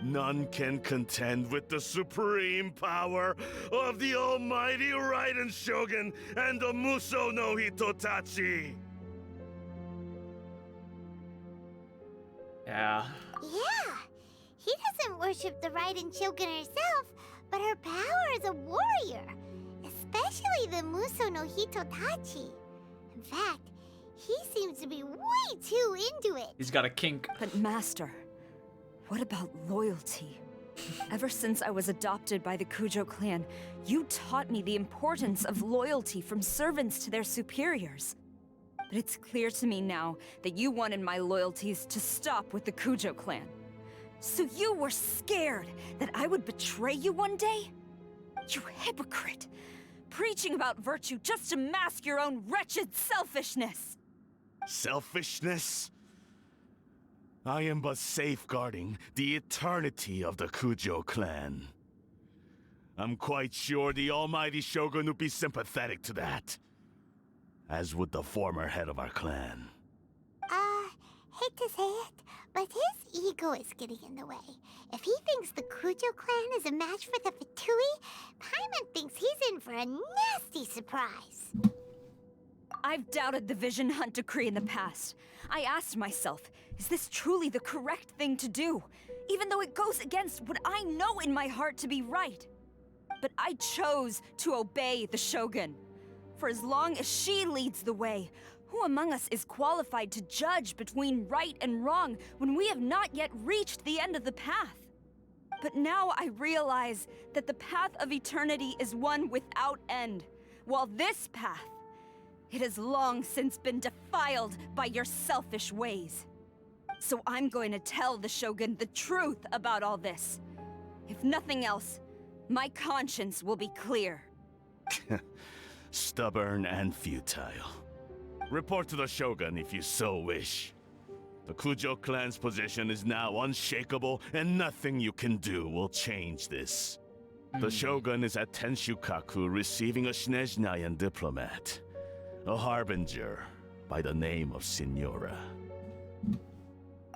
none can contend with the supreme power of the almighty Raiden Shogun and the Muso no Hitotachi! Yeah. Yeah, he doesn't worship the Raiden Shogun herself, but her power as a warrior, especially the Muso no Hitotachi. In fact, he seems to be way too into it. He's got a kink. But Master, what about loyalty? Ever since I was adopted by the Kujo clan, you taught me the importance of loyalty from servants to their superiors. But it's clear to me now that you wanted my loyalties to stop with the Kujo clan. So you were scared that I would betray you one day? You hypocrite! Preaching about virtue just to mask your own wretched selfishness! Selfishness? I am but safeguarding the eternity of the Kujo clan. I'm quite sure the almighty Shogun would be sympathetic to that. As would the former head of our clan. Hate to say it, but his ego is getting in the way. If he thinks the Kujo clan is a match for the Fatui, Paimon thinks he's in for a nasty surprise. I've doubted the Vision Hunt decree in the past. I asked myself, is this truly the correct thing to do? Even though it goes against what I know in my heart to be right. But I chose to obey the Shogun. For as long as she leads the way, who among us is qualified to judge between right and wrong when we have not yet reached the end of the path? But now I realize that the path of eternity is one without end, while this path, it has long since been defiled by your selfish ways. So I'm going to tell the Shogun the truth about all this. If nothing else, my conscience will be clear. Stubborn and futile. Report to the Shogun if you so wish. The Kujo clan's position is now unshakable, and nothing you can do will change this. The Shogun is at Tenshukaku receiving a Snezhnayan diplomat. A harbinger by the name of Signora.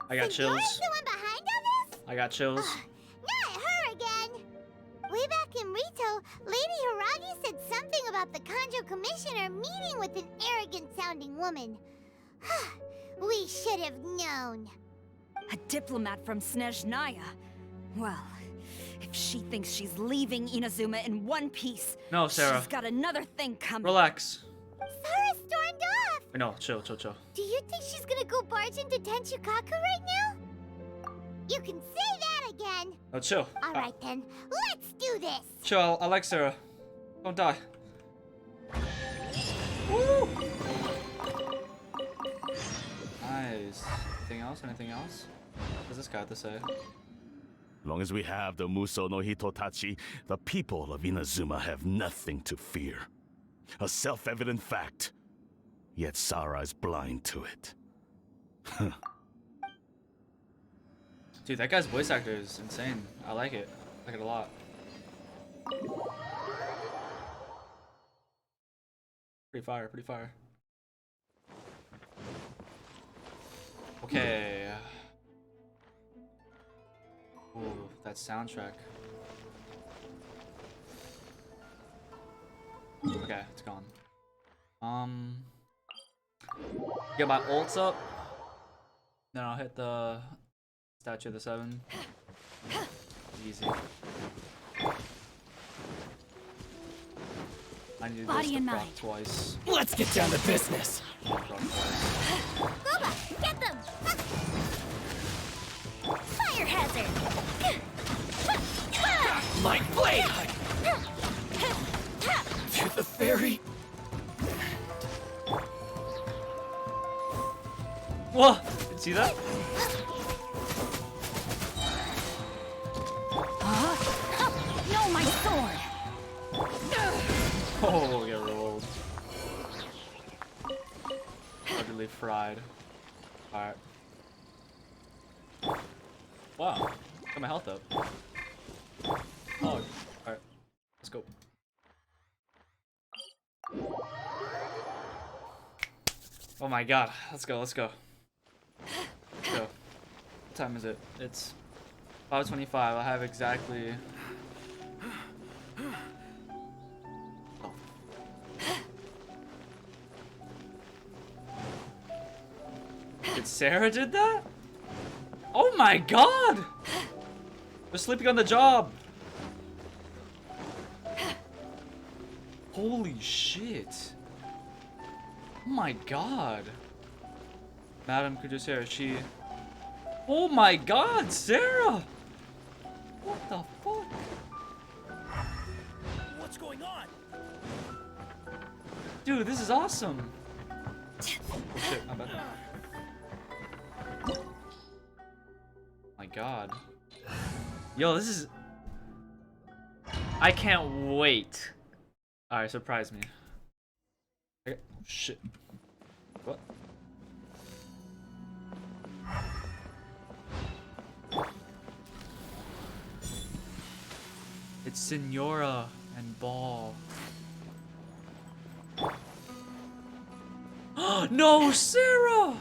I got chills. Signora's the one behind all this? I got chills. Not her again! Way back in Rito, Lady Hiragi said something about the Kanjo Commissioner meeting with an arrogant-sounding woman. We should have known. A diplomat from Snezhnaya? Well, if she thinks she's leaving Inazuma in one piece, No, Sarah. she's got another thing coming. Relax. Sarah stormed off! No, chill. Do you think she's gonna go barge into Tenshukaku right now? You can say that again! No, chill. Alright then, let's do this! Chill, I like Sarah. Don't die. Woo! Nice. Anything else? What does this guy have to say? As long as we have the Muso no Hitotachi, the people of Inazuma have nothing to fear. A self-evident fact. Yet Sarah is blind to it. Dude, that guy's voice actor is insane. I like it. I like it a lot. Pretty fire. Okay. Ooh, that soundtrack. Okay, it's gone. Get my ults up. Then I'll hit the Statue of the Seven. Easy. I need Body this and to proc mind. twice. Let's get down to business. Proc twice. Boba, get them! Fire hazard! My blade! To the ferry. Whoa! Did you see that? No, my sword! Oh, get rolled. Utterly fried. Alright. Wow. Got my health up. Oh, alright. Let's go. Oh my god. Let's go, let's go. Let's go. What time is it? It's 5:25. I have exactly... Did Sarah did that? Oh my god! We're sleeping on the job. Holy shit. Oh my god. Madam, could you Sarah, she... Oh my god, Sarah! What the fuck? What's going on? Dude, this is awesome. Oh shit, my bad. My god. Yo, this is... I can't wait. Alright, surprise me. Okay. Oh, shit. What? It's Senora and Ball. No, Sarah!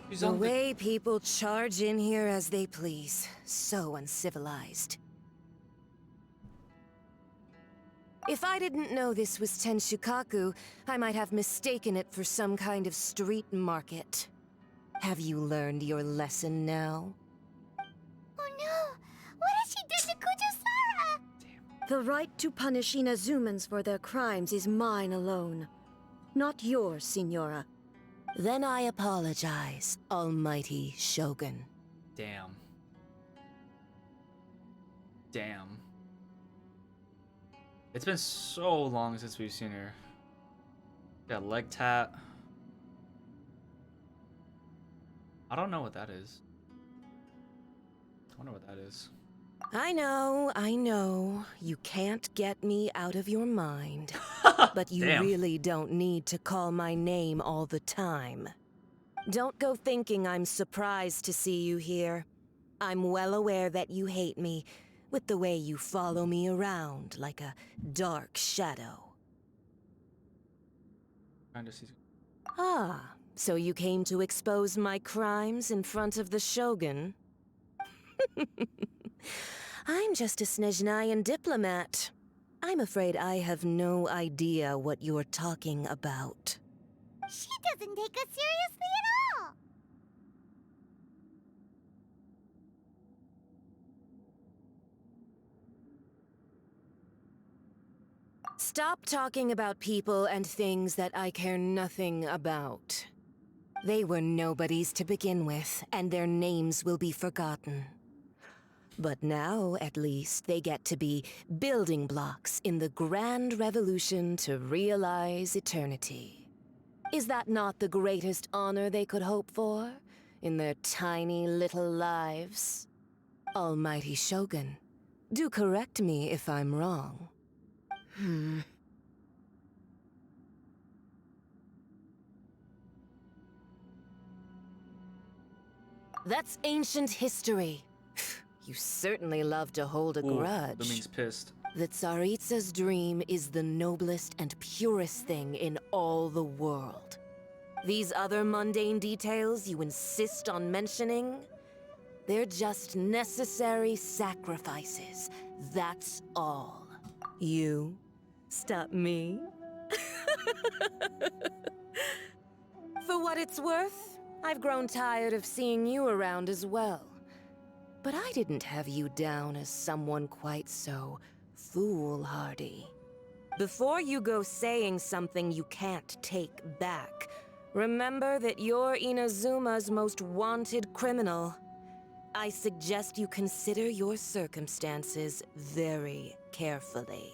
She's The on way people charge in here as they please. So uncivilized. If I didn't know this was Tenshukaku, I might have mistaken it for some kind of street market. Have you learned your lesson now? Oh no! What has she done to Kujusara? The right to punish Inazumans for their crimes is mine alone. Not yours, Signora. Then I apologize, Almighty Shogun. Damn. Damn. It's been so long since we've seen her. Got leg tat. I don't know what that is. I wonder what that is. I know. You can't get me out of your mind. But you Damn. really don't need to call my name all the time. Don't go thinking I'm surprised to see you here. I'm well aware that you hate me, with the way you follow me around like a dark shadow. Ah, so you came to expose my crimes in front of the Shogun? I'm just a Snezhnayan diplomat. I'm afraid I have no idea what you're talking about. She doesn't take us seriously at all! Stop talking about people and things that I care nothing about. They were nobodies to begin with, and their names will be forgotten. But now, at least, they get to be building blocks in the grand revolution to realize eternity. Is that not the greatest honor they could hope for in their tiny little lives? Almighty Shogun, do correct me if I'm wrong. That's ancient history. You certainly love to hold a grudge. That means pissed. The Tsaritsa's dream is the noblest and purest thing in all the world. These other mundane details you insist on mentioning, they're just necessary sacrifices That's all. You stop me? For what it's worth, I've grown tired of seeing you around as well. But I didn't have you down as someone quite so foolhardy. Before you go saying something you can't take back, remember that you're Inazuma's most wanted criminal. I suggest you consider your circumstances very carefully.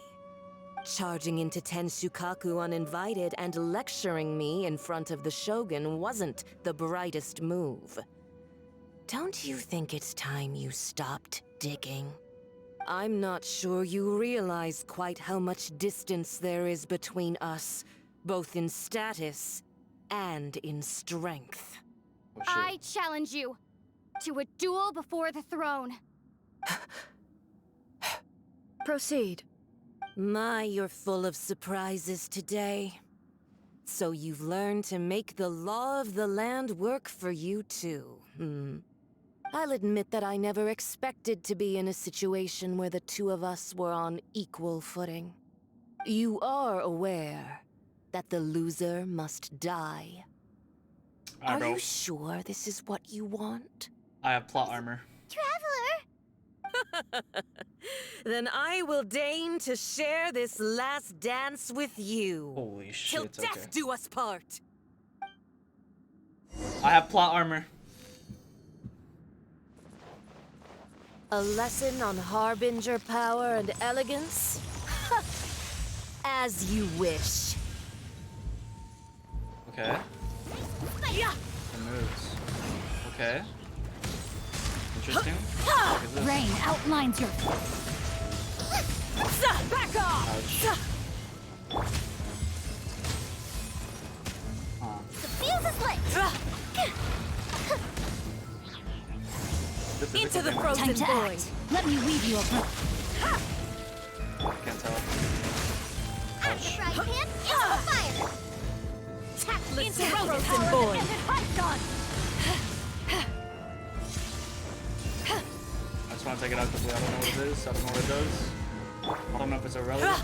Charging into Tensukaku uninvited and lecturing me in front of the Shogun wasn't the brightest move. Don't you think it's time you stopped digging? I'm not sure you realize quite how much distance there is between us, both in status and in strength. I challenge you to a duel before the throne. Proceed. My, you're full of surprises today. So you've learned to make the law of the land work for you too, I'll admit that I never expected to be in a situation where the two of us were on equal footing. You are aware that the loser must die. Are you sure this is what you want? I have plot armor. Traveler! Then I will deign to share this last dance with you. Holy shit, Till death do us part! I have plot armor. A lesson on Harbinger power and elegance? As you wish. Okay. The moves. Okay. Interesting. What is this? Rain outlines your... Back off! Ouch. The fuse is lit! Into the frozen void! Let me weave you a book. Can't tell. Ouch. Right hand into the fire! Into the frozen void! I just want to take it out quickly. I don't know what it is. I don't know what it does. I don't know if it's irrelevant.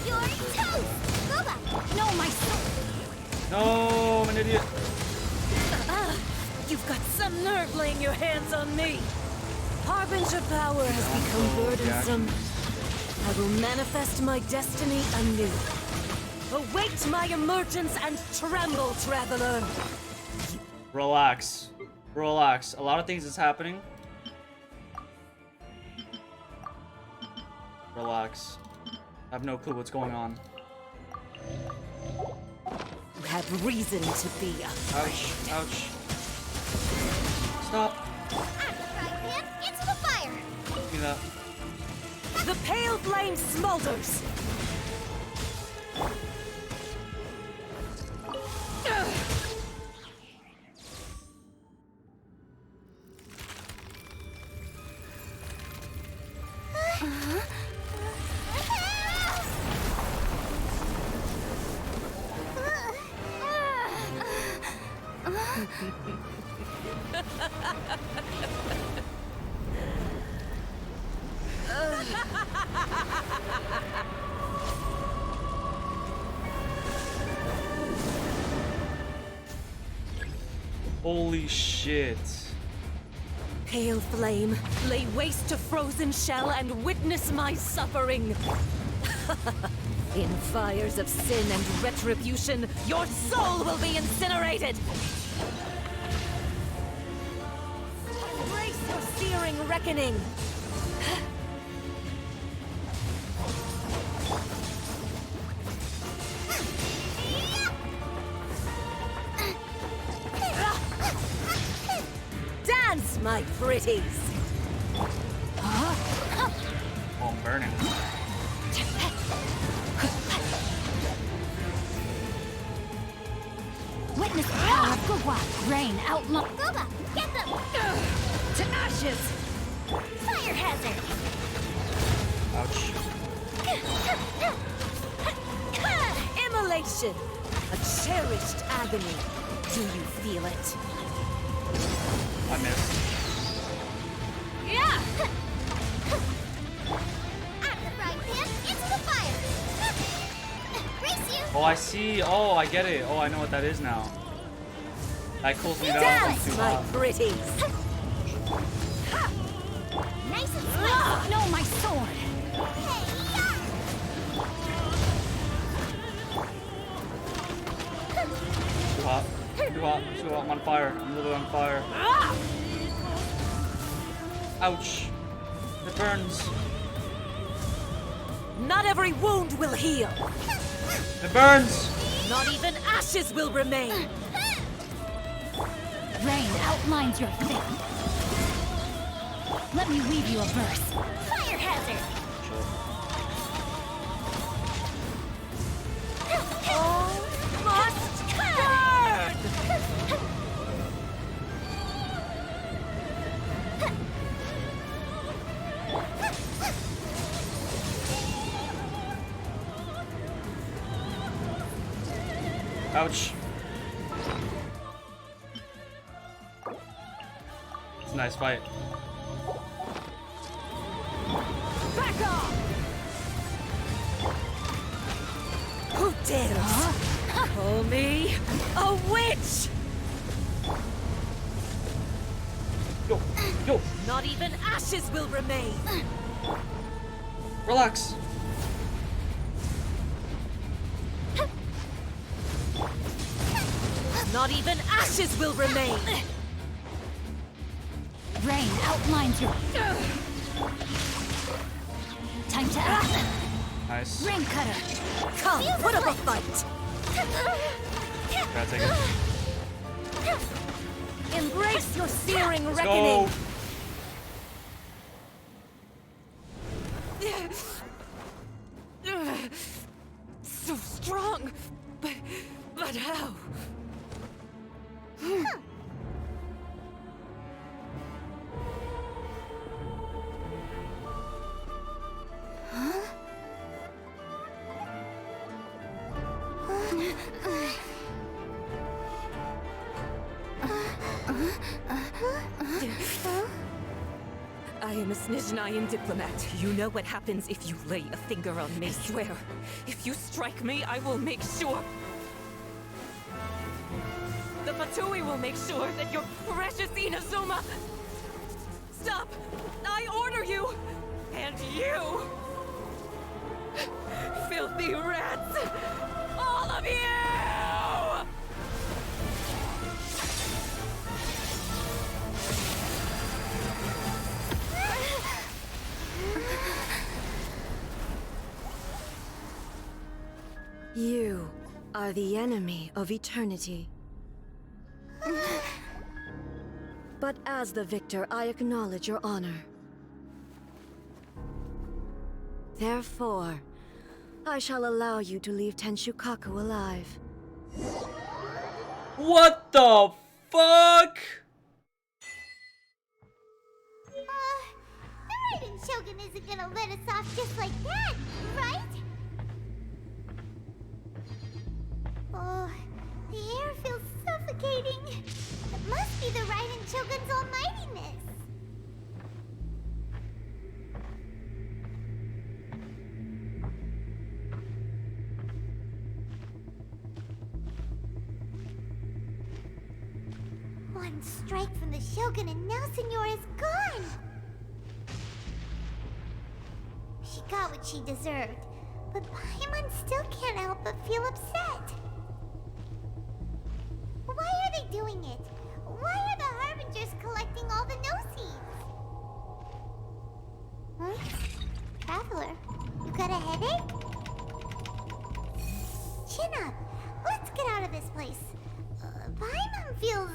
You're toast! Go back! No, my soul! No, I'm an idiot. You've got some nerve laying your hands on me! Harbinger power has become burdensome. I will manifest my destiny anew. Await my emergence and tremble, traveler! Relax. Relax. A lot of things is happening. Relax. I have no clue what's going on. You have reason to be Ouch. Ouch. Stop. Right hand into the fire! Give me that. The pale flame smolders! Holy shit. Pale flame, lay waste to frozen shell and witness my suffering. In fires of sin and retribution, your soul will be incinerated! Embrace your searing reckoning! Dance, my pretties! Oh, I'm burning. Witness the power of Gugwa. Rain outline... Goba, get them! To ashes! Fire hazard! Ouch. Immolation! A cherished agony. Do you feel it? I missed. Yeah! Out of the frying pan, into the fire! Brace you! Oh, I see. Oh, I get it. Oh, I know what that is now. That cools me down. It's too hot. Pretties. Nice and spicy! No, my sword! Too hot. Too hot. Too hot. I'm on fire. I'm literally on fire. Ouch. It burns. Not every wound will heal. It burns. Not even ashes will remain. Rain outlines your thing. Let me weave you a verse. Fire hazard! All must burn! Ouch. It's a nice fight. Back off! Who dares call me a witch? Yo, yo. Not even ashes will remain. Relax. Not even ashes will remain. Rain outlines your... Time to act. Nice. Rain cutter. Come, put up a fight. Gotta take it. Embrace your searing Let's reckoning. go. So strong, but how? I am a Snezhnayan diplomat. You know what happens if you lay a finger on me. I swear, if you strike me, I will make sure. The Fatui will make sure that your precious Inazuma... Stop! I order you! And you! Filthy rats! All of you! You are the enemy of eternity. But as the victor, I acknowledge your honor. Therefore, I shall allow you to leave Tenshukaku alive. What the fuck? The Raiden Shogun isn't gonna let us off just like that, right? Oh, the air feels suffocating. It must be the Raiden Shogun's almightiness. One strike from the Shogun and now Senora is gone! She got what she deserved, but Paimon still can't help but feel upset. Why are they doing it? Why are the Harbingers collecting all the no-seeds? Huh? Traveler, you got a headache? Chin up. Let's get out of this place. Paimon feels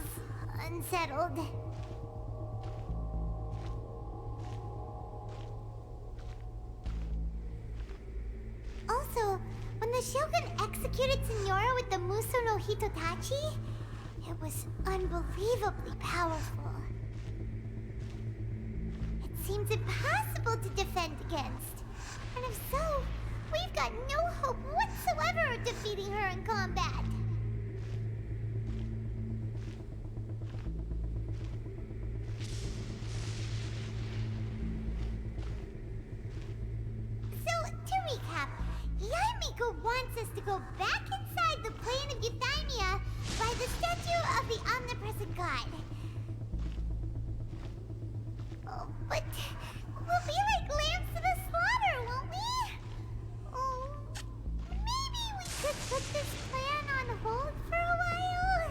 unsettled. Also, when the Shogun executed Senora with the Muso no Hitotachi, it was unbelievably powerful. It seems impossible to defend against. And if so, we've got no hope whatsoever of defeating her in combat. uncle wants us to go back inside the plane of Euthymia by the statue of the omnipresent god. Oh, but we'll be like lambs to the slaughter, won't we? Oh, maybe we could put this plan on hold for a while?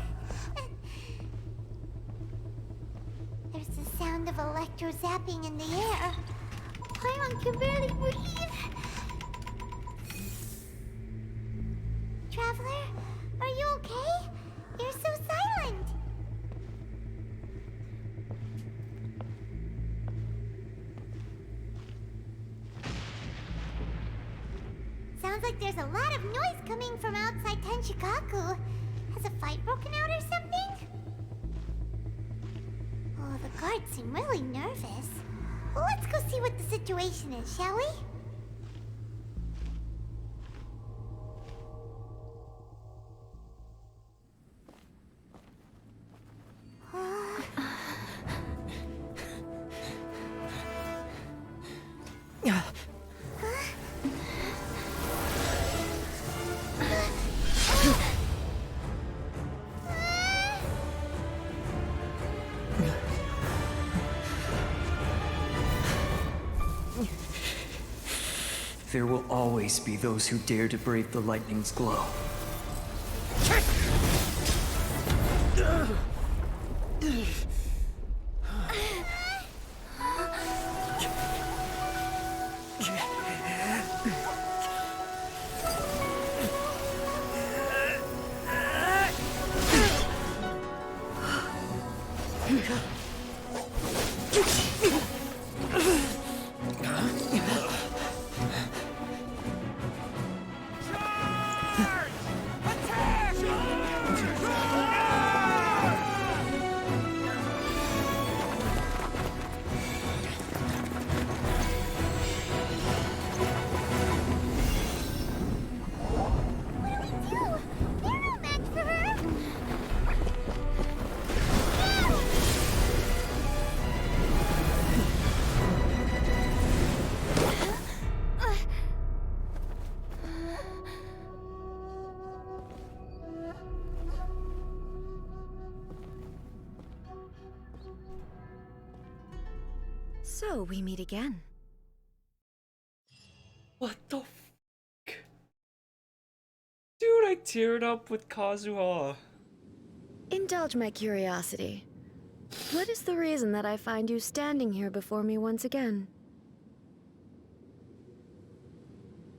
There's the sound of electro-zapping in the air. Paimon can barely breathe. Traveler, are you okay? You're so silent. Sounds like there's a lot of noise coming from outside Tenshikaku. Has a fight broken out or something? Oh, the guards seem really nervous. Well, let's go see what the situation is, shall we? There will always be those who dare to brave the lightning's glow. So we meet again. What the f***? Dude, I teared up with Kazuha. Indulge my curiosity. What is the reason that I find you standing here before me once again?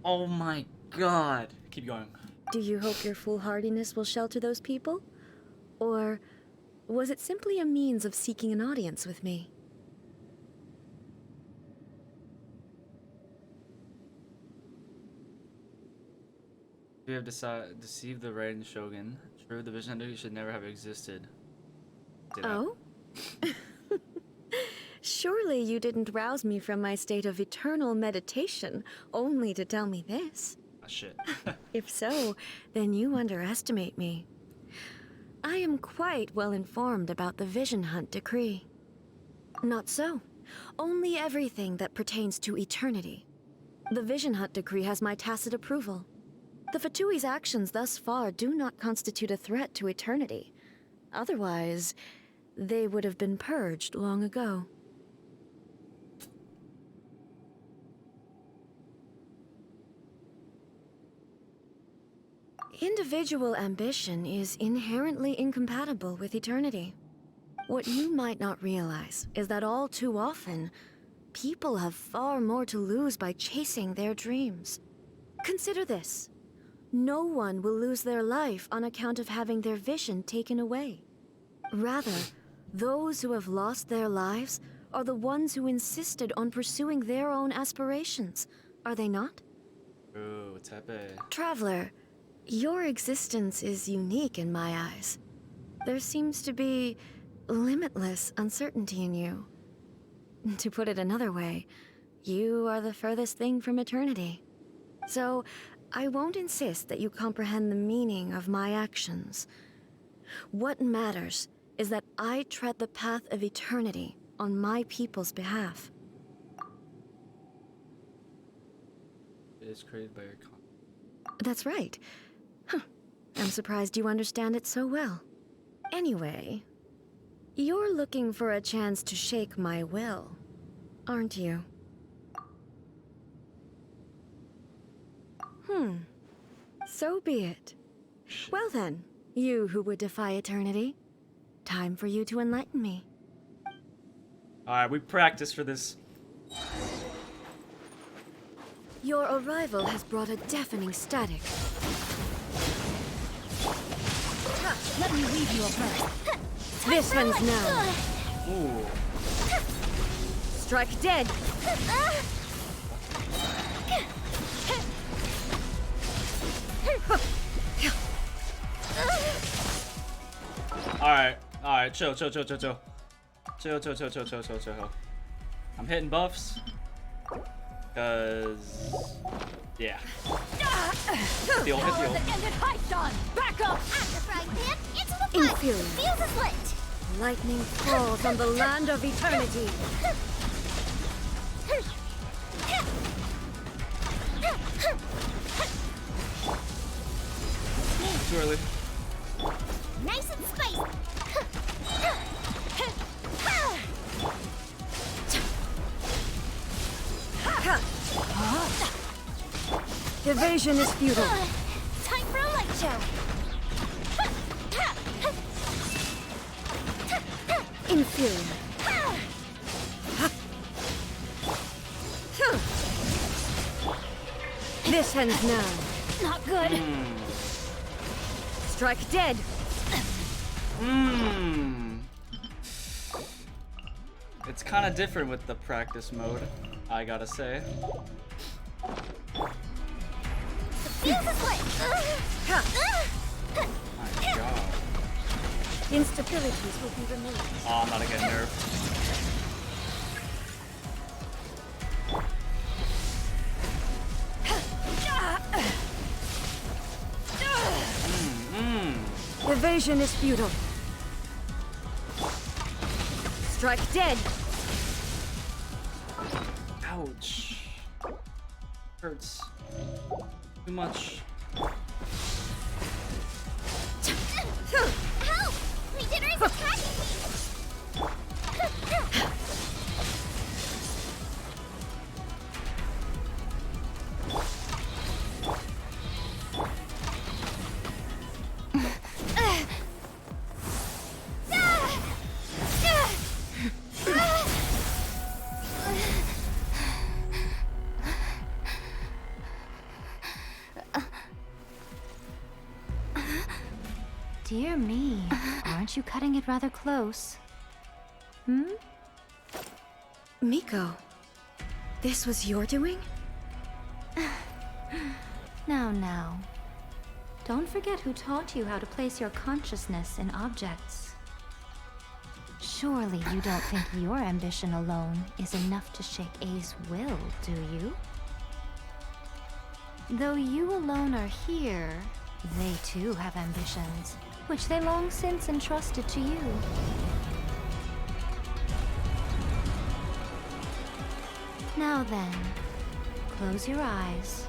Oh my god. Keep going. Do you hope your foolhardiness will shelter those people? Or was it simply a means of seeking an audience with me? We have deceived the Raiden Shogun. True, the Vision Hunter should never have existed. Oh? Surely you didn't rouse me from my state of eternal meditation only to tell me this. Ah, shit. If so, then you underestimate me. I am quite well informed about the Vision Hunt decree. Not so. Only everything that pertains to eternity. The Vision Hunt decree has my tacit approval. The Fatui's actions thus far do not constitute a threat to eternity. Otherwise, they would have been purged long ago. Individual ambition is inherently incompatible with eternity. What you might not realize is that all too often, people have far more to lose by chasing their dreams. Consider this. No one will lose their life on account of having their vision taken away. Rather, those who have lost their lives are the ones who insisted on pursuing their own aspirations, are they not? Ooh, Tepe. Traveler, your existence is unique in my eyes. There seems to be limitless uncertainty in you. To put it another way, you are the furthest thing from eternity. So, I won't insist that you comprehend the meaning of my actions. What matters is that I tread the path of eternity on my people's behalf. It is created by your That's right. Huh. I'm surprised you understand it so well. Anyway, you're looking for a chance to shake my will, aren't you? So be it. Well then, you who would defy eternity, time for you to enlighten me. Alright, we practiced for this. Your arrival has brought a deafening static. Let me leave you a bird. This ends now. Ooh. Strike dead. Alright, chill. Chill. I'm hitting buffs. Cause yeah. Hit the ult. Back up! After frying pan, into the fire! Inferior. Fuse is lit! Lightning falls on the land of eternity. Too early. Nice and spicy! Evasion is futile. Time for a light show! Inferior. This ends now. Not good. Strike dead. It's kind of different with the practice mode, I gotta say. Fuse is lit! My god. Instabilities will be removed. Oh, I'm about to get nerfed. Evasion is futile. Strike dead. Ouch. Hurts. Too much. Help! Regenerate attacking me! Dear me, aren't you cutting it rather close? Miko, this was your doing? Now. Don't forget who taught you how to place your consciousness in objects. Surely you don't think your ambition alone is enough to shake A's will, do you? Though you alone are here, they too have ambitions, which they long since entrusted to you. Now then, close your eyes.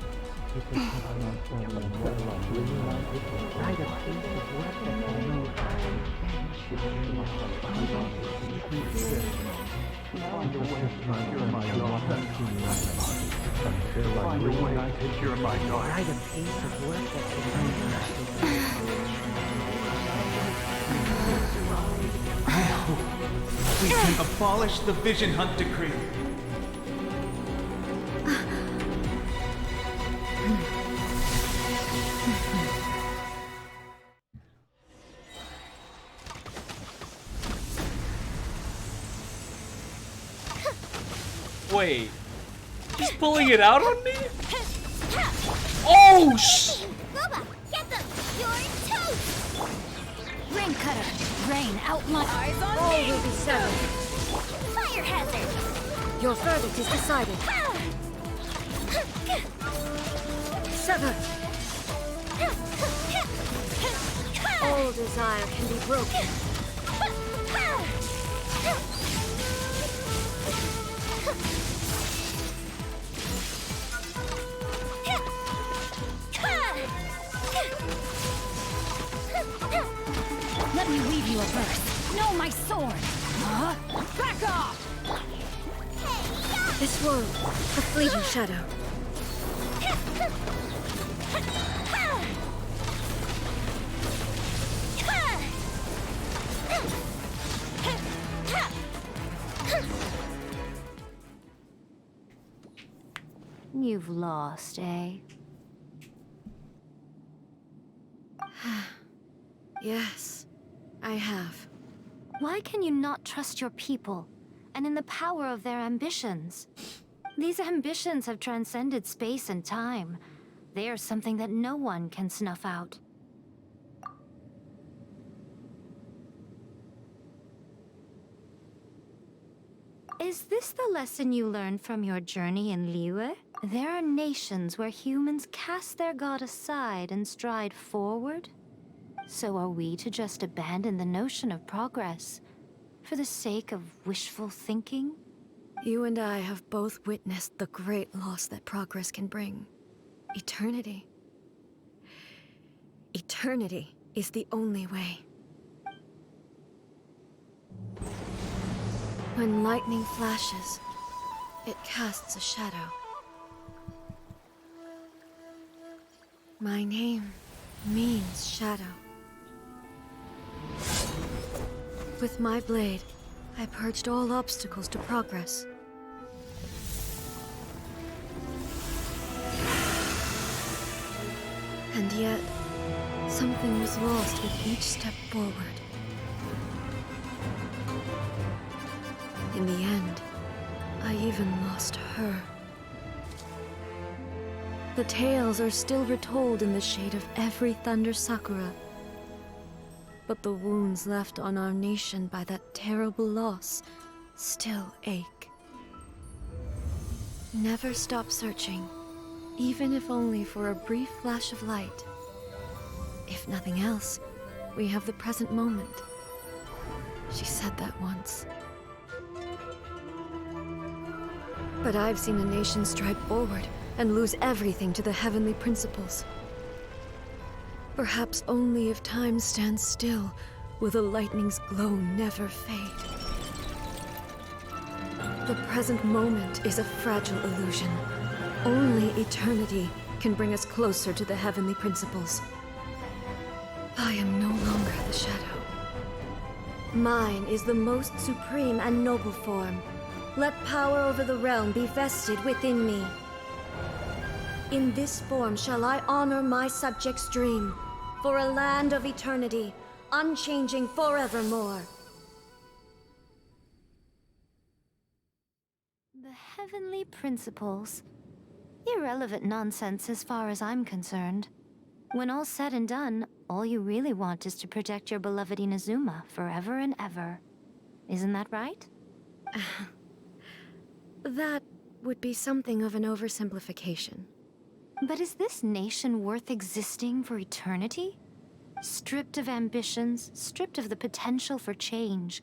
We can abolish the Vision Hunt Decree. Wait. He's pulling it out on me? Oh, sh! Boba, get them! You're toast! Rain cutter. Rain out my eyes on All me. will be settled. Fire hazard! Your verdict is decided. Sever. All desire can be broken. This world, a fleeting shadow. You've lost, eh? Yes, I have. Why can you not trust your people, and in the power of their ambitions? These ambitions have transcended space and time. They are something that no one can snuff out. Is this the lesson you learned from your journey in Liyue? There are nations where humans cast their god aside and stride forward. So are we to just abandon the notion of progress for the sake of wishful thinking? You and I have both witnessed the great loss that progress can bring. Eternity. Eternity is the only way. When lightning flashes, it casts a shadow. My name means shadow. With my blade, I purged all obstacles to progress. And yet, something was lost with each step forward. In the end, I even lost her. The tales are still retold in the shade of every Thunder Sakura. But the wounds left on our nation by that terrible loss still ache. Never stop searching, even if only for a brief flash of light. If nothing else, we have the present moment. She said that once. But I've seen a nation stride forward and lose everything to the heavenly principles. Perhaps only if time stands still will the lightning's glow never fade. The present moment is a fragile illusion. Only eternity can bring us closer to the heavenly principles. I am no longer the shadow. Mine is the most supreme and noble form. Let power over the realm be vested within me. In this form shall I honor my subjects' dream, for a land of eternity, unchanging forevermore. The heavenly principles. Irrelevant nonsense as far as I'm concerned. When all's said and done, all you really want is to protect your beloved Inazuma forever and ever. Isn't that right? That would be something of an oversimplification. But is this nation worth existing for eternity? Stripped of ambitions, stripped of the potential for change,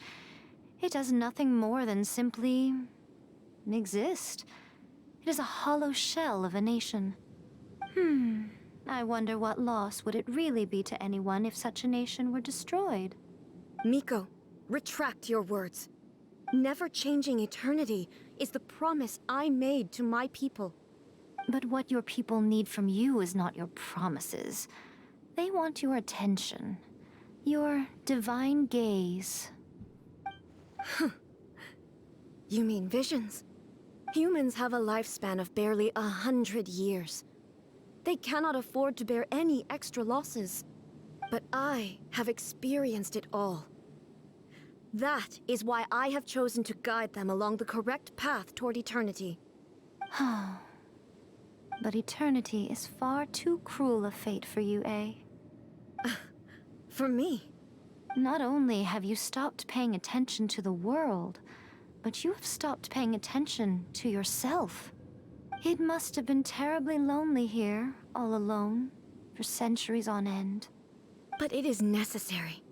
it does nothing more than simply exist. It is a hollow shell of a nation. I wonder what loss would it really be to anyone if such a nation were destroyed? Miko, retract your words. Never changing eternity is the promise I made to my people. But what your people need from you is not your promises. They want your attention. Your divine gaze. You mean visions? Humans have a lifespan of barely 100 years. They cannot afford to bear any extra losses. But I have experienced it all. That is why I have chosen to guide them along the correct path toward eternity. But eternity is far too cruel a fate for you, eh? For me? Not only have you stopped paying attention to the world, but you have stopped paying attention to yourself. It must have been terribly lonely here, all alone, for centuries on end. But it is necessary.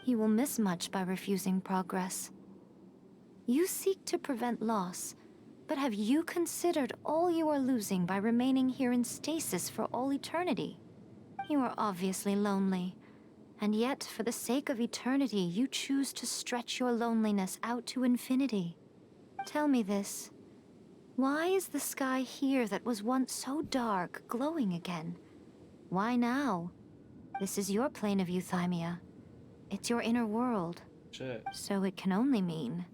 You will miss much by refusing progress. You seek to prevent loss, but have you considered all you are losing by remaining here in stasis for all eternity? You are obviously lonely, and yet for the sake of eternity you choose to stretch your loneliness out to infinity. Tell me this. Why is the sky here that was once so dark glowing again? Why now? This is your plane of euthymia. It's your inner world. Shit. So it can only mean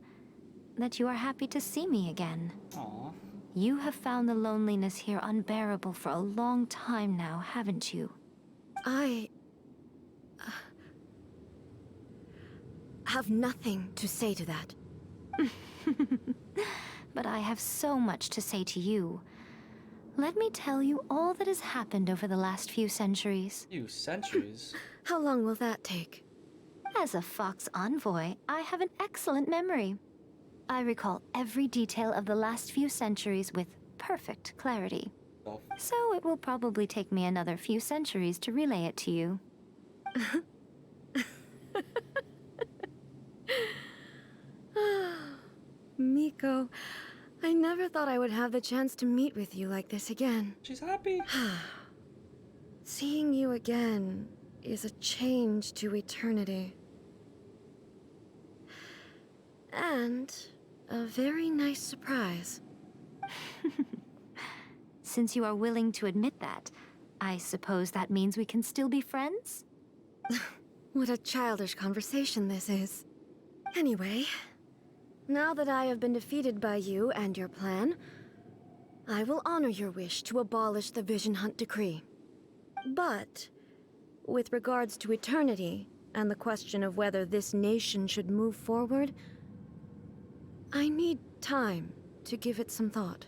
that you are happy to see me again. Aw. You have found the loneliness here unbearable for a long time now, haven't you? I have nothing to say to that. But I have so much to say to you. Let me tell you all that has happened over the last few centuries. Few centuries? How long will that take? As a Fox envoy, I have an excellent memory. I recall every detail of the last few centuries with perfect clarity. Oh. So it will probably take me another few centuries to relay it to you. Miko, I never thought I would have the chance to meet with you like this again. She's happy. Seeing you again is a change to eternity. And a very nice surprise. Since you are willing to admit that, I suppose that means we can still be friends? What a childish conversation this is. Anyway, now that I have been defeated by you and your plan, I will honor your wish to abolish the Vision Hunt Decree. But, with regards to eternity and the question of whether this nation should move forward, I need time to give it some thought.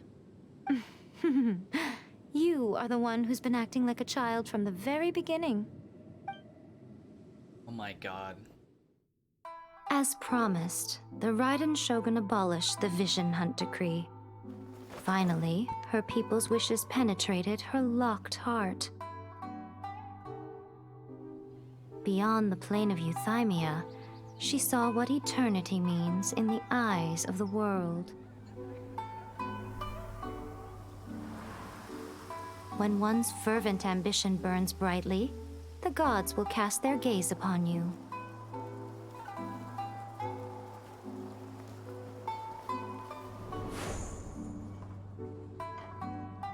You are the one who's been acting like a child from the very beginning. Oh my god. As promised, the Raiden Shogun abolished the Vision Hunt Decree. Finally, her people's wishes penetrated her locked heart. Beyond the plane of euthymia, she saw what eternity means in the eyes of the world. When one's fervent ambition burns brightly, the gods will cast their gaze upon you.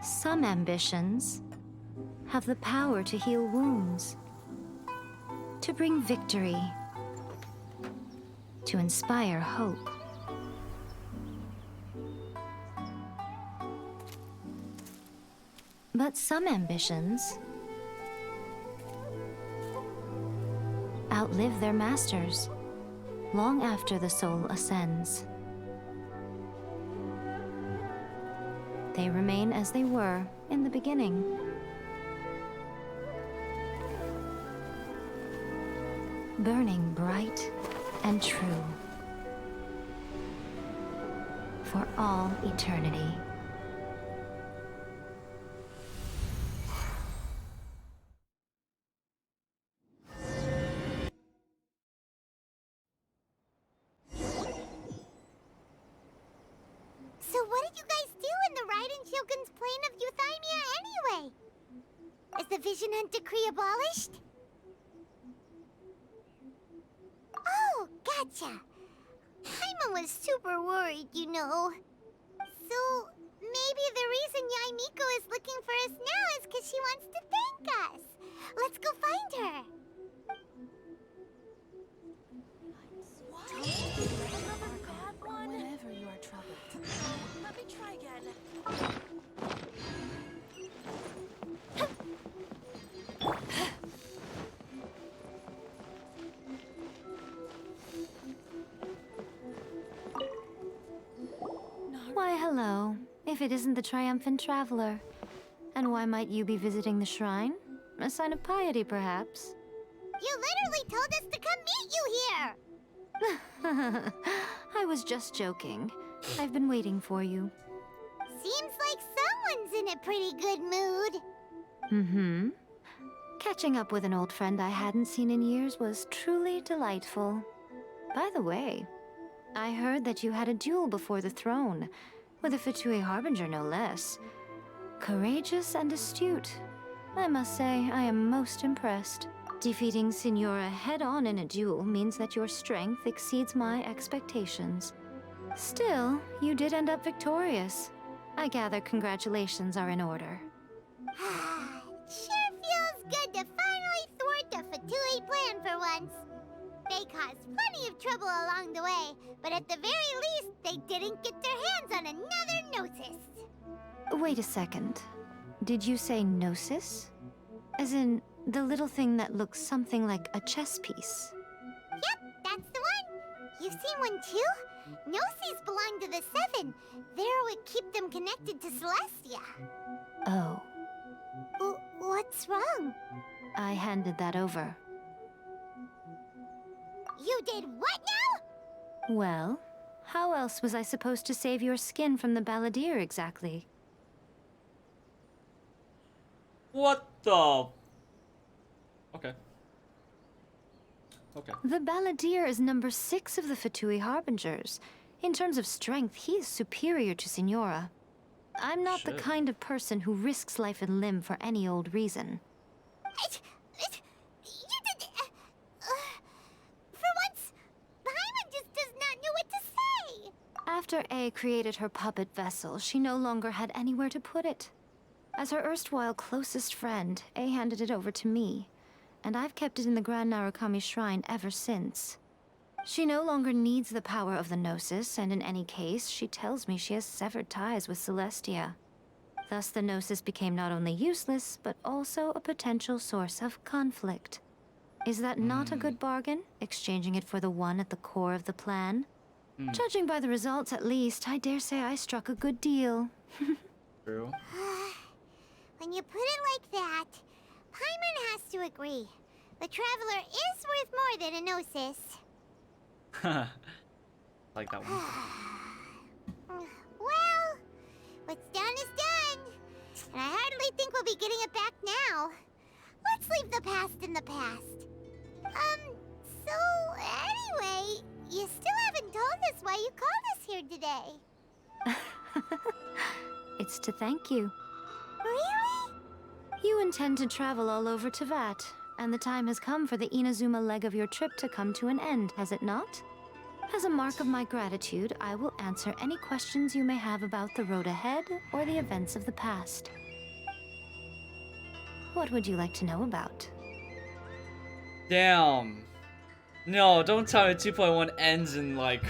Some ambitions have the power to heal wounds, to bring victory, to inspire hope. But some ambitions outlive their masters long after the soul ascends. They remain as they were in the beginning. Burning bright and true for all eternity. So what did you guys do in the Raiden Shogun's plane of euthymia anyway? Is the Vision Hunt Decree abolished? Oh, gotcha. Paimon was super worried, you know. So, maybe the reason Yai Miko is looking for us now is because she wants to thank us. Let's go find her. Whenever you are troubled. Let me try again. Why, hello. If it isn't the triumphant traveler. And why might you be visiting the shrine? A sign of piety, perhaps? You literally told us to come meet you here! I was just joking. I've been waiting for you. Seems like someone's in a pretty good mood. Mm-hmm. Catching up with an old friend I hadn't seen in years was truly delightful. By the way, I heard that you had a duel before the throne, with a Fatui Harbinger no less. Courageous and astute. I must say, I am most impressed. Defeating Signora head-on in a duel means that your strength exceeds my expectations. Still, you did end up victorious. I gather congratulations are in order. Sure feels good to finally thwart the Fatui plan for once. They caused plenty of trouble along the way, but at the very least, they didn't get their hands on another Gnosis. Wait a second. Did you say Gnosis? As in, the little thing that looks something like a chess piece? Yep, that's the one. You've seen one too? Gnosis belong to the Seven. They're what keep them connected to Celestia. Oh. What's wrong? I handed that over. You did what now? Well, how else was I supposed to save your skin from the Balladeer exactly? What the? Okay. Okay. The Balladeer is number 6 of the Fatui Harbingers. In terms of strength, he is superior to Signora. I'm not the kind of person who risks life and limb for any old reason. For once, Paimon just does not know what to say. After A created her puppet vessel, she no longer had anywhere to put it. As her erstwhile closest friend, A handed it over to me, and I've kept it in the Grand Narukami Shrine ever since. She no longer needs the power of the Gnosis, and in any case, she tells me she has severed ties with Celestia. Thus, the Gnosis became not only useless, but also a potential source of conflict. Is that not a good bargain, exchanging it for the one at the core of the plan? Judging by the results, at least, I dare say I struck a good deal. True. When you put it like that, Paimon has to agree. The Traveler is worth more than a Gnosis. Like that one. Well, what's done is done. And I hardly think we'll be getting it back now. Let's leave the past in the past. So anyway, you still haven't told us why you called us here today. It's to thank you. Really? You intend to travel all over Tevat, and the time has come for the Inazuma leg of your trip to come to an end, has it not? As a mark of my gratitude, I will answer any questions you may have about the road ahead or the events of the past. What would you like to know about? Damn. No, don't tell me 2.1 ends in like...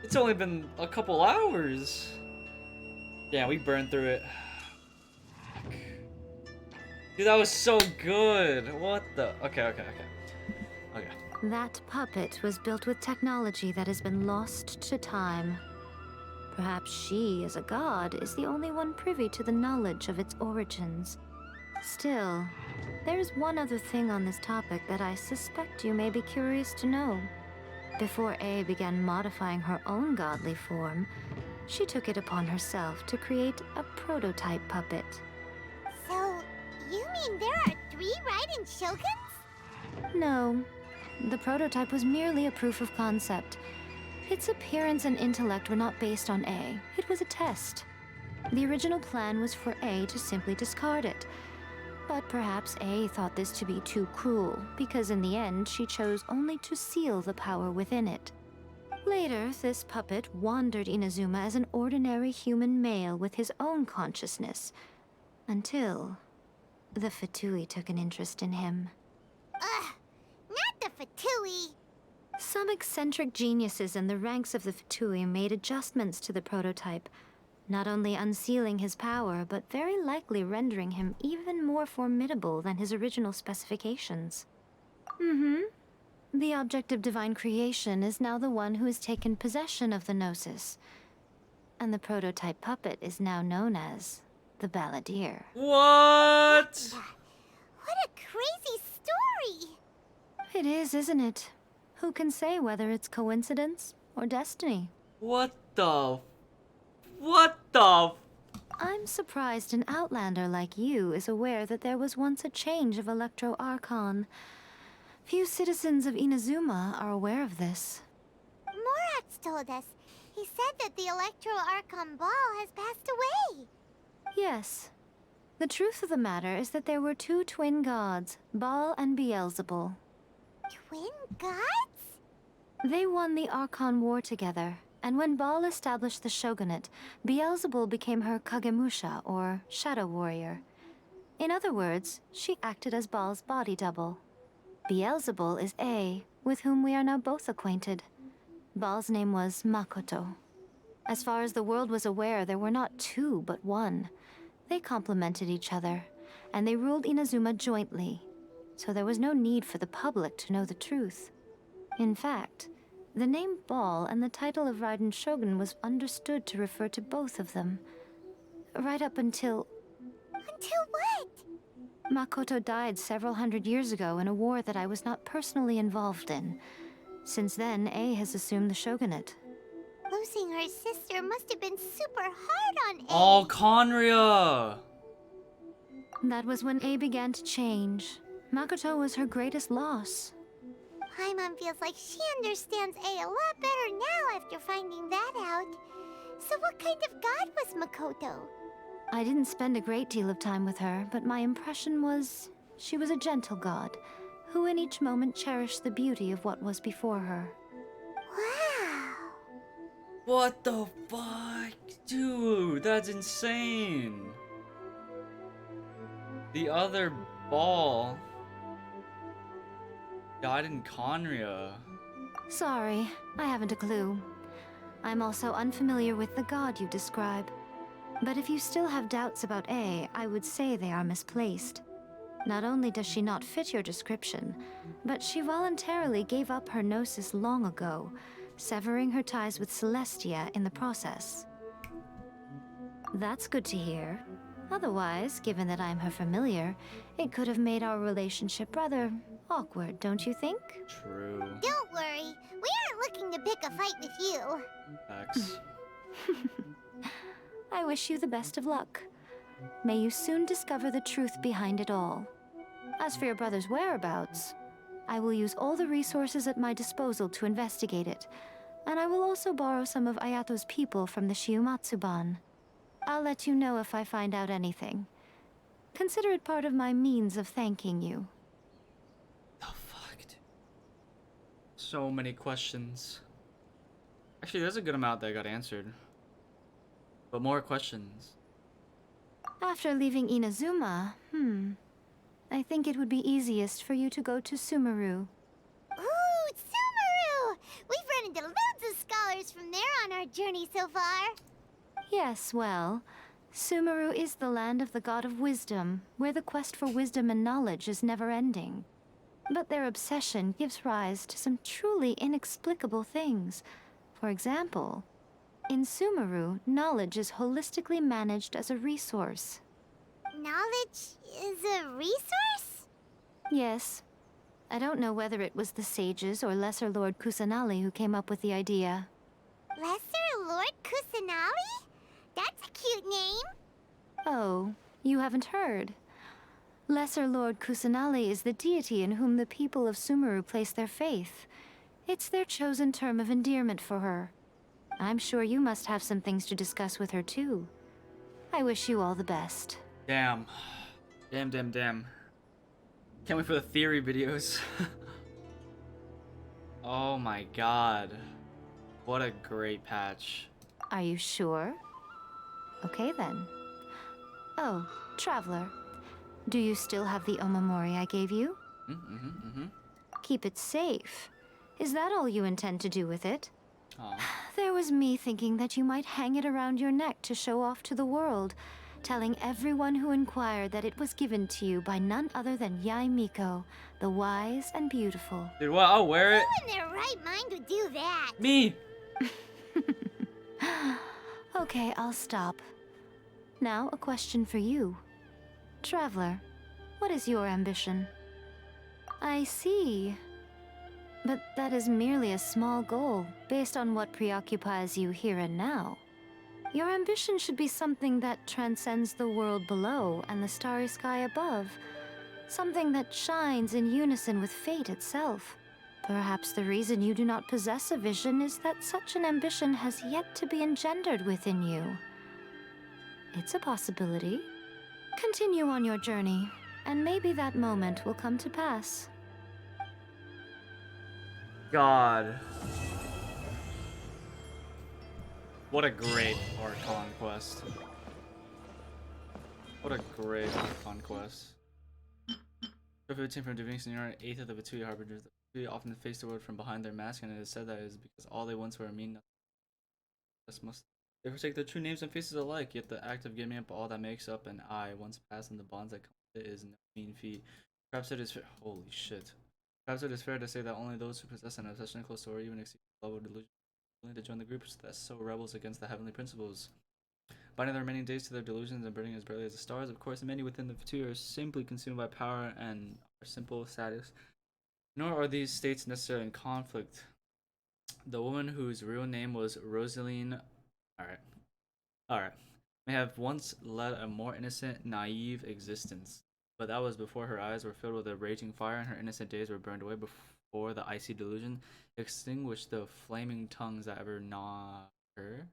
It's only been a couple hours. Yeah, we burned through it. Dude, that was so good. What the? Okay. That puppet was built with technology that has been lost to time. Perhaps she, as a god, is the only one privy to the knowledge of its origins. Still, there's one other thing on this topic that I suspect you may be curious to know. Before A began modifying her own godly form, she took it upon herself to create a prototype puppet. So, you mean there are 3 Raiden Shoguns? No. The prototype was merely a proof of concept. Its appearance and intellect were not based on A. It was a test. The original plan was for A to simply discard it. But perhaps A thought this to be too cruel, because in the end she chose only to seal the power within it. Later, this puppet wandered Inazuma as an ordinary human male with his own consciousness, until the Fatui took an interest in him. Ugh, not the Fatui. Some eccentric geniuses in the ranks of the Fatui made adjustments to the prototype, not only unsealing his power, but very likely rendering him even more formidable than his original specifications. The object of divine creation is now the one who has taken possession of the Gnosis, and the prototype puppet is now known as the Balladeer. What? What a crazy story! It is, isn't it? Who can say whether it's coincidence or destiny? What the? I'm surprised an outlander like you is aware that there was once a change of Electro Archon. Few citizens of Inazuma are aware of this. Morax told us. He said that the Electro Archon Ball has passed away. Yes. The truth of the matter is that there were 2 twin gods, Baal and Beelzebul. Twin gods? They won the Archon War together, And when Baal established the shogunate, Beelzebul became her Kagemusha, or shadow warrior. In other words, she acted as Baal's body double. Beelzebul is A, with whom we are now both acquainted. Baal's name was Makoto. As far as the world was aware, there were not two, but one. They complemented each other, and they ruled Inazuma jointly, so there was no need for the public to know the truth. In fact, the name Baal and the title of Raiden Shogun was understood to refer to both of them. Right up until... Until what? Makoto died several hundred years ago in a war that I was not personally involved in. Since then, A has assumed the shogunate. Losing her sister must have been super hard on A. Oh, Conria! That was when A began to change. Makoto was her greatest loss. Paimon feels like she understands A lot better now after finding that out. So what kind of god was Makoto? I didn't spend a great deal of time with her, but my impression was she was a gentle god, who in each moment cherished the beauty of what was before her. Wow! What the fuck? Dude, that's insane! The other Ball died in Conria. Sorry, I haven't a clue. I'm also unfamiliar with the god you describe. But if you still have doubts about A, I would say they are misplaced. Not only does she not fit your description, but she voluntarily gave up her gnosis long ago, severing her ties with Celestia in the process. That's good to hear. Otherwise, given that I'm her familiar, it could have made our relationship rather awkward, don't you think? True. Don't worry, we aren't looking to pick a fight with you. Facts. I wish you the best of luck. May you soon discover the truth behind it all. As for your brother's whereabouts, I will use all the resources at my disposal to investigate it, and I will also borrow some of Ayato's people from the Shiumatsuban. I'll let you know if I find out anything. Consider it part of my means of thanking you. The fuck? So many questions. Actually, there's a good amount that got answered. But more questions. After leaving Inazuma, I think it would be easiest for you to go to Sumeru. Ooh, Sumeru! We've run into loads of scholars from there on our journey so far. Yes, well, Sumeru is the land of the god of wisdom, where the quest for wisdom and knowledge is never-ending. But their obsession gives rise to some truly inexplicable things. For example, in Sumeru, knowledge is holistically managed as a resource. Knowledge is a resource? Yes. I don't know whether it was the sages or Lesser Lord Kusanali who came up with the idea. Lesser Lord Kusanali? That's a cute name. Oh, you haven't heard. Lesser Lord Kusanali is the deity in whom the people of Sumeru place their faith. It's their chosen term of endearment for her. I'm sure you must have some things to discuss with her too. I wish you all the best. Damn. Damn. Can't wait for the theory videos. Oh my god. What a great patch. Are you sure? Okay then. Oh, Traveler. Do you still have the Omamori I gave you? Keep it safe. Is that all you intend to do with it? Aw. There was me thinking that you might hang it around your neck to show off to the world, telling everyone who inquired that it was given to you by none other than Yae Miko, the wise and beautiful. Dude, what? I'll wear it. Who in their right mind would do that? Me! Okay, I'll stop. Now, a question for you. Traveler, what is your ambition? I see. But that is merely a small goal, based on what preoccupies you here and now. Your ambition should be something that transcends the world below and the starry sky above. Something that shines in unison with fate itself. Perhaps the reason you do not possess a vision is that such an ambition has yet to be engendered within you. It's a possibility. Continue on your journey, and maybe that moment will come to pass. God. What a great Archon Quest. What a great Archon Quest. Trophy obtained from defeating Senior, 8th of the Batui Harbingers. The Batui often face the world from behind their mask, and it is said that it is because all they once were mean nothing. They forsake their true names and faces alike, yet the act of giving up all that makes up an I, once passed, and the bonds that come with it is no mean feat. Perhaps it is fair. Holy shit. Perhaps it is fair to say that only those who possess an obsession close to or even exceed the level of delusion are willing to join the groups that sow rebels against the heavenly principles. Binding the remaining days to their delusions and burning as brightly as the stars, of course, many within the two are simply consumed by power and are simple status. Nor are these states necessarily in conflict. The woman whose real name was Rosaline, alright, may have once led a more innocent, naive existence, but that was before her eyes were filled with a raging fire and her innocent days were burned away before the icy delusion extinguished the flaming tongues that ever gnawed her.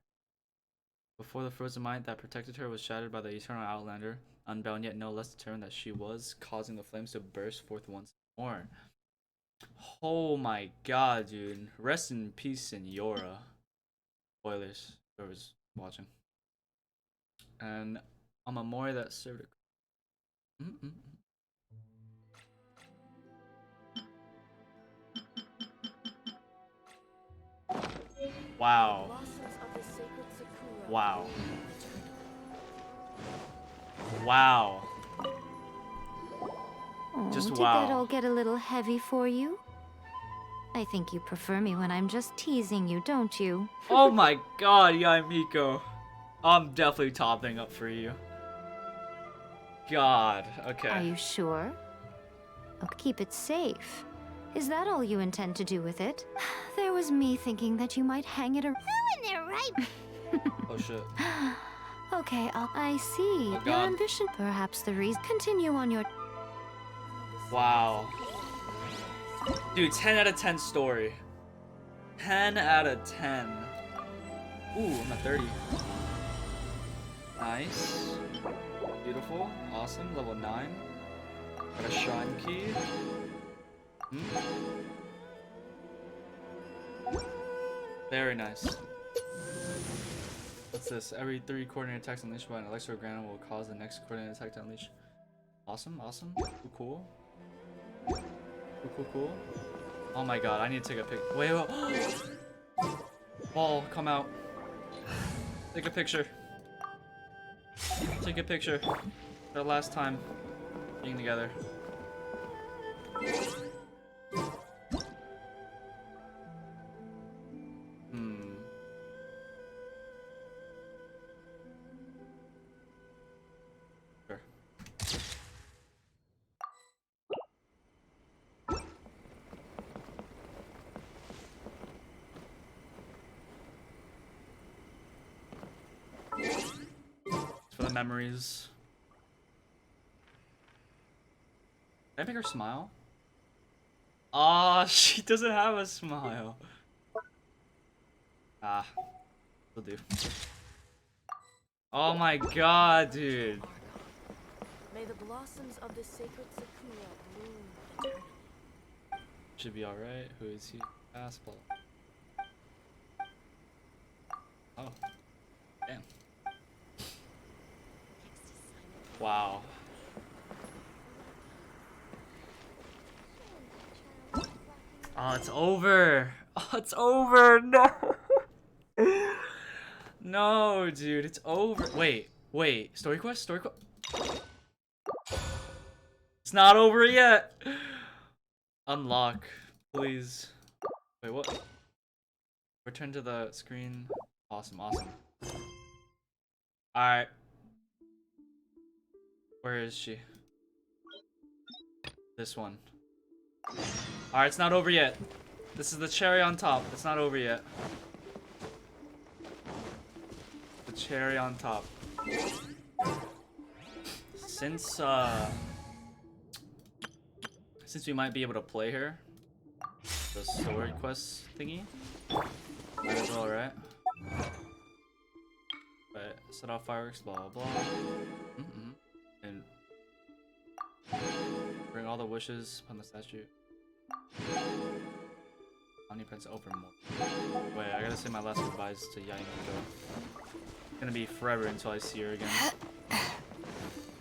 Before the frozen mind that protected her was shattered by the eternal outlander, unbound yet no less determined that she was, causing the flames to burst forth once more. Oh my god, dude. Rest in peace, Senora. Spoilers, whoever's watching. And a memory that served a... Wow. Wow. Wow. Oh, Just did wow. that all get a little heavy for you? I think you prefer me when I'm just teasing you, don't you? Oh my god, Yaimiko. I'm definitely topping up for you. God, okay. Are you sure? Oh, keep it safe. Is that all you intend to do with it? There was me thinking that you might hang it around. Who in their right? Oh shit. Okay, I see. Oh, Your God. ambition, perhaps the reason. Continue on your... Wow. Dude, 10 out of 10 story. 10 out of 10. Ooh, I'm at 30. Nice. Beautiful. Awesome. Level 9. Got a shrine key. Very nice. What's this? Every 3 coordinated attacks unleashed by an electrogranum will cause the next coordinated attack to unleash. Awesome, awesome. Cool. Cool. Oh my god, I need to take a pic. Wait. Ball, come out. Take a picture. Take a picture. Our last time being together. Sure. For the memories. Can I make her smile? Ah, she doesn't have a smile. Ah, will do. Oh my god, dude. May the blossoms of the sacred sakura bloom eternally. Should be alright. Who is he? Asshole. Oh. Damn. Wow. Oh, it's over. Oh, it's over. No. No, dude, it's over. Wait. Story quest? It's not over yet. Unlock, please. Wait, what? Return to the screen. Awesome. Alright. Where is she? This one. Alright, it's not over yet. This is the cherry on top. It's not over yet. The cherry on top. Since we might be able to play her, the story quest thingy, might as well, right? But set off fireworks, blah blah blah. And bring all the wishes upon the statue. Omni Prince open more. Wait, I gotta say my last goodbyes to Yaimiko. It's gonna be forever until I see her again. I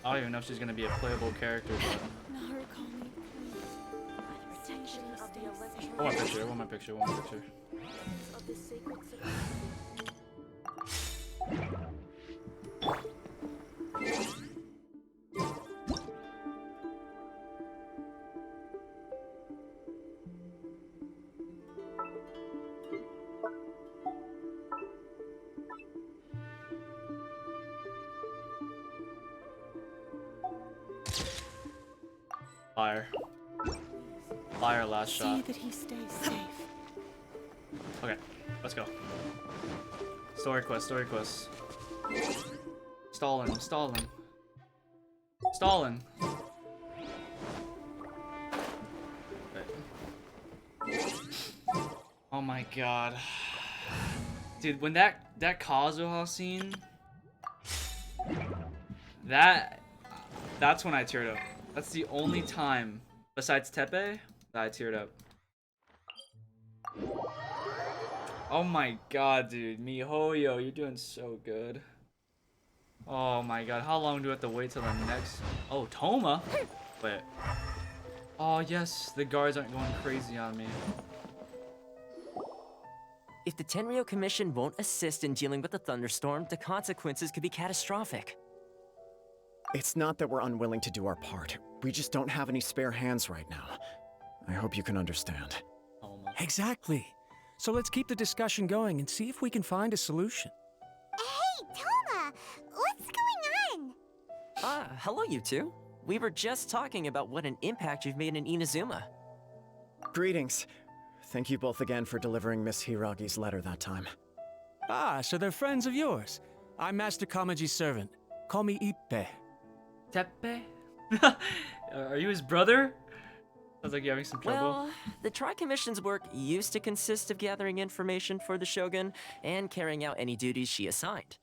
don't even know if she's gonna be a playable character, but... I want my picture, I want my picture, I want my picture. Fire. Fire last shot. See that he stays safe. Okay, let's go. Story quest, story quest. Stalling, stalling. Stalling. Okay. Oh my god. Dude, when that Kazuha scene, that's when I teared up. That's the only time, besides Tepe, that I teared up. Oh my god, dude. MiHoYo, you're doing so good. Oh my god, how long do I have to wait till the next... Oh, Toma? Wait. Oh yes, the guards aren't going crazy on me. If the Tenryo Commission won't assist in dealing with the thunderstorm, the consequences could be catastrophic. It's not that we're unwilling to do our part. We just don't have any spare hands right now. I hope you can understand. Exactly. So let's keep the discussion going and see if we can find a solution. Hey, Toma! What's going on? Ah, hello you two. We were just talking about what an impact you've made in Inazuma. Greetings. Thank you both again for delivering Miss Hiragi's letter that time. Ah, so they're friends of yours. I'm Master Kamaji's servant. Call me Ippe. Tepe? Are you his brother? Sounds like you're having some trouble. Well, the Tri-Commission's work used to consist of gathering information for the Shogun and carrying out any duties she assigned.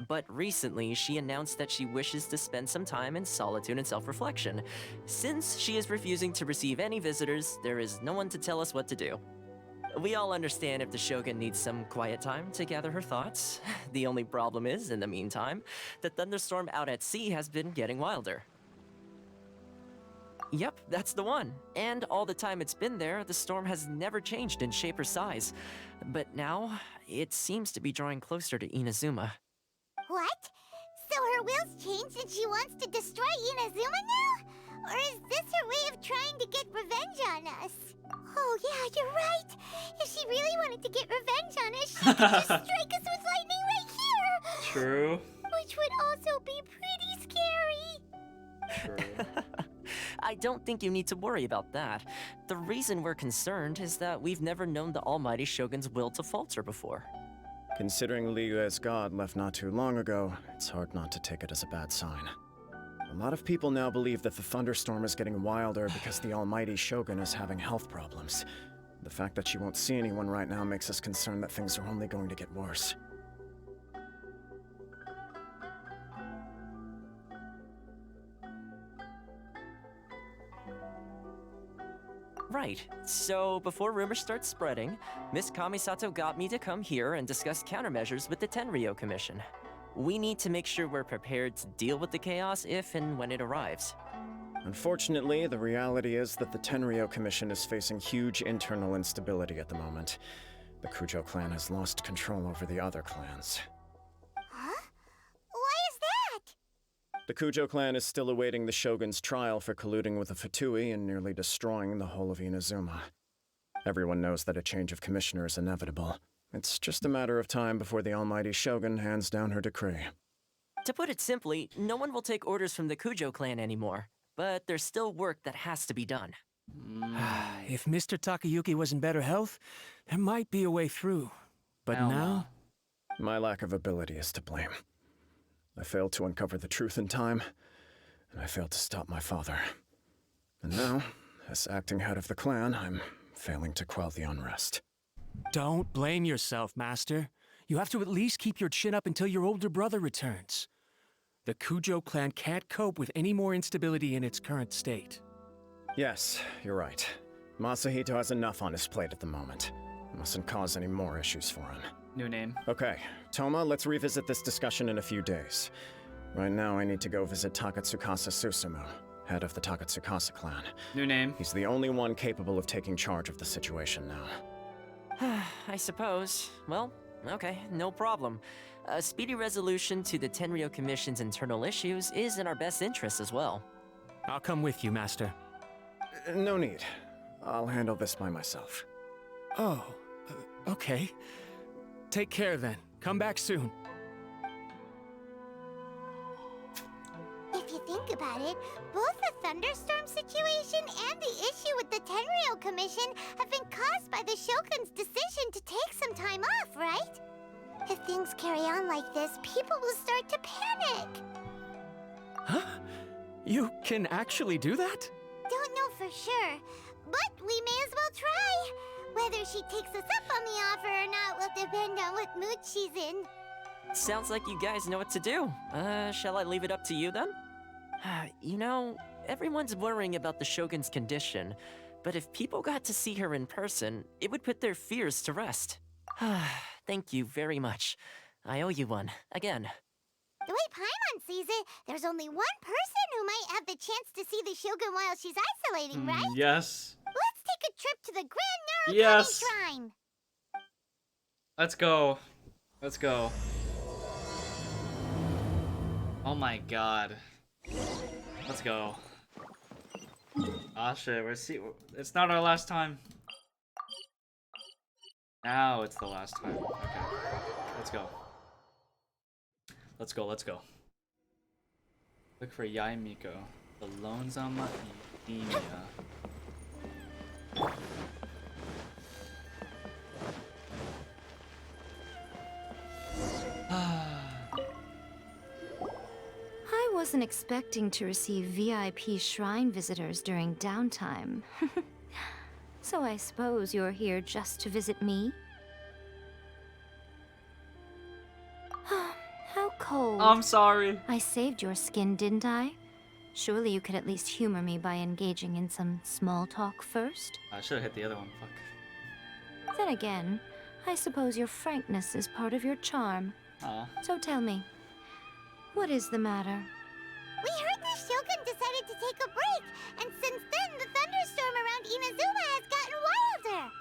But recently, she announced that she wishes to spend some time in solitude and self-reflection. Since she is refusing to receive any visitors, there is no one to tell us what to do. We all understand if the Shogun needs some quiet time to gather her thoughts. The only problem is, in the meantime, the thunderstorm out at sea has been getting wilder. Yep, that's the one. And all the time it's been there, the storm has never changed in shape or size. But now, it seems to be drawing closer to Inazuma. What? So her will's changed and she wants to destroy Inazuma now? Or is this her way of trying to get revenge on us? Oh yeah, you're right. If she really wanted to get revenge on us, she could just strike us with lightning right here. True. Which would also be pretty scary. True. I don't think you need to worry about that. The reason we're concerned is that we've never known the Almighty Shogun's will to falter before. Considering Liyue's god left not too long ago, it's hard not to take it as a bad sign. A lot of people now believe that the thunderstorm is getting wilder because the Almighty Shogun is having health problems. The fact that she won't see anyone right now makes us concerned that things are only going to get worse. Right. So, before rumors start spreading, Miss Kamisato got me to come here and discuss countermeasures with the Tenryo Commission. We need to make sure we're prepared to deal with the chaos if and when it arrives. Unfortunately, the reality is that the Tenryo Commission is facing huge internal instability at the moment. The Kujo clan has lost control over the other clans. Huh? Why is that? The Kujo clan is still awaiting the Shogun's trial for colluding with the Fatui and nearly destroying the whole of Inazuma. Everyone knows that a change of commissioner is inevitable. It's just a matter of time before the Almighty Shogun hands down her decree. To put it simply, no one will take orders from the Kujo clan anymore. But there's still work that has to be done. If Mr. Takayuki was in better health, there might be a way through. But now... My lack of ability is to blame. I failed to uncover the truth in time, and I failed to stop my father. And now, as acting head of the clan, I'm failing to quell the unrest. Don't blame yourself, Master. You have to at least keep your chin up until your older brother returns. The Kujo clan can't cope with any more instability in its current state. Yes, you're right. Masahito has enough on his plate at the moment. Mustn't cause any more issues for him. New name. Okay, Toma, let's revisit this discussion in a few days. Right now, I need to go visit Takatsukasa Susumu, head of the Takatsukasa clan. New name. He's the only one capable of taking charge of the situation now. I suppose. Well, okay, no problem. A speedy resolution to the Tenryo Commission's internal issues is in our best interest as well. I'll come with you, Master. No need. I'll handle this by myself. Oh, okay. Take care then. Come back soon. If you think about it, both the thunderstorm situation and the issue with the Tenryo Commission have been caused by the Shogun's decision to take some time off, right? If things carry on like this, people will start to panic. Huh? You can actually do that? Don't know for sure, but we may as well try. Whether she takes us up on the offer or not will depend on what mood she's in. Sounds like you guys know what to do. Shall I leave it up to you then? You know, everyone's worrying about the Shogun's condition, but if people got to see her in person, it would put their fears to rest. Thank you very much. I owe you one, again. The way Paimon sees it, there's only one person who might have the chance to see the Shogun while she's isolating, right? Yes. Let's take a trip to the Grand Narukami Yes. Shrine. Let's go. Let's go. Oh my god. Let's go. Ah shit, it's not our last time. Now it's the last time. Okay. Let's go. Let's go, let's go. Look for Yaimiko. The Lonesome Emiya. I wasn't expecting to receive VIP shrine visitors during downtime. So I suppose you're here just to visit me? How cold. I'm sorry. I saved your skin, didn't I? Surely you could at least humor me by engaging in some small talk first? I should have hit the other one, fuck. Then again, I suppose your frankness is part of your charm. Aw. So tell me, what is the matter? We heard the Shogun decided to take a break, and since then the thunderstorm around Inazuma has gotten wilder.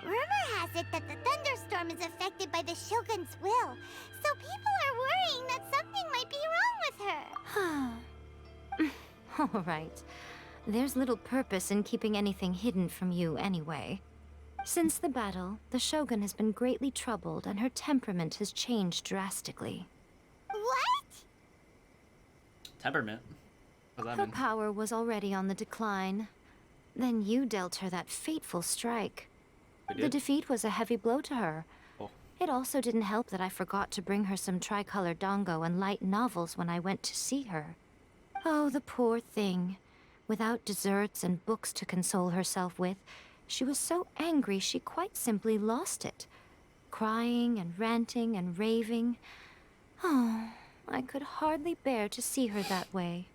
Rumor has it that the thunderstorm is affected by the Shogun's will, so people are worrying that something might be wrong with her. All right. There's little purpose in keeping anything hidden from you anyway. Since the battle, the Shogun has been greatly troubled and her temperament has changed drastically. What? Temperament? What does that Her mean? power was already on the decline. Then you dealt her that fateful strike. We The did? defeat was a heavy blow to her. Oh. It also didn't help that I forgot to bring her some tricolor dango and light novels when I went to see her. Oh, the poor thing. Without desserts and books to console herself with, she was so angry she quite simply lost it. Crying and ranting and raving. Oh, I could hardly bear to see her that way.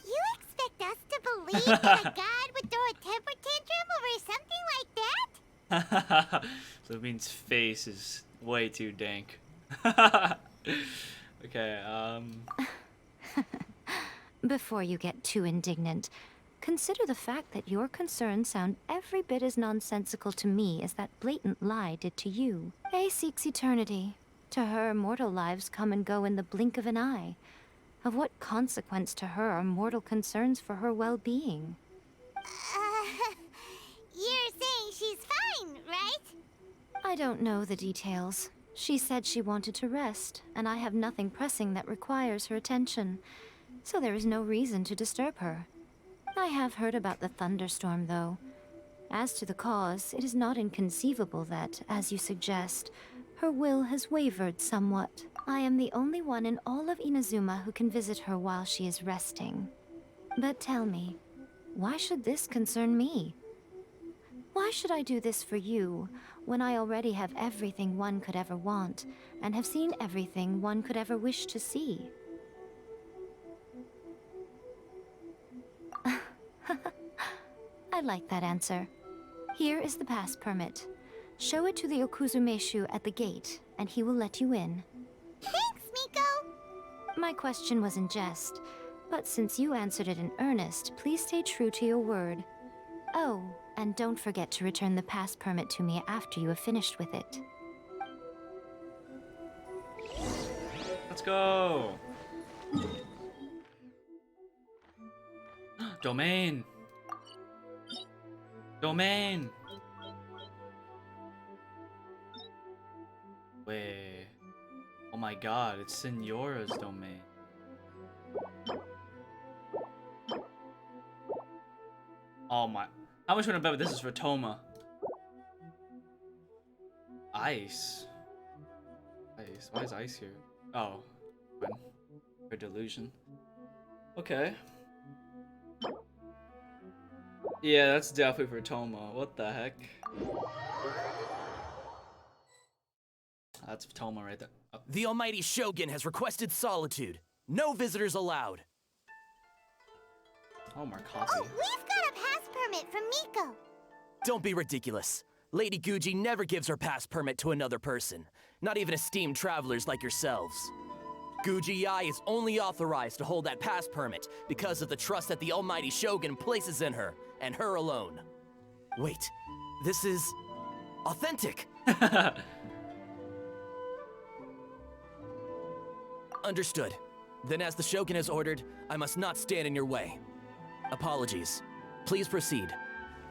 You expect us to believe that a god would throw a temper tantrum over something like that? So it means face is way too dank. Okay, Before you get too indignant, consider the fact that your concerns sound every bit as nonsensical to me as that blatant lie did to you. A seeks eternity. To her, mortal lives come and go in the blink of an eye. Of what consequence to her are mortal concerns for her well-being? You're saying she's fine, right? I don't know the details. She said she wanted to rest, and I have nothing pressing that requires her attention, so there is no reason to disturb her. I have heard about the thunderstorm, though. As to the cause, it is not inconceivable that, as you suggest, her will has wavered somewhat. I am the only one in all of Inazuma who can visit her while she is resting. But tell me, why should this concern me? Why should I do this for you, when I already have everything one could ever want, and have seen everything one could ever wish to see? I like that answer. Here is the pass permit. Show it to the Okuzumeshu at the gate, and he will let you in. Thanks, Miko! My question was in jest, but since you answered it in earnest, please stay true to your word. Oh, and don't forget to return the pass permit to me after you have finished with it. Let's go! Domain! Domain! Wait. Oh my god, it's Senora's domain. Oh my. How much would I bet this is for Toma? Ice. Ice. Why is ice here? Oh. Fine. For delusion. Okay. Yeah, that's definitely for Toma. What the heck? That's Toma right there. Oh. The almighty Shogun has requested solitude. No visitors allowed. Oh, more coffee. Oh, we've got a pass permit from Miko. Don't be ridiculous. Lady Guji never gives her pass permit to another person, not even esteemed travelers like yourselves. Guji Yai is only authorized to hold that pass permit because of the trust that the almighty Shogun places in her, and her alone. Wait, this is authentic. Understood. Then as the Shogun has ordered, I must not stand in your way. Apologies. Please proceed.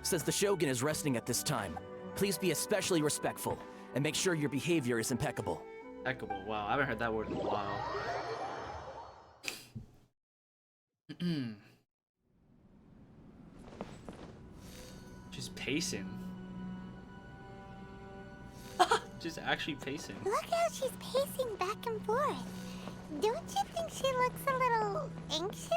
Since the Shogun is resting at this time, please be especially respectful and make sure your behavior is impeccable. Impeccable. Wow, I haven't heard that word in a while. She's pacing. Just actually pacing. Look how she's pacing back and forth. Don't you think she looks a little anxious?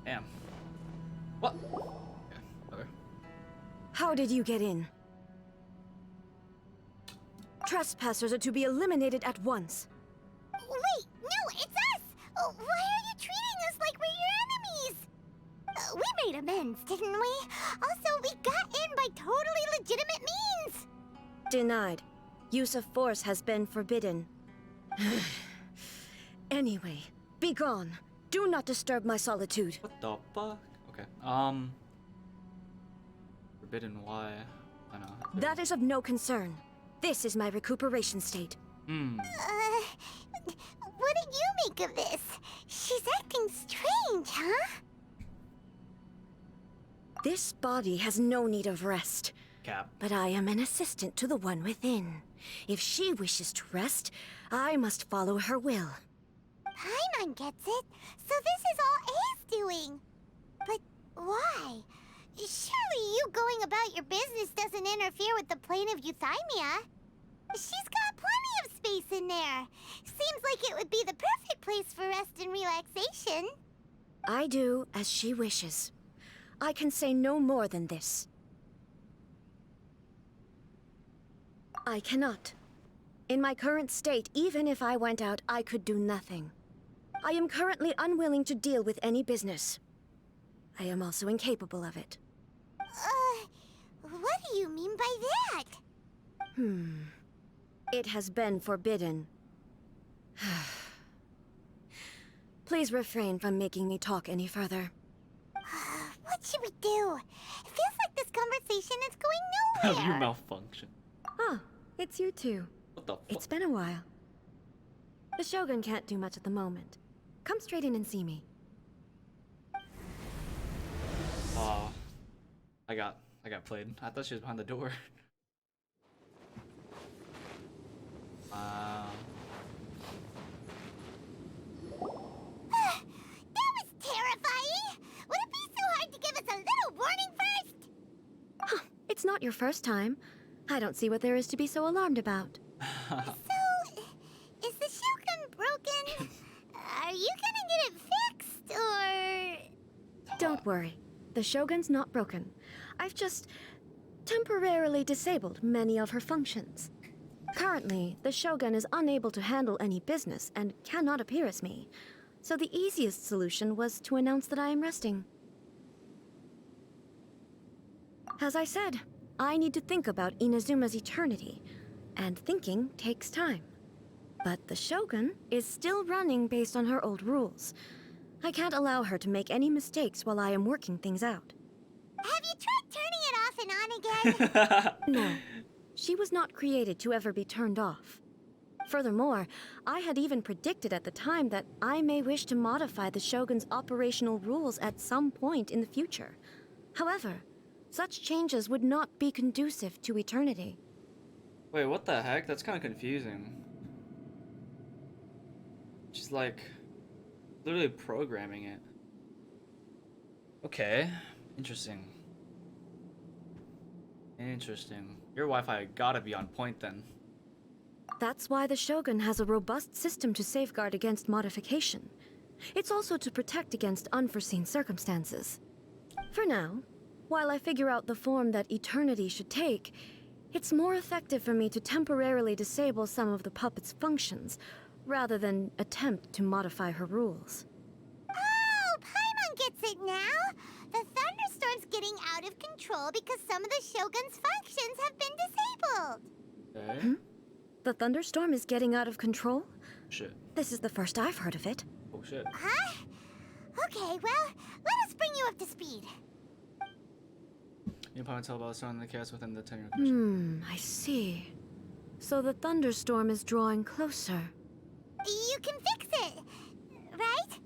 Damn. What? Okay. How did you get in? Trespassers are to be eliminated at once. Wait, no, it's us! Oh, why are you treating us like we're your enemies? We made amends, didn't we? Also, we got in by totally legitimate means! Denied. Use of force has been forbidden. Anyway, be gone. Do not disturb my solitude. What the fuck? Okay. Forbidden why? I know. That is of no concern. This is my recuperation state. Hmm. What do you make of this? She's acting strange, huh? This body has no need of rest. Cap. But I am an assistant to the one within. If she wishes to rest, I must follow her will. Paimon gets it. So this is all A's doing. But why? Surely you going about your business doesn't interfere with the plane of Euthymia. She's got plenty of space in there. Seems like it would be the perfect place for rest and relaxation. I do as she wishes. I can say no more than this. I cannot. In my current state, even if I went out, I could do nothing. I am currently unwilling to deal with any business. I am also incapable of it. What do you mean by that? It has been forbidden. Please refrain from making me talk any further. What should we do? It feels like this conversation is going How's nowhere. your malfunction? Oh, it's you two. What the fuck? It's been a while. The Shogun can't do much at the moment. Come straight in and see me. Oh, I got played. I thought she was behind the door. Wow. That was terrifying! Would it be so hard to give us a little warning first? Huh, it's not your first time. I don't see what there is to be so alarmed about. So, is the Shogun broken? Are you gonna get it fixed, or...? Don't worry. The Shogun's not broken. I've just temporarily disabled many of her functions. Currently, the Shogun is unable to handle any business and cannot appear as me. So the easiest solution was to announce that I am resting. As I said, I need to think about Inazuma's eternity, and thinking takes time. But the Shogun is still running based on her old rules. I can't allow her to make any mistakes while I am working things out. Have you tried turning it off and on again? No, she was not created to ever be turned off. Furthermore, I had even predicted at the time that I may wish to modify the Shogun's operational rules at some point in the future. However, such changes would not be conducive to eternity. Wait, what the heck? That's kind of confusing. She's like literally programming it. Okay, interesting. Interesting. Your Wi-Fi gotta be on point then. That's why the Shogun has a robust system to safeguard against modification. It's also to protect against unforeseen circumstances. For now, while I figure out the form that eternity should take, it's more effective for me to temporarily disable some of the puppet's functions, rather than attempt to modify her rules. Oh, Paimon gets it now! The thunderstorm's getting out of control because some of the Shogun's functions have been disabled. Okay. The thunderstorm is getting out of control? Shit. This is the first I've heard of it. Oh shit. Huh? Okay, well, let us bring you up to speed. You can tell about the sun and the chaos within the tenure commission. I see. So the thunderstorm is drawing closer. You can fix it, right?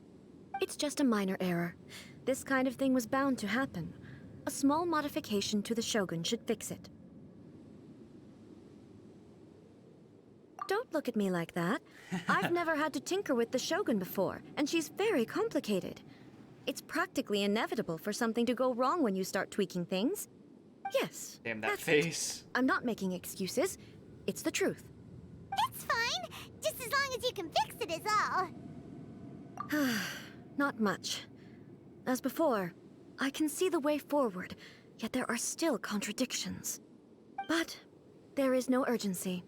It's just a minor error. This kind of thing was bound to happen. A small modification to the Shogun should fix it. Don't look at me like that. I've never had to tinker with the Shogun before, and she's very complicated. It's practically inevitable for something to go wrong when you start tweaking things. Yes. Damn, that that's face. it. I'm not making excuses. It's the truth. It's fine. Just as long as you can fix it is all. Not much. As before, I can see the way forward, yet there are still contradictions. But there is no urgency.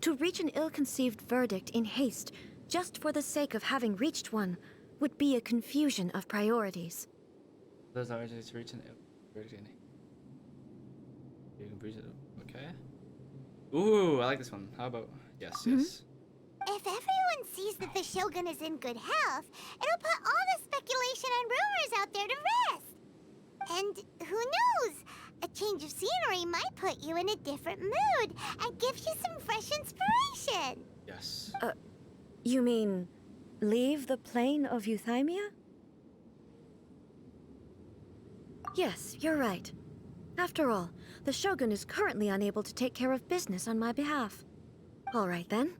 To reach an ill-conceived verdict in haste, just for the sake of having reached one, would be a confusion of priorities. There's no urgency to reach an verdict. You can breeze it. Okay. Ooh, I like this one. How about yes, yes. If everyone sees that the Shogun is in good health, it'll put all the speculation and rumors out there to rest. And who knows? A change of scenery might put you in a different mood and give you some fresh inspiration. Yes. You mean leave the plane of Euthymia? Yes, you're right. After all, the Shogun is currently unable to take care of business on my behalf. All right then.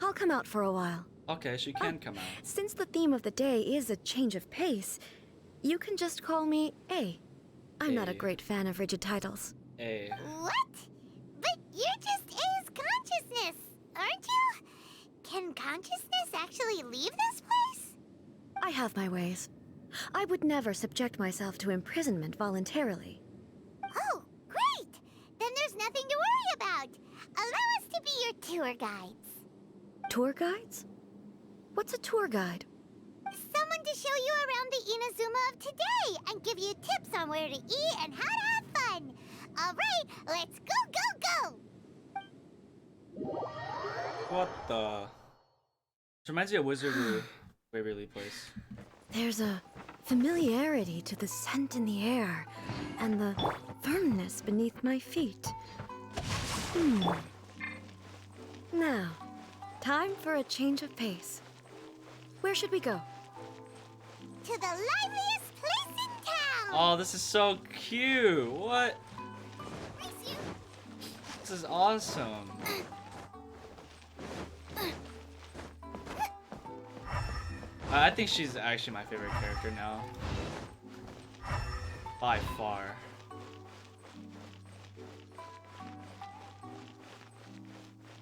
I'll come out for a while. Okay, she can come out. Since the theme of the day is a change of pace, you can just call me A. I'm not a great fan of rigid titles. A. What? But you're just A's consciousness, aren't you? Can consciousness actually leave this place? I have my ways. I would never subject myself to imprisonment voluntarily. Oh, great! Then there's nothing to worry about. Allow us to be your tour guides. Tour guides? What's a tour guide? Someone to show you around the Inazuma of today and give you tips on where to eat and how to have fun. All right, let's go, go, go! What the? This reminds me of Waverly Place. There's a familiarity to the scent in the air and the firmness beneath my feet. Now, time for a change of pace. Where should we go? To the liveliest place in town! Oh, this is so cute. What? This is awesome. I think she's actually my favorite character now. By far.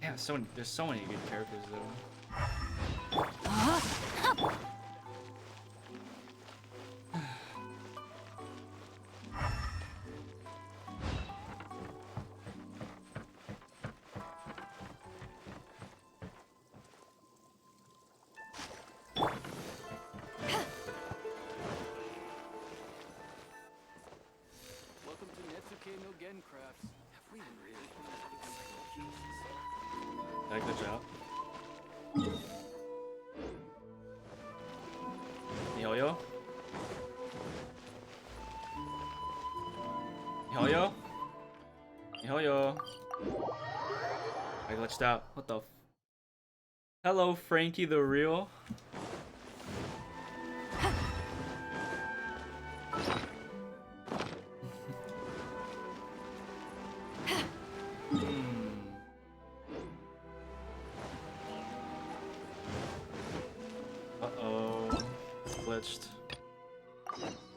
Damn, there's so many good characters though. end crafts. Have we really Yeah, good job. Yo-yo? Yo-yo? Yo-yo? I glitched out. What the f— Hello, Frankie the Real. Uh-oh. Glitched.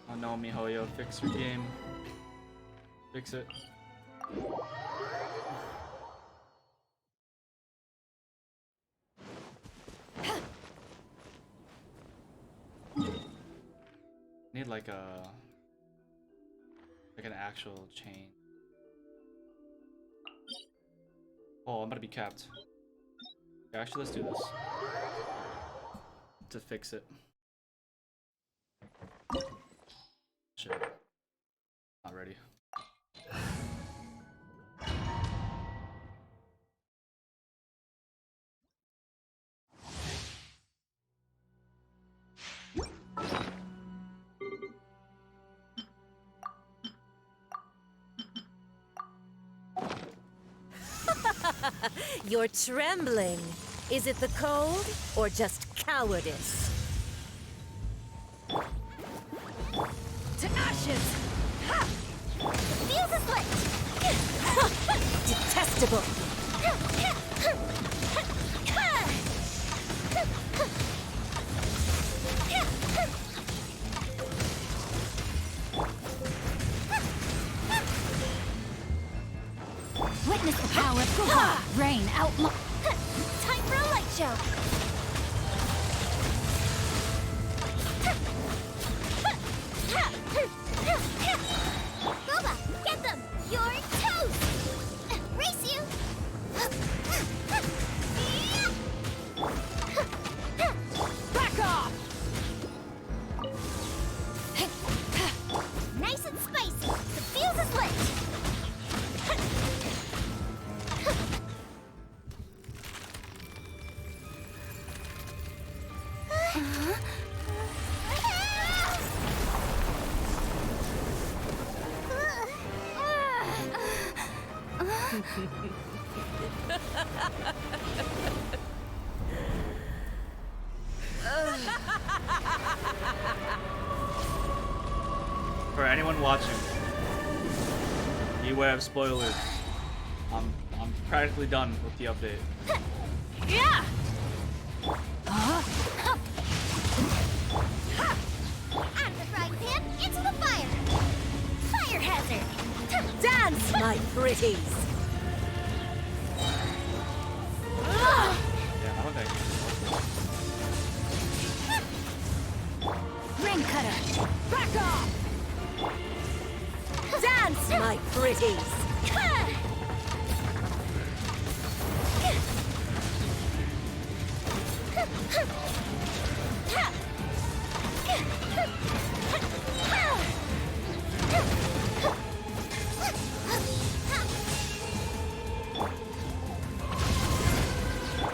Oh no, MiHoYo, fix your game. Fix it. Need like an actual chain. Oh, I'm gonna be capped. Yeah, actually, let's do this to fix it. Shit, not ready. You're trembling. Is it the cold or just cowardice? To ashes! Ha! Fuse is lit! Detestable! Witness the power of Kuha! Rain out. Time for a light show! Boba, get them! You're toast! Race you! Back off! Nice and spicy! The fuse is lit! For anyone watching, beware of spoilers. I'm practically done with the update. Yeah! Out of the frying pan, into the fire! Fire hazard! Dance, my pretties! Yeah, I don't think. Ring cutter! Back off! Dance, my pretties!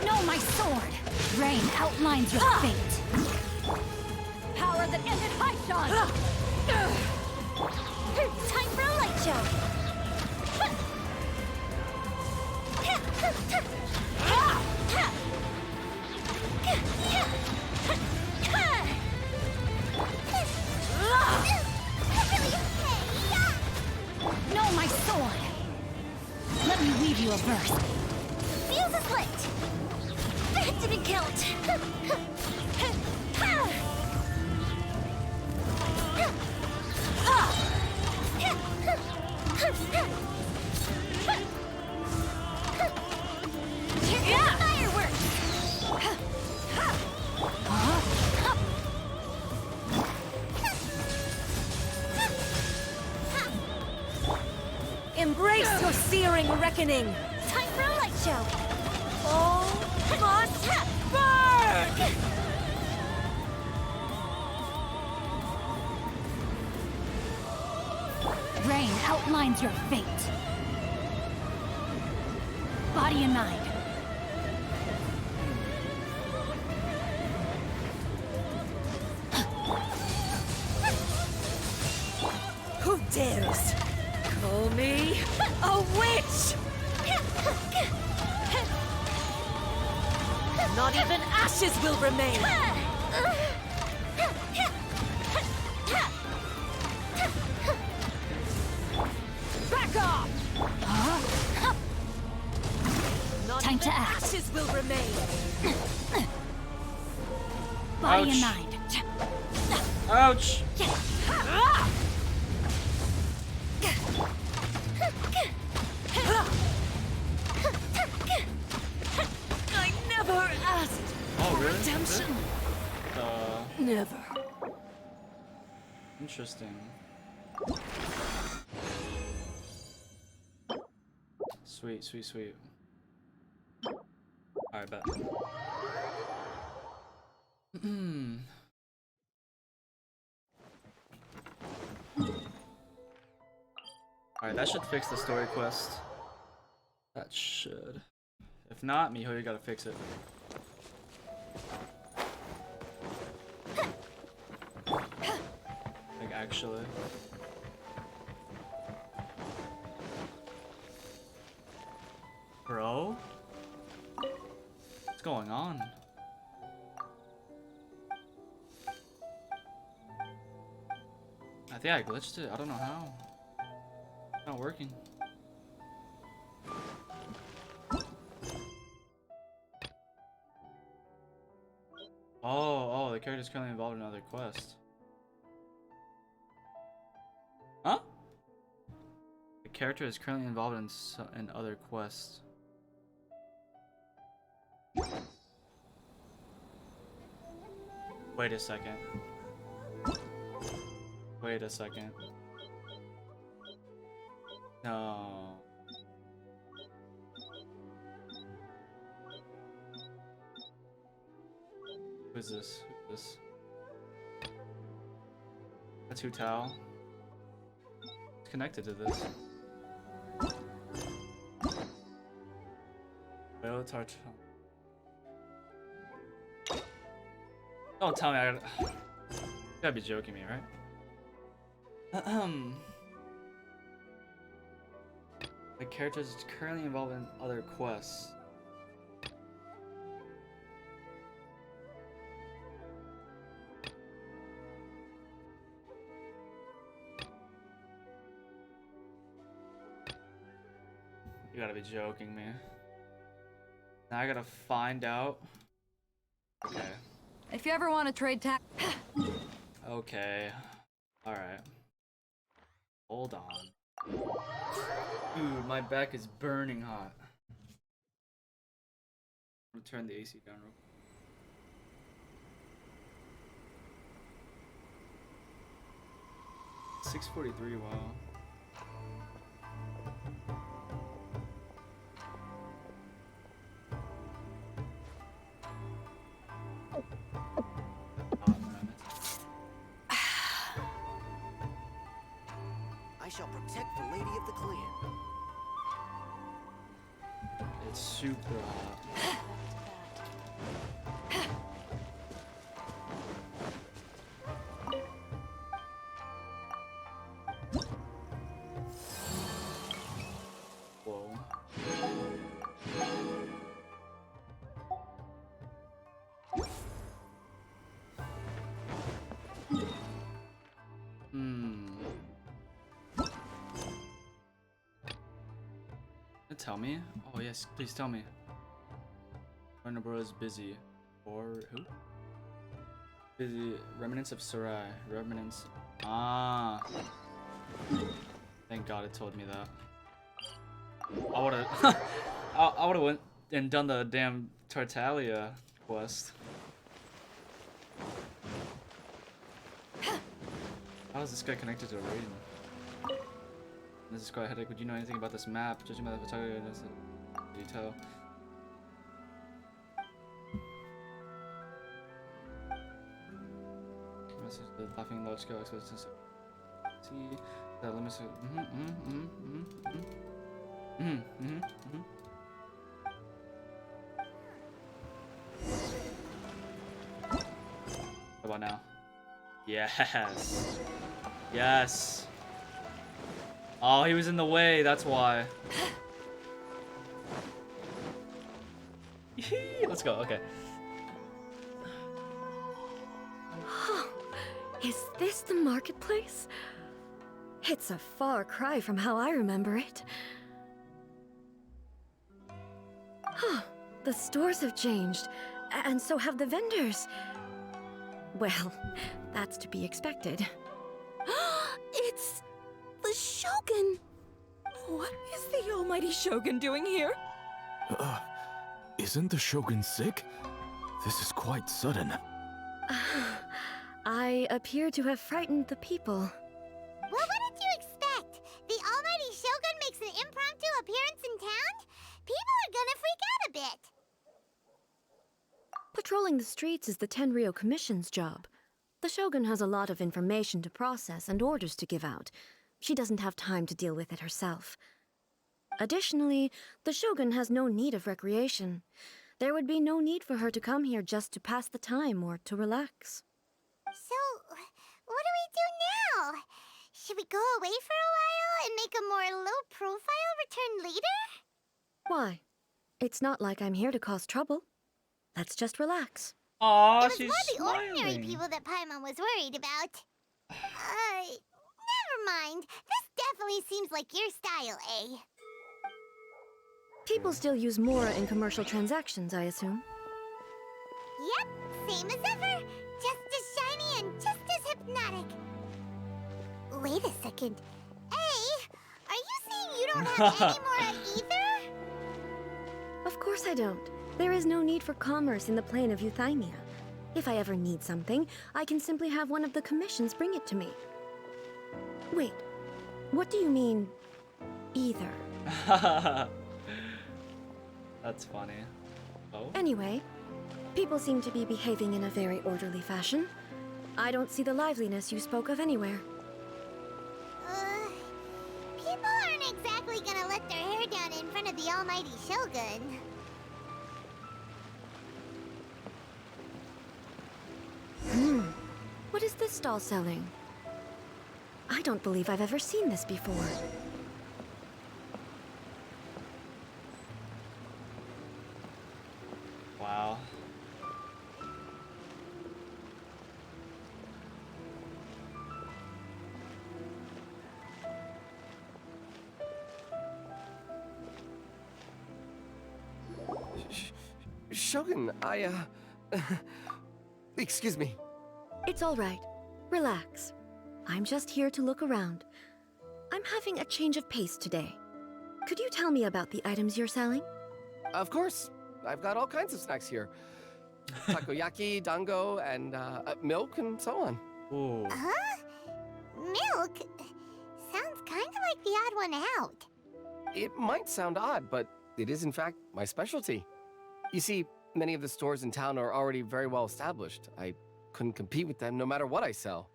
Know my sword! Rain outlines your fate! Power that ended Haishan! Time for a light show! Know my sword! Let me weave you a verse. Fuse is lit! That didn't count! Yeah! Fireworks! Embrace your searing reckoning! Time for a light show! All must burn! Rain outlines your fate. Body and mind. Who dares call me a witch? Not even ashes will remain. Back off! Huh? Not Time even to act. ashes will remain. Body and Ouch. mind. Ouch! I never asked Oh, for really? redemption. Never. Interesting. Sweet, sweet, sweet. Alright, bet. Alright, that should fix the story quest. That should. If not, Miho, you gotta fix it. Like, actually. Bro? What's going on? I think I glitched it. I don't know how. It's not working. Oh, the character's currently involved in another quest. Huh? The character is currently involved in other quests. Wait a second. Wait a second. No. Who's this? Who's this? That's Hu Tao. It's connected to this. Well, it's hard to... Don't tell me I gotta... You gotta be joking me, right? The character is currently involved in other quests. You gotta be joking me. Now I gotta find out. Okay. If you ever want to trade Okay. Alright. Hold on. Dude, my back is burning hot. I'm gonna turn the AC down real quick. 6:43, wow. I shall protect the Lady of the Clan. It's super hot. Whoa. Tell me? Oh yes, please tell me. Warner Bros. Busy. Or who? Busy. Remnants of Sarai. Remnants. Ah. Thank God it told me that. I would've I would've went and done the damn Tartaglia quest. How is this guy connected to a rating? This is quite a headache. Would you know anything about this map? Judging by the photography, there's a detail. Message the laughing large scale exposed to see. Let me see. How about now? Yes. Yes. Oh, he was in the way, that's why. Let's go, okay. Is this the marketplace? It's a far cry from how I remember it. The stores have changed, and so have the vendors. Well, that's to be expected. It's the Shogun! What is the almighty Shogun doing here? Isn't the Shogun sick? This is quite sudden. I appear to have frightened the people. Well, what did you expect? The almighty Shogun makes an impromptu appearance in town? People are gonna freak out a bit. Patrolling the streets is the Tenryou Commission's job. The Shogun has a lot of information to process and orders to give out. She doesn't have time to deal with it herself. Additionally, the Shogun has no need of recreation. There would be no need for her to come here just to pass the time or to relax. So, what do we do now? Should we go away for a while and make a more low-profile return later? Why? It's not like I'm here to cause trouble. Let's just relax. Aw, it was more the ordinary people that Paimon was worried about. Never mind. This definitely seems like your style, eh? People still use Mora in commercial transactions, I assume. Yep, same as ever. Just as shiny and just as hypnotic. Wait a second. Hey, are you saying you don't have any Mora either? Of course I don't. There is no need for commerce in the plane of Euthymia. If I ever need something, I can simply have one of the commissions bring it to me. Wait, what do you mean, either? That's funny. Oh? Anyway, people seem to be behaving in a very orderly fashion. I don't see the liveliness you spoke of anywhere. People aren't exactly gonna let their hair down in front of the almighty Shogun. What is this stall selling? I don't believe I've ever seen this before. Wow. Shogun, excuse me. It's all right. Relax. I'm just here to look around. I'm having a change of pace today. Could you tell me about the items you're selling? Of course. I've got all kinds of snacks here. Takoyaki, dango, and milk, and so on. Ooh. Huh? Milk? Sounds kind of like the odd one out. It might sound odd, but it is in fact my specialty. You see, many of the stores in town are already very well established. I couldn't compete with them no matter what I sell.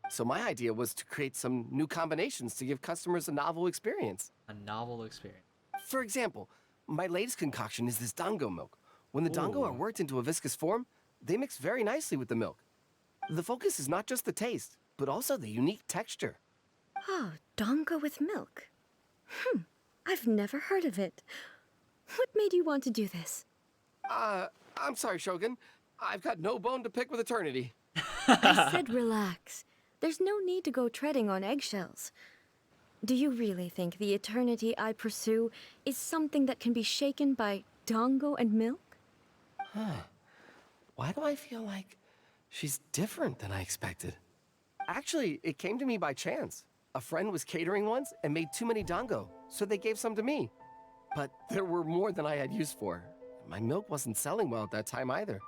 So my idea was to create some new combinations to give customers a novel experience. A novel experience. For example, my latest concoction is this dango milk. When the dango are worked into a viscous form, they mix very nicely with the milk. The focus is not just the taste, but also the unique texture. Oh, dango with milk. I've never heard of it. What made you want to do this? I'm sorry, Shogun. I've got no bone to pick with eternity. I said relax. There's no need to go treading on eggshells. Do you really think the eternity I pursue is something that can be shaken by dango and milk? Why do I feel like she's different than I expected? Actually, it came to me by chance. A friend was catering once and made too many dango, so they gave some to me. But there were more than I had use for. My milk wasn't selling well at that time either.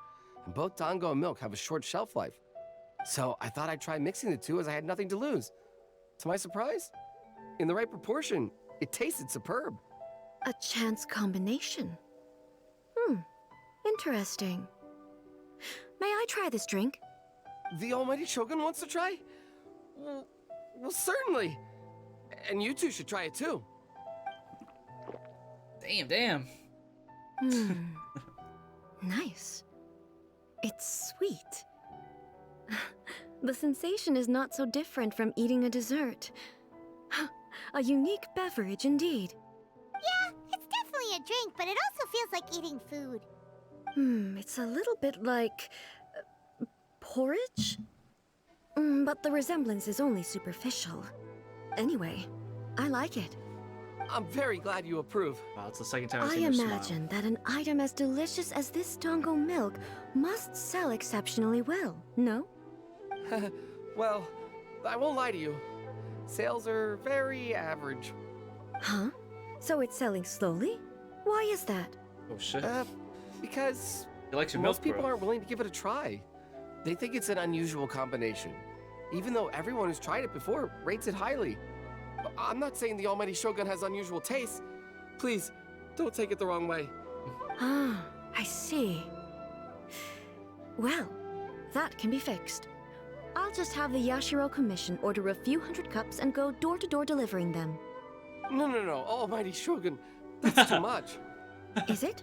And both dango and milk have a short shelf life. So I thought I'd try mixing the two as I had nothing to lose. To my surprise, in the right proportion, it tasted superb. A chance combination. Interesting. May I try this drink? The almighty Shogun wants to try? Well, certainly. And you two should try it too. Damn. Nice. It's sweet. The sensation is not so different from eating a dessert. A unique beverage indeed. Yeah, it's definitely a drink, but it also feels like eating food. It's a little bit like porridge? But the resemblance is only superficial. Anyway, I like it. I'm very glad you approve. Wow, it's the second time I've I seen her smile. imagine that an item as delicious as this Dongo milk must sell exceptionally well, no? Well, I won't lie to you. Sales are very average. Huh? So it's selling slowly? Why is that? Oh shit. Because He likes your most milk, people bro. aren't willing to give it a try. They think it's an unusual combination. Even though everyone who's tried it before rates it highly. I'm not saying the Almighty Shogun has unusual tastes. Please, don't take it the wrong way. Ah, I see. Well, that can be fixed. I'll just have the Yashiro Commission order a few hundred cups and go door-to-door delivering them. No, Almighty Shogun. That's too much. Is it?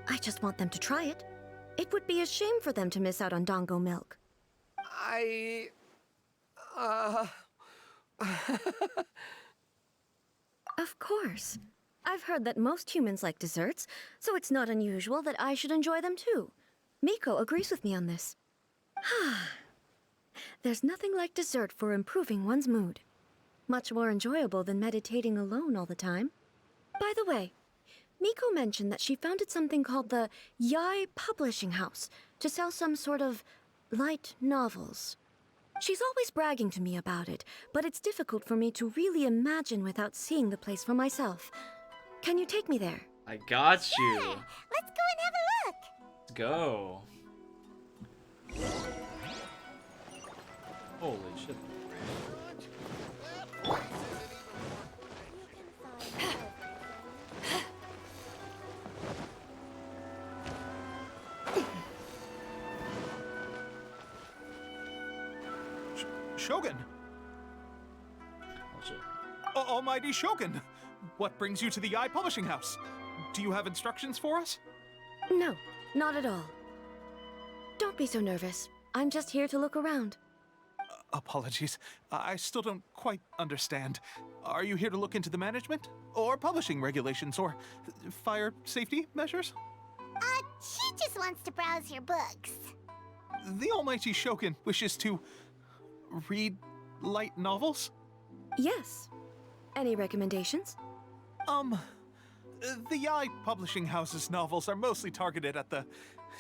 I just want them to try it. It would be a shame for them to miss out on Dongo milk. Of course. I've heard that most humans like desserts, so it's not unusual that I should enjoy them too. Miko agrees with me on this. There's nothing like dessert for improving one's mood. Much more enjoyable than meditating alone all the time. By the way, Miko mentioned that she founded something called the Yai Publishing House to sell some sort of light novels. She's always bragging to me about it, but it's difficult for me to really imagine without seeing the place for myself. Can you take me there? I got you. Let's go and have a look. Let's go. Holy shit. Shogun! Oh shit. Almighty Shogun! What brings you to the Eye Publishing House? Do you have instructions for us? No, not at all. Don't be so nervous. I'm just here to look around. Apologies. I still don't quite understand. Are you here to look into the management? Or publishing regulations? Or fire safety measures? She just wants to browse your books. The Almighty Shogun wishes to read light novels? Yes. Any recommendations? The Yai Publishing House's novels are mostly targeted at the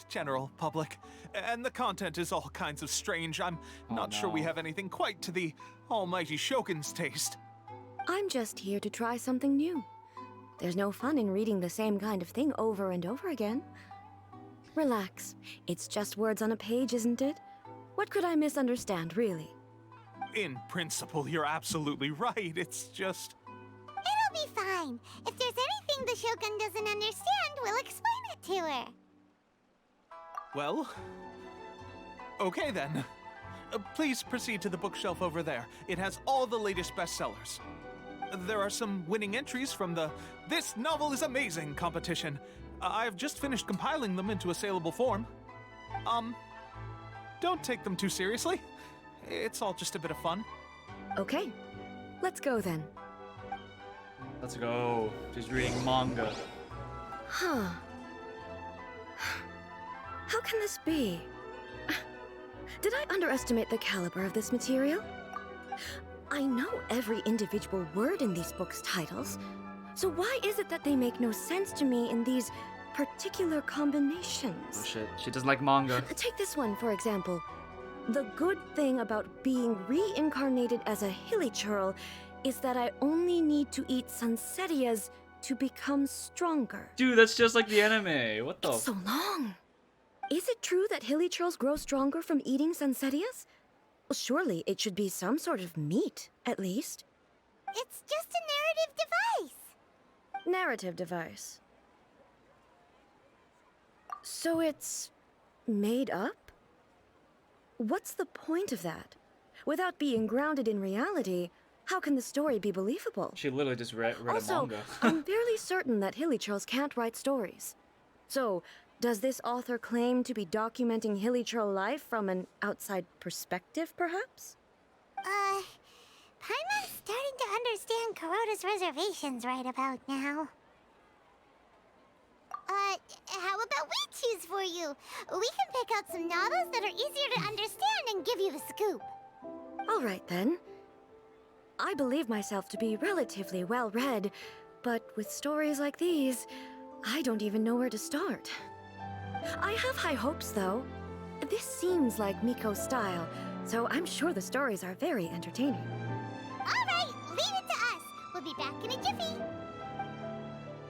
general public, and the content is all kinds of strange. I'm not sure we have anything quite to the Almighty Shogun's taste. I'm just here to try something new. There's no fun in reading the same kind of thing over and over again. Relax. It's just words on a page, isn't it? What could I misunderstand, really? In principle, you're absolutely right. It's just... It'll be fine. If there's anything the Shogun doesn't understand, we'll explain it to her. Well... Okay then. Please proceed to the bookshelf over there. It has all the latest bestsellers. There are some winning entries from the This Novel is Amazing competition. I've just finished compiling them into a saleable form. Don't take them too seriously. It's all just a bit of fun. Okay. Let's go then. Let's go. She's reading manga. Huh. How can this be? Did I underestimate the caliber of this material? I know every individual word in these books' titles, so why is it that they make no sense to me in these particular combinations? Oh shit. She doesn't like manga. Take this one, for example. The good thing about being reincarnated as a hilly churl is that I only need to eat Sansetias to become stronger. Dude, that's just like the anime. What the? It's so long. Is it true that hilly churls grow stronger from eating Sansetias? Well, surely it should be some sort of meat, at least. It's just a narrative device. Narrative device. So it's made up? What's the point of that? Without being grounded in reality, How can the story be believable? She literally just read a Also, manga. I'm fairly certain that Hilly Churls can't write stories. So, does this author claim to be documenting Hilly Churl life from an outside perspective, perhaps? Paimon's starting to understand Kuroda's reservations right about now. How about we choose for you? We can pick out some novels that are easier to understand and give you the scoop. All right, then. I believe myself to be relatively well-read, but with stories like these, I don't even know where to start. I have high hopes, though. This seems like Miko's style, so I'm sure the stories are very entertaining. All right, leave it to us. We'll be back in a jiffy.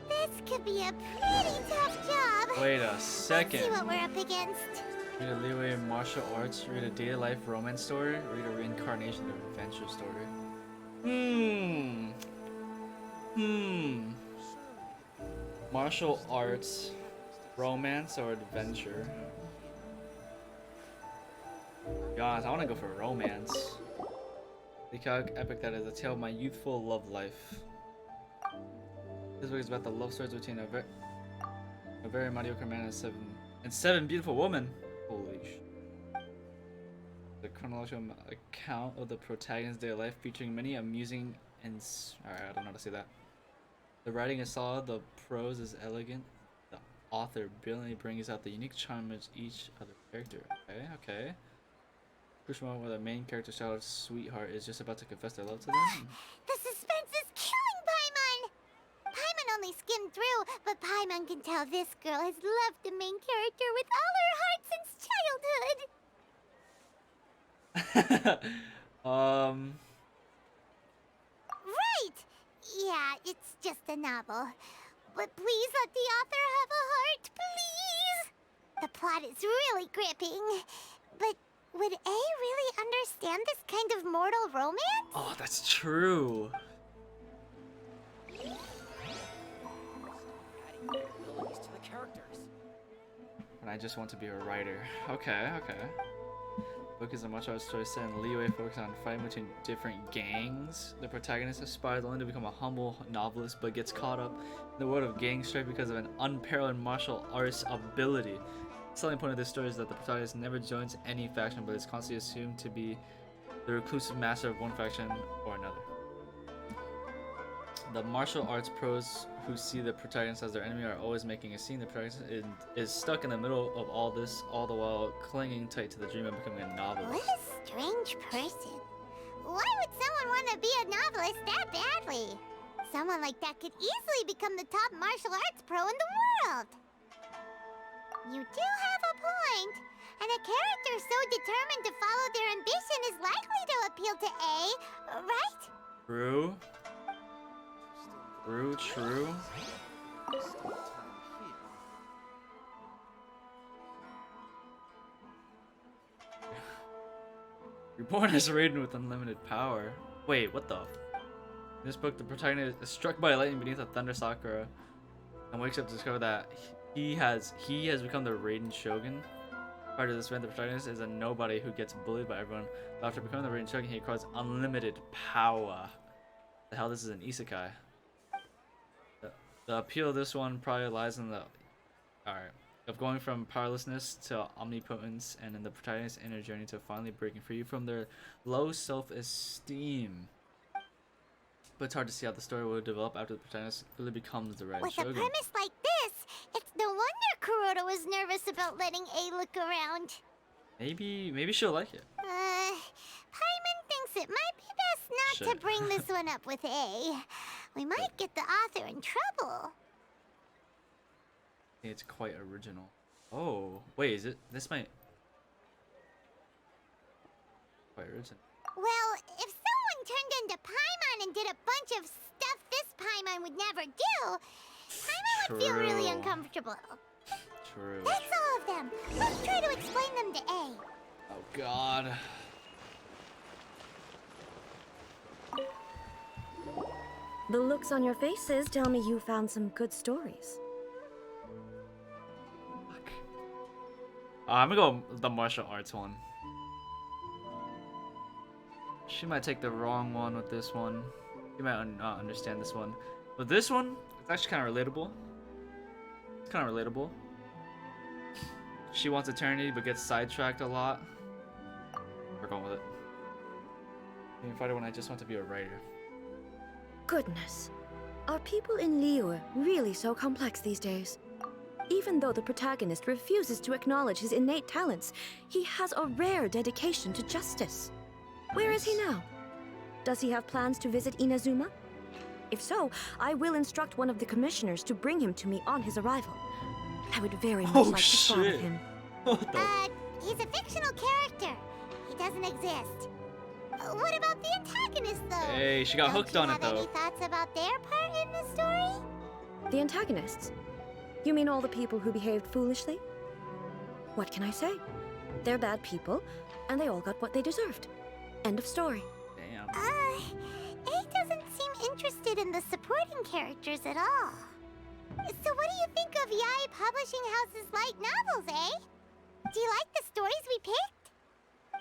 This could be a pretty tough job. Wait a second. Let's see what we're up against. Read a leeway in martial arts, read a daily life romance story, read a reincarnation of adventure story. Martial arts, romance, or adventure? To be honest, I want to go for romance. The chaotic epic that is a tale of my youthful love life. This book is about the love stories between a very mediocre man and seven beautiful women. Holy sh! The chronological account of the protagonist's daily life, featuring many amusing and alright, I don't know how to say that. The writing is solid, the prose is elegant. The author brilliantly brings out the unique charm of each other character. Okay. Crucial moment where the main character's childhood sweetheart is just about to confess their love to them. The suspense is killing Paimon! Paimon only skimmed through, but Paimon can tell this girl has loved the main character with all her heart since childhood. Right! Yeah, it's just a novel. But please let the author have a heart, please! The plot is really gripping. But would A really understand this kind of mortal romance? Oh, that's true. And I just want to be a writer. Okay. Book is a martial arts story set in leeway focused on fighting between different gangs. The protagonist aspires only to become a humble novelist, but gets caught up in the world of gang strife because of an unparalleled martial arts ability. The selling point of this story is that the protagonist never joins any faction, but is constantly assumed to be the reclusive master of one faction or another. The martial arts pros who see the protagonist as their enemy are always making a scene. The protagonist is stuck in the middle of all this, all the while clinging tight to the dream of becoming a novelist. What a strange person. Why would someone want to be a novelist that badly? Someone like that could easily become the top martial arts pro in the world. You do have a point. And a character so determined to follow their ambition is likely to appeal to A, right? True. You're born as a Raiden with unlimited power. Wait, what the? In this book, the protagonist is struck by lightning beneath a thunder sakura and wakes up to discover that he has become the Raiden Shogun. Prior to this event, the protagonist is a nobody who gets bullied by everyone. But after becoming the Raiden Shogun, he acquires unlimited power. The hell, this is an isekai. The appeal of this one probably lies in of going from powerlessness to omnipotence, and in the protagonist's inner journey to finally breaking free from their low self-esteem. But it's hard to see how the story will develop after the protagonist really becomes the Raiden Shogun. With a premise like this, it's no wonder Kuroda was nervous about letting A look around. Maybe she'll like it. Paimon thinks it might be best not to bring this one up with A. We might get the author in trouble. It's quite original. Oh, wait, is it? This might... Quite original. Well, if someone turned into Paimon and did a bunch of stuff this Paimon would never do, Paimon would feel really uncomfortable. True. That's all of them. Let's try to explain them to A. Oh, God. The looks on your faces tell me you found some good stories. I'm gonna go with the martial arts one. She might take the wrong one with this one. You might not understand this one. But this one, it's actually kind of relatable. It's kind of relatable. She wants eternity but gets sidetracked a lot. We're going with it. Being a fighter when I just want to be a writer. Goodness. Are people in Liyue really so complex these days? Even though the protagonist refuses to acknowledge his innate talents, he has a rare dedication to justice. Where is he now? Does he have plans to visit Inazuma? If so, I will instruct one of the commissioners to bring him to me on his arrival. I would very much like to spar with him. He's a fictional character. He doesn't exist. What about the antagonist, though? Hey, she got hooked on it, though. Don't you have any thoughts about their part in the story? The antagonists? You mean all the people who behaved foolishly? What can I say? They're bad people, and they all got what they deserved. End of story. Damn. A doesn't seem interested in the supporting characters at all. So what do you think of Yae Publishing House's light novels, eh? Do you like the stories we picked?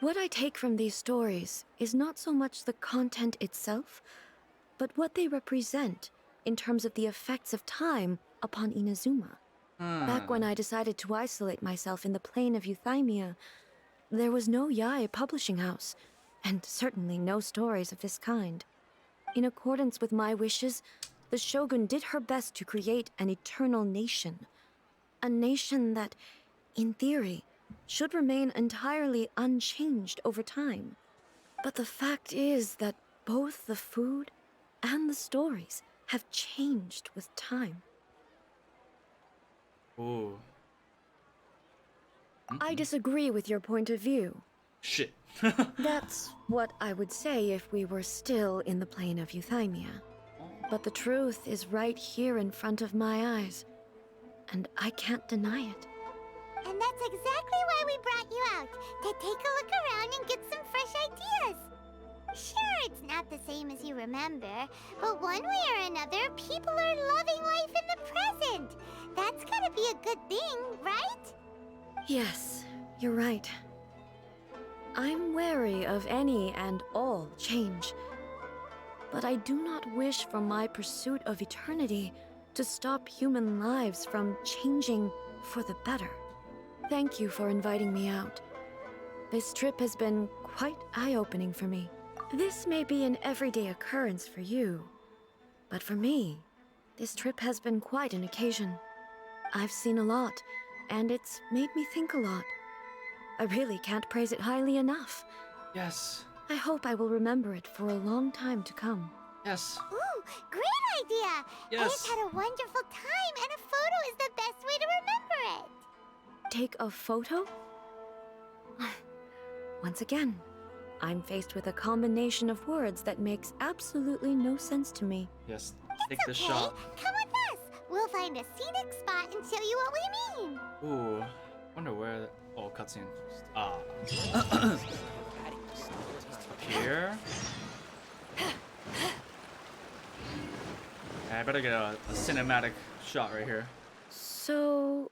What I take from these stories is not so much the content itself, but what they represent in terms of the effects of time upon Inazuma. Back when I decided to isolate myself in the plain of Euthymia, there was no Yae Publishing House, and certainly no stories of this kind. In accordance with my wishes, the Shogun did her best to create an eternal nation. A nation that, in theory, should remain entirely unchanged over time. But the fact is that both the food and the stories have changed with time. Ooh. I disagree with your point of view. Shit. That's what I would say if we were still in the plane of Euthymia. But the truth is right here in front of my eyes, and I can't deny it. And that's exactly why we brought you out, to take a look around and get some fresh ideas. Sure, it's not the same as you remember, but one way or another, people are loving life in the present. That's gotta be a good thing, right? Yes, you're right. I'm wary of any and all change. But I do not wish for my pursuit of eternity to stop human lives from changing for the better. Thank you for inviting me out. This trip has been quite eye-opening for me. This may be an everyday occurrence for you, but for me, this trip has been quite an occasion. I've seen a lot, and it's made me think a lot. I really can't praise it highly enough. Yes. I hope I will remember it for a long time to come. Yes. Ooh, great idea! Yes. Ace had a wonderful time, and a photo is the best way to remember it. Take a photo? Once again, I'm faced with a combination of words that makes absolutely no sense to me. Yes, take It's the okay. shot. Come with us. We'll find a scenic spot and show you what we mean. Ooh. Wonder where. Oh, cutscene. Ah. Here. Yeah, I better get a cinematic shot right here. So,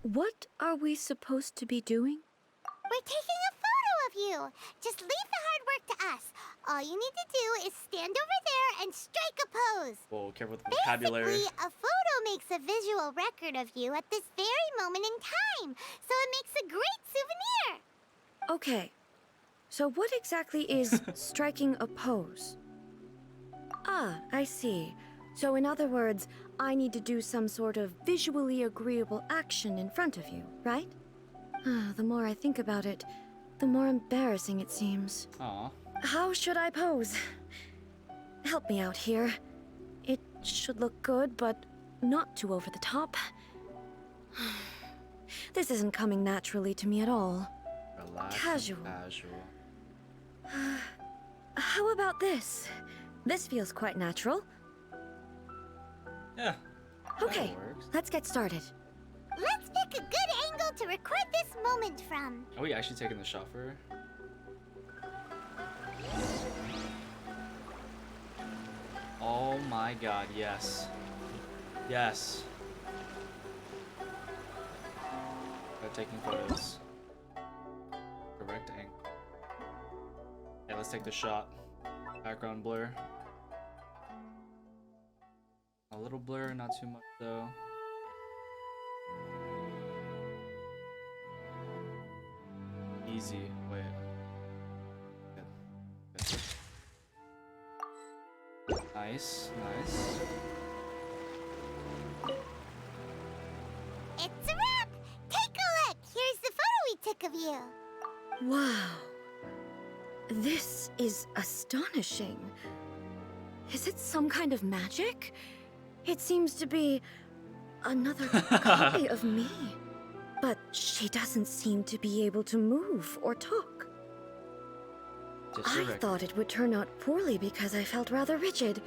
what are we supposed to be doing? We're taking a photo of you. Just leave the hard work to us. All you need to do is stand over there and strike a pose. Whoa, careful with the vocabulary. Basically, a photo makes a visual record of you at this very moment in time, so it makes a great souvenir. Okay, so what exactly is striking a pose? Ah, I see. So in other words, I need to do some sort of visually agreeable action in front of you, right? The more I think about it, the more embarrassing it seems. Aw. How should I pose? Help me out here. It should look good, but not too over the top. This isn't coming naturally to me at all. Relax. Casual. Casual. How about this? This feels quite natural. Yeah. Okay, let's get started. Let's pick a good angle to record this moment from. Are we actually taking the shot for her? Oh my god, yes. Yes. They're taking photos. Correct angle. let's take the shot. Background blur. A little blur, not too much though. Easy. Wait. Good. Good. Nice, nice. It's a wrap! Take a look! Here's the photo we took of you. Wow. This is astonishing. Is it some kind of magic? It seems to be another copy of me. But she doesn't seem to be able to move or talk. I thought it would turn out poorly because I felt rather rigid.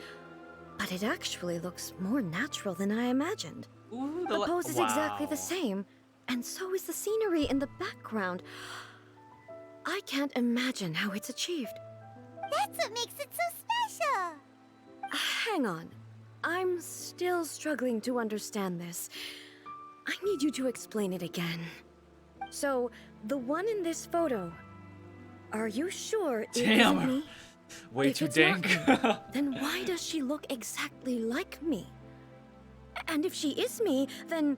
But it actually looks more natural than I imagined. Ooh, the pose is exactly the same, and so is the scenery in the background. I can't imagine how it's achieved. That's what makes it so special. Hang on. I'm still struggling to understand this. I need you to explain it again. So, the one in this photo, are you sure it isn't me? Way If too it's not dank. me, then why does she look exactly like me? And if she is me, then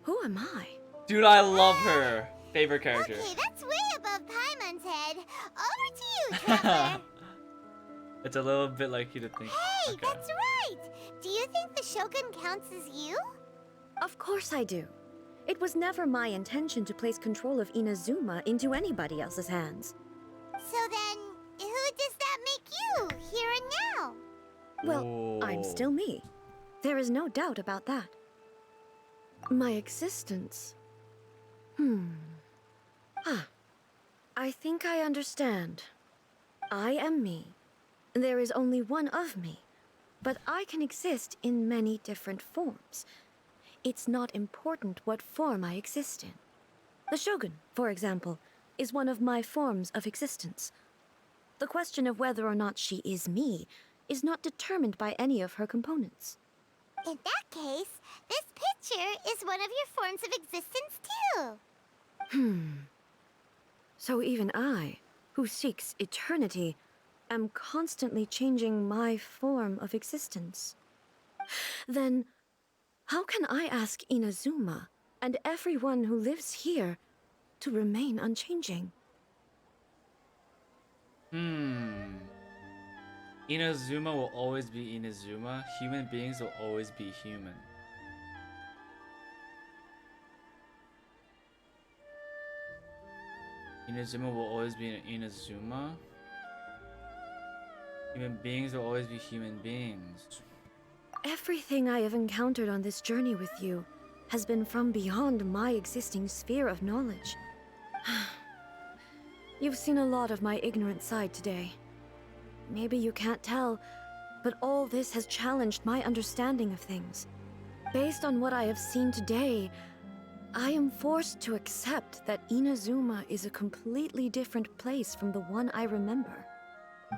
who am I? Dude, I love her. Favorite character. Okay, that's way above Paimon's head. Over to you, Traveler. It's a little bit like you to think. Hey, Okay. that's right! Do you think the Shogun counts as you? Of course I do. It was never my intention to place control of Inazuma into anybody else's hands. So then, who does that make you, here and now? Well, I'm still me. There is no doubt about that. My existence. I think I understand. I am me. There is only one of me, but I can exist in many different forms. It's not important what form I exist in. The Shogun, for example, is one of my forms of existence. The question of whether or not she is me is not determined by any of her components. In that case, this picture is one of your forms of existence too. So even I, who seeks eternity, am constantly changing my form of existence. Then, how can I ask Inazuma and everyone who lives here to remain unchanging? Inazuma will always be Inazuma. Human beings will always be human. Inazuma will always be Inazuma. Human beings will always be human beings. Everything I have encountered on this journey with you has been from beyond my existing sphere of knowledge. You've seen a lot of my ignorant side today. Maybe you can't tell, but all this has challenged my understanding of things. Based on what I have seen today, I am forced to accept that Inazuma is a completely different place from the one I remember.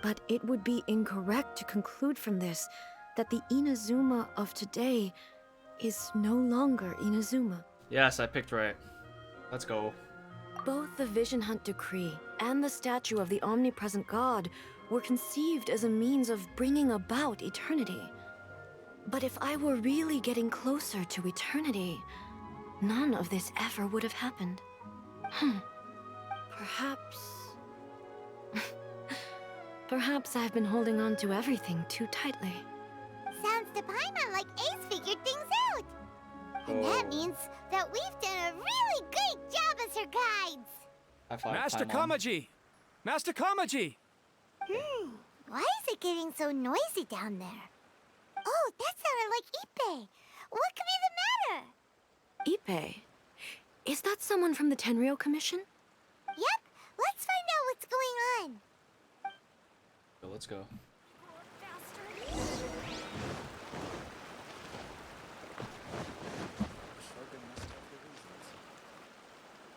But it would be incorrect to conclude from this that the Inazuma of today is no longer Inazuma. Yes, I picked right. Let's go. Both the Vision Hunt Decree and the statue of the omnipresent god were conceived as a means of bringing about eternity. But if I were really getting closer to eternity, none of this ever would have happened. Perhaps... Perhaps I've been holding on to everything too tightly. Sounds to Paimon like Ace figured things out. And that means that we've done a really great job as her guides. High five, Master Paimon. Kamaji! Master Kamaji! Why is it getting so noisy down there? Oh, that sounded like Ippei. What could be the matter? Ippei? Is that someone from the Tenryou Commission? Yep, let's find out what's going on. So let's go.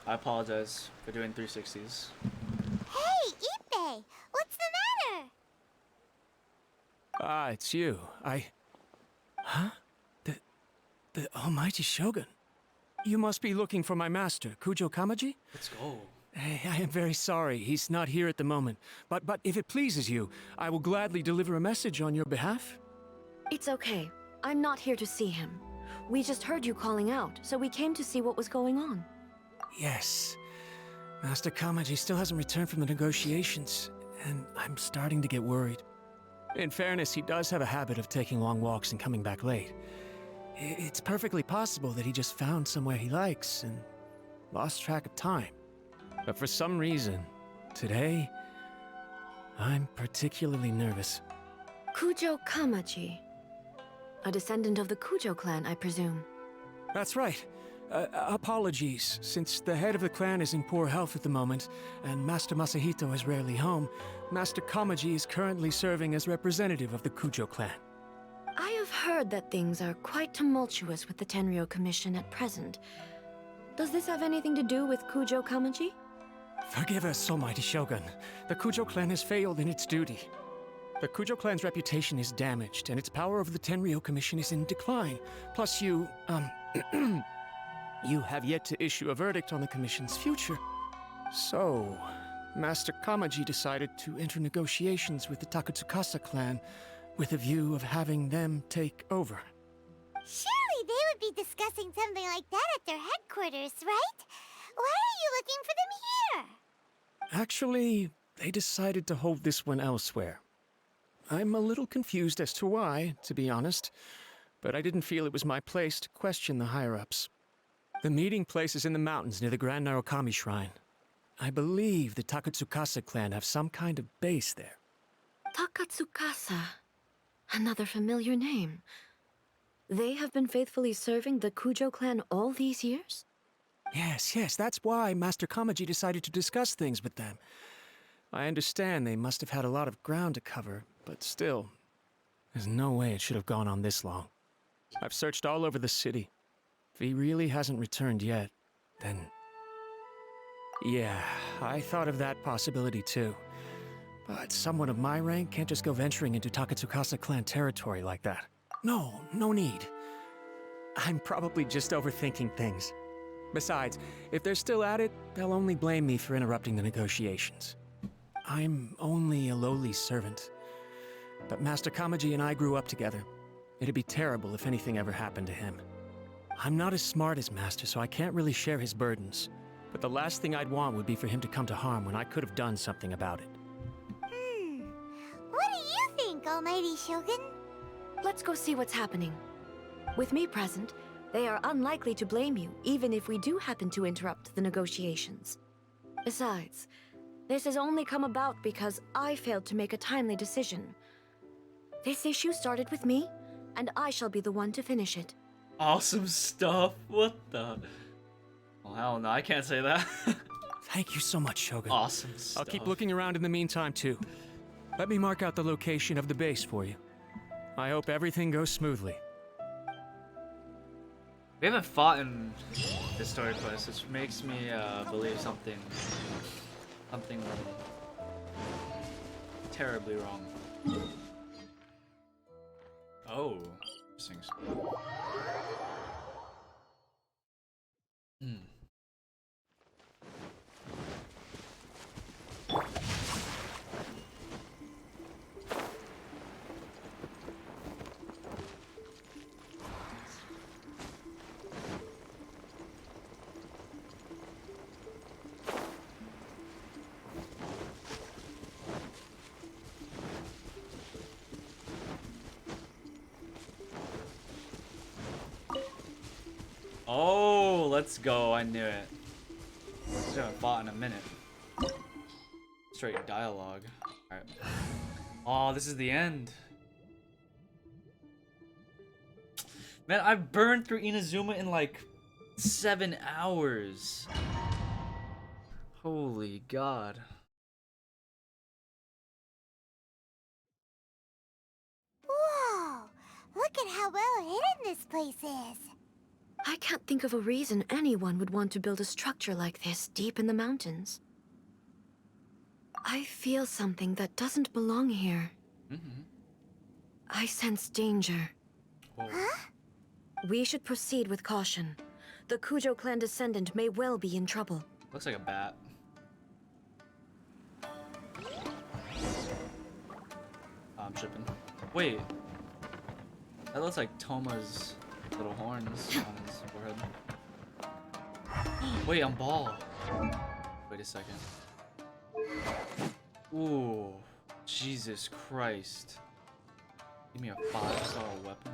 I apologize for doing 360s. Hey, Ippei, what's the matter? Ah, it's you. Huh? The almighty Shogun. You must be looking for my master, Kujo Kamaji? Let's go. I am very sorry. He's not here at the moment. But if it pleases you, I will gladly deliver a message on your behalf. It's okay. I'm not here to see him. We just heard you calling out, so we came to see what was going on. Yes. Master Kamaji still hasn't returned from the negotiations, and I'm starting to get worried. In fairness, he does have a habit of taking long walks and coming back late. It's perfectly possible that he just found somewhere he likes and lost track of time. But for some reason, today, I'm particularly nervous. Kujo Kamaji. A descendant of the Kujo clan, I presume. That's right. Apologies, since the head of the clan is in poor health at the moment, and Master Masahito is rarely home, Master Kamaji is currently serving as representative of the Kujo clan. I have heard that things are quite tumultuous with the Tenryo Commission at present. Does this have anything to do with Kujo Kamaji? Forgive us, almighty Shogun. The Kujo clan has failed in its duty. The Kujo clan's reputation is damaged, and its power over the Tenryo Commission is in decline. Plus you have yet to issue a verdict on the Commission's future. So, Master Kamaji decided to enter negotiations with the Takatsukasa clan with a view of having them take over. Surely they would be discussing something like that at their headquarters, right? Why are you looking for them here? Actually, they decided to hold this one elsewhere. I'm a little confused as to why, to be honest, but I didn't feel it was my place to question the higher-ups. The meeting place is in the mountains near the Grand Narukami Shrine. I believe the Takatsukasa clan have some kind of base there. Takatsukasa. Another familiar name. They have been faithfully serving the Kujo clan all these years? Yes, that's why Master Kamaji decided to discuss things with them. I understand they must have had a lot of ground to cover, but still, there's no way it should have gone on this long. I've searched all over the city. If he really hasn't returned yet, then... Yeah, I thought of that possibility too. But someone of my rank can't just go venturing into Takatsukasa clan territory like that. No need. I'm probably just overthinking things. Besides, if they're still at it, they'll only blame me for interrupting the negotiations. I'm only a lowly servant. But Master Kamaji and I grew up together. It'd be terrible if anything ever happened to him. I'm not as smart as Master, so I can't really share his burdens. But the last thing I'd want would be for him to come to harm when I could have done something about it. What do you think, Almighty Shogun? Let's go see what's happening. With me present, they are unlikely to blame you, even if we do happen to interrupt the negotiations. Besides, this has only come about because I failed to make a timely decision. This issue started with me, and I shall be the one to finish it. Awesome stuff. What the? Well, hell no, I can't say that. Thank you so much, Shogun. Awesome stuff. I'll keep looking around in the meantime, too. Let me mark out the location of the base for you. I hope everything goes smoothly. We haven't fought in this story quest, which makes me believe something terribly wrong. Oh, interesting. Oh, let's go. I knew it. We haven't fought in a minute. Straight dialogue. Alright. Oh, this is the end. Man, I burned through Inazuma in like 7 hours. Holy God. Whoa! Look at how well hidden this place is. I can't think of a reason anyone would want to build a structure like this deep in the mountains. I feel something that doesn't belong here. I sense danger. Huh? We should proceed with caution. The Kujo clan descendant may well be in trouble. Looks like a bat. I'm tripping. Wait. That looks like Toma's little horns on his forehead. Wait, I'm Ball. Wait a second. Ooh. Jesus Christ. Give me a 5-star weapon.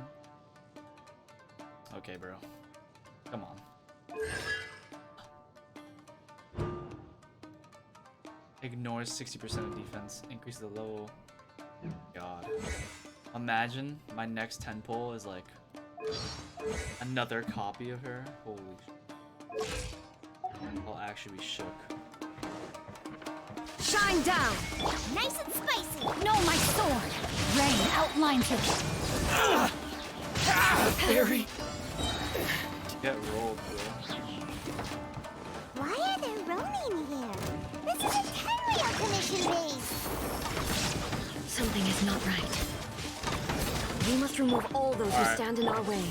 Okay, bro. Come on. Ignores 60% of defense. Increase the level. God. Imagine my next 10 pull is like another copy of her. Holy shit. I'll actually be shook. Shine down! Nice and spicy! No, my sword! Rain outlines it! Fairy! Get rolled, bro. Why are there Ronin here? This is a Tenryou Commission base! Something is not right. We must remove all those who stand in our way.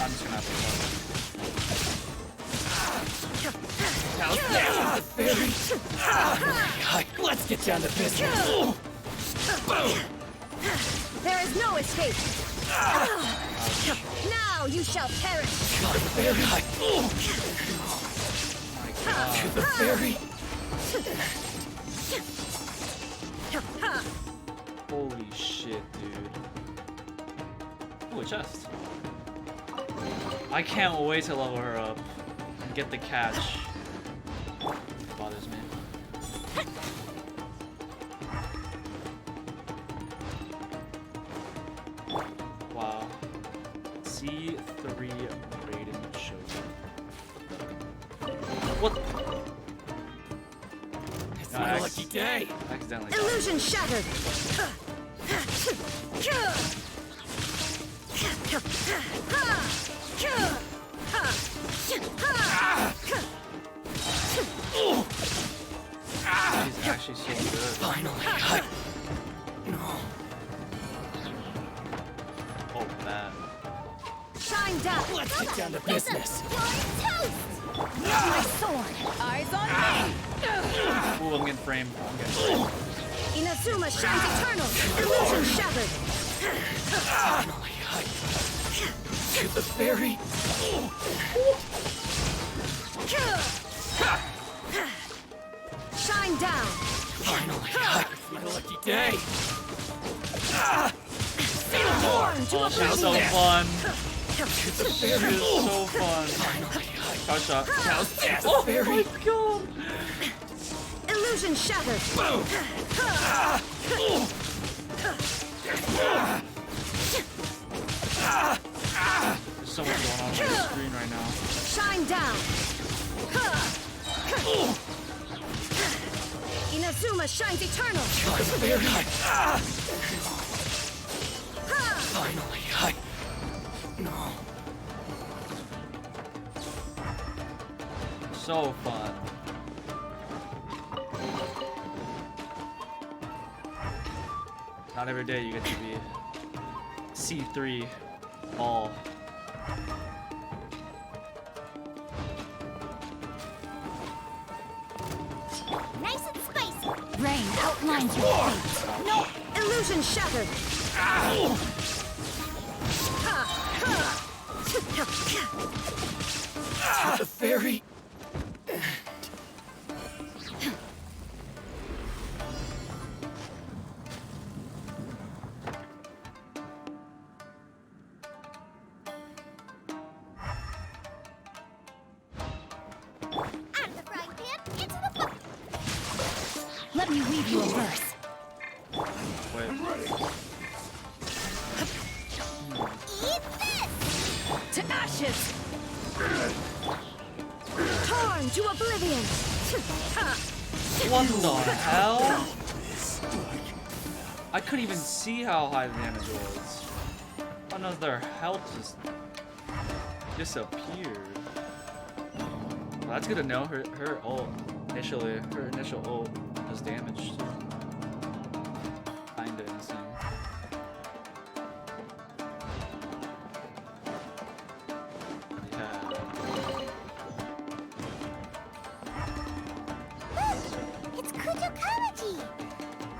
I'm just gonna have to Now there's the fairy! Let's get down to business! There is no escape! Now you shall perish! To the fairy! Holy shit, dude. Ooh, a chest. I can't wait to level her up and get the catch. Bothers me. Wow. C3 rated show. What? It's my lucky day! Accidentally. Illusion shattered! He's actually so good. Finally, No. Oh, man. Shine down! Let's get down to business! My sword! Eyes on me! Ooh, I'm getting framed. I'm getting framed. Inazuma shines eternal! Illusion shattered! Finally, to the fairy! Shine down! Finally, it's my lucky day! Born to Oh, she's so fun. To the She's fairy! so fun. Finally, Power shot. now there's the Oh fairy! my god. Illusion shattered! There's so much going on the screen right now. Shine down! Inazuma shines eternal! Finally, No. So fun. Not every day you get to be C3 all. Nice and spicy! Rain outlines your fate! No! Illusion shattered! To the fairy! Out of the frying pan, into the fire! Let me weave you a verse. Wait. Eat this! To ashes! Torn to oblivion! What the hell? I couldn't even see how high the damage was. Oh no, their health just disappeared. Well, that's good to know. Her ult her initial ult does damage. Kinda insane. It's Kujo Kawaji!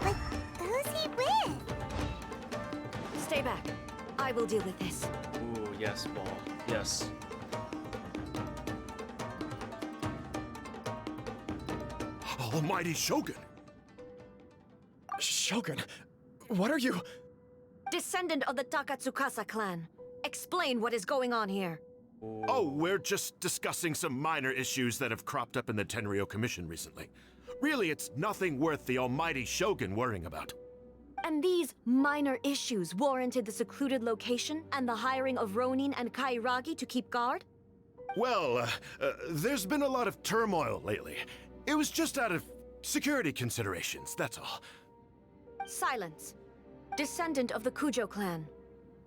But who's he with? Stay back. I will deal with this. Ooh, yes, ball. Yes. Almighty Shogun! Shogun, what are you? Descendant of the Takatsukasa clan. Explain what is going on here. Oh, we're just discussing some minor issues that have cropped up in the Tenryo Commission recently. Really, it's nothing worth the almighty Shogun worrying about. And these minor issues warranted the secluded location and the hiring of Ronin and Kairagi to keep guard? Well, there's been a lot of turmoil lately. It was just out of security considerations, that's all. Silence. Descendant of the Kujo clan.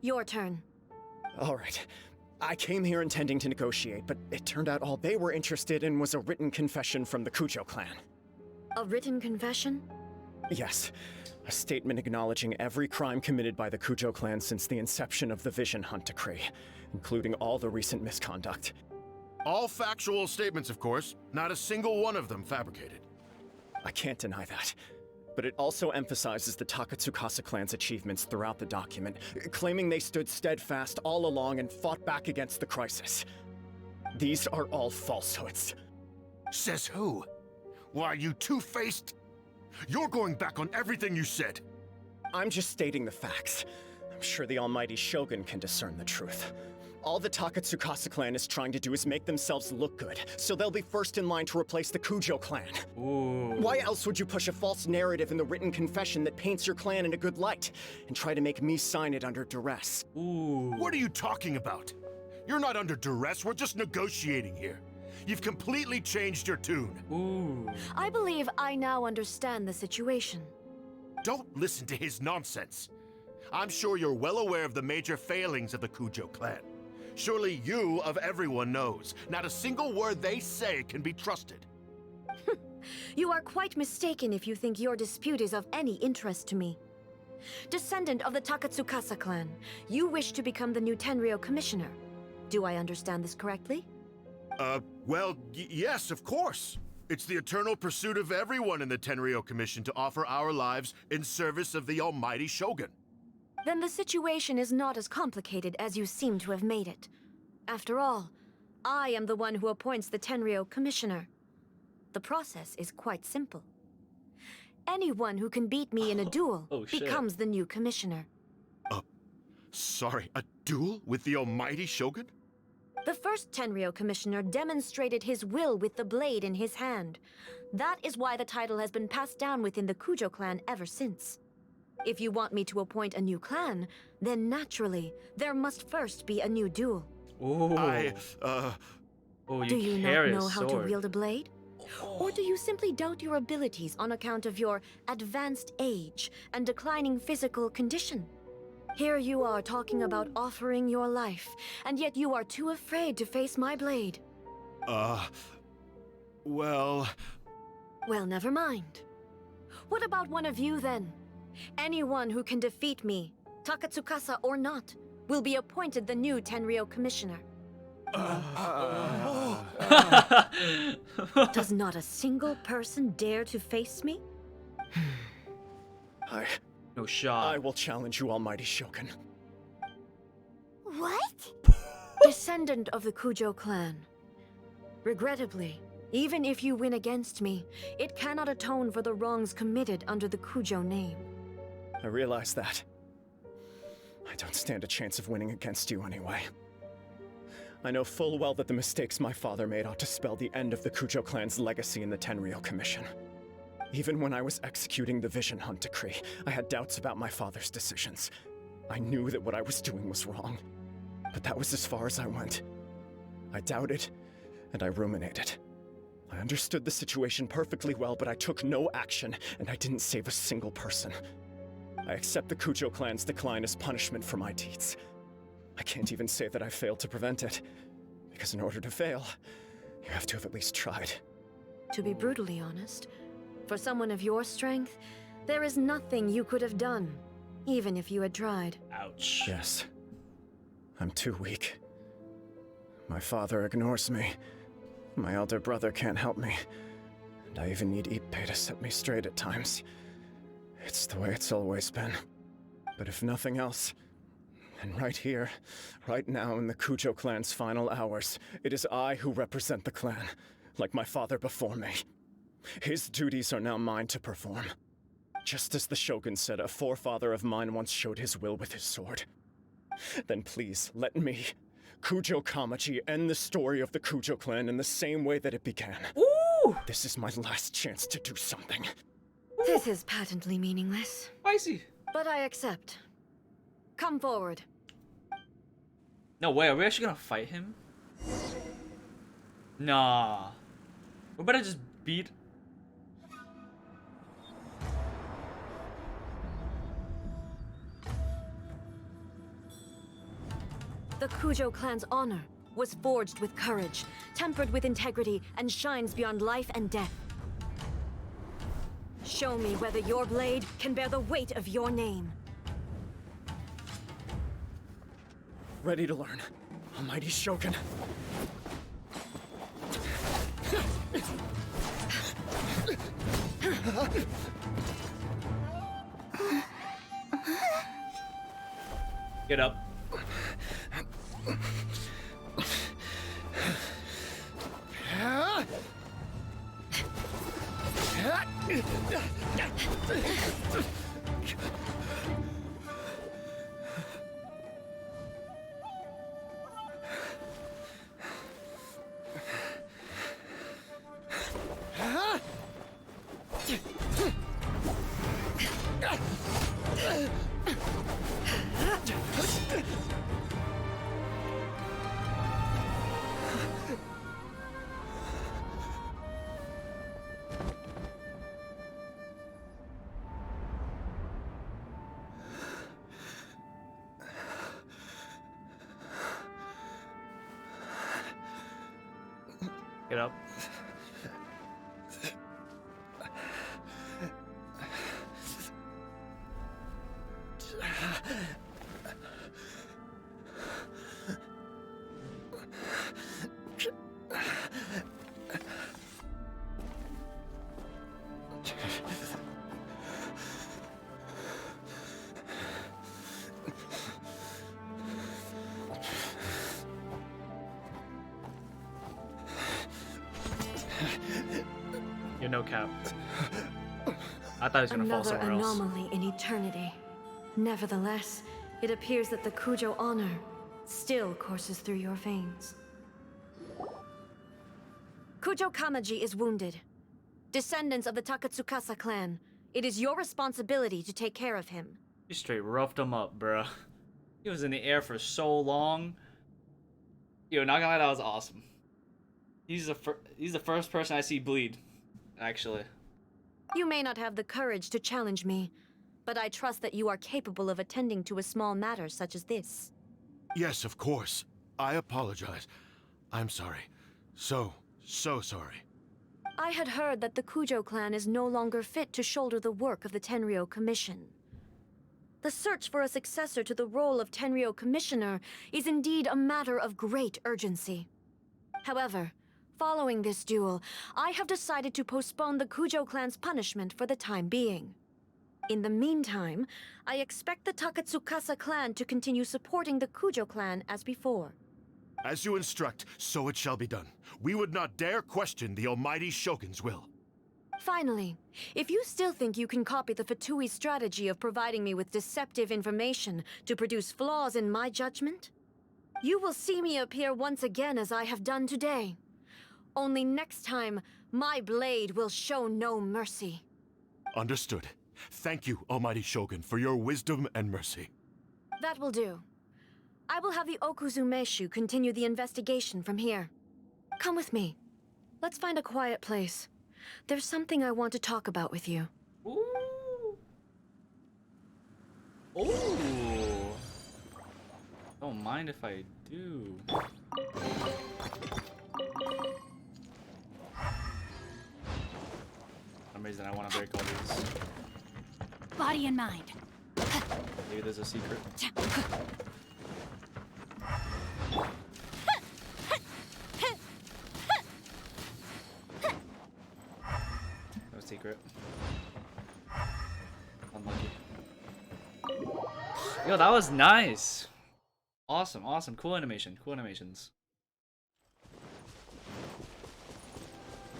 Your turn. All right. I came here intending to negotiate, but it turned out all they were interested in was a written confession from the Kujo clan. A written confession? Yes. A statement acknowledging every crime committed by the Kujo clan since the inception of the Vision Hunt Decree, including all the recent misconduct. All factual statements, of course. Not a single one of them fabricated. I can't deny that. But it also emphasizes the Takatsukasa clan's achievements throughout the document, claiming they stood steadfast all along and fought back against the crisis. These are all falsehoods. Says who? Why, you two-faced... You're going back on everything you said. I'm just stating the facts. I'm sure the almighty Shogun can discern the truth. All the Takatsukasa clan is trying to do is make themselves look good, so they'll be first in line to replace the Kujo clan. Ooh. Why else would you push a false narrative in the written confession that paints your clan in a good light, and try to make me sign it under duress? Ooh. What are you talking about? You're not under duress, we're just negotiating here. You've completely changed your tune. Ooh. I believe I now understand the situation. Don't listen to his nonsense. I'm sure you're well aware of the major failings of the Kujo clan. Surely you, of everyone, knows. Not a single word they say can be trusted. You are quite mistaken if you think your dispute is of any interest to me. Descendant of the Takatsukasa clan, you wish to become the new Tenryo commissioner. Do I understand this correctly? Well, yes, of course. It's the eternal pursuit of everyone in the Tenryo Commission to offer our lives in service of the almighty Shogun. Then the situation is not as complicated as you seem to have made it. After all, I am the one who appoints the Tenryo commissioner. The process is quite simple. Anyone who can beat me in a duel becomes the new commissioner. Sorry, a duel with the almighty Shogun? The first Tenryo commissioner demonstrated his will with the blade in his hand. That is why the title has been passed down within the Kujo clan ever since. If you want me to appoint a new clan, then naturally, there must first be a new duel. Ooh. Do you not know how to wield a blade? Or do you simply doubt your abilities on account of your advanced age and declining physical condition? Here you are talking about offering your life, and yet you are too afraid to face my blade. Well, never mind. What about one of you, then? Anyone who can defeat me, Takatsukasa or not, will be appointed the new Tenryo commissioner. Does not a single person dare to face me? No shot. I will challenge you, almighty Shogun. What? Descendant of the Kujo clan. Regrettably, even if you win against me, it cannot atone for the wrongs committed under the Kujo name. I realize that. I don't stand a chance of winning against you anyway. I know full well that the mistakes my father made ought to spell the end of the Kujo clan's legacy in the Tenryo Commission. Even when I was executing the Vision Hunt Decree, I had doubts about my father's decisions. I knew that what I was doing was wrong, but that was as far as I went. I doubted, and I ruminated. I understood the situation perfectly well, but I took no action, and I didn't save a single person. I accept the Kujo clan's decline as punishment for my deeds. I can't even say that I failed to prevent it, because in order to fail, you have to have at least tried. To be brutally honest, for someone of your strength, there is nothing you could have done, even if you had tried. Ouch. Yes. I'm too weak. My father ignores me. My elder brother can't help me. And I even need Ippei to set me straight at times. It's the way it's always been. But if nothing else, And right here, right now in the Kujo clan's final hours, it is I who represent the clan, like my father before me. His duties are now mine to perform. Just as the Shogun said, a forefather of mine once showed his will with his sword. Then please, let me, Kujo Kamaji, end the story of the Kujo clan in the same way that it began. Ooh! This is my last chance to do something. This is patently meaningless. Spicy. But I accept. Come forward. No way, are we actually gonna fight him? Nah. We better just beat. The Kujo clan's honor was forged with courage, tempered with integrity, and shines beyond life and death. Show me whether your blade can bear the weight of your name. Ready to learn, Almighty Shogun. Get up. Get up. You're no cap. I thought he was gonna fall Another somewhere else. anomaly in eternity. Nevertheless, it appears that the Kujo honor still courses through your veins. Kujo Kamaji is wounded. Descendants of the Takatsukasa clan, it is your responsibility to take care of him. You straight roughed him up, bruh. He was in the air for so long. Yo, not gonna lie, that was awesome. He's the first person I see bleed, actually. You may not have the courage to challenge me, but I trust that you are capable of attending to a small matter such as this. Yes, of course. I apologize. I'm sorry. So sorry. I had heard that the Kujo clan is no longer fit to shoulder the work of the Tenryou Commission. The search for a successor to the role of Tenryou Commissioner is indeed a matter of great urgency. However, following this duel, I have decided to postpone the Kujo clan's punishment for the time being. In the meantime, I expect the Takatsukasa clan to continue supporting the Kujo clan as before. As you instruct, so it shall be done. We would not dare question the Almighty Shogun's will. Finally, if you still think you can copy the Fatui strategy of providing me with deceptive information to produce flaws in my judgment, you will see me appear once again as I have done today. Only next time, my blade will show no mercy. Understood. Thank you, Almighty Shogun, for your wisdom and mercy. That will do. I will have the Okuzumeshu continue the investigation from here. Come with me. Let's find a quiet place. There's something I want to talk about with you. Ooh. Ooh. Don't mind if I do. For some reason I want to break all these. Body and mind. Maybe there's a secret. No secret. Unlucky. Yo, that was nice. Awesome, awesome. Cool animation. Cool animations.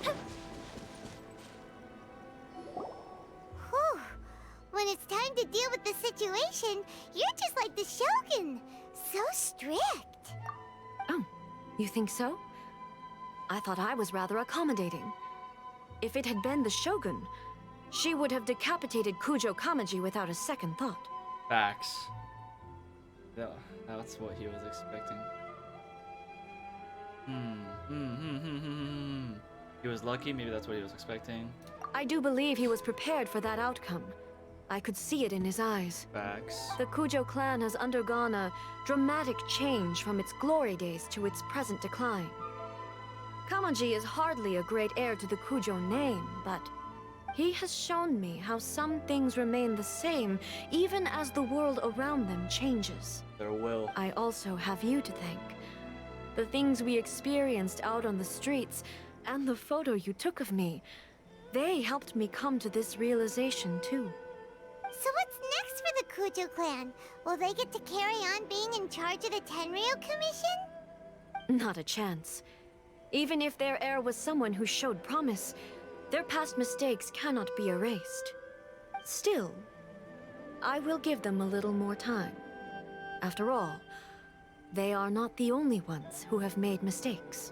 Whew. When it's time to deal with the situation, you're just like the Shogun. So strict. Oh, you think so? I thought I was rather accommodating. If it had been the Shogun, she would have decapitated Kujo Kamaji without a second thought. Facts. That's what he was expecting. He was lucky, maybe that's what he was expecting. I do believe he was prepared for that outcome. I could see it in his eyes. Facts. The Kujo clan has undergone a dramatic change from its glory days to its present decline. Kamaji is hardly a great heir to the Kujo name, but he has shown me how some things remain the same even as the world around them changes. Their will. I also have you to thank. The things we experienced out on the streets and the photo you took of me, they helped me come to this realization too. So what's next for the Kujo clan? Will they get to carry on being in charge of the Tenryu Commission? Not a chance. Even if their heir was someone who showed promise, their past mistakes cannot be erased. Still, I will give them a little more time. After all, they are not the only ones who have made mistakes.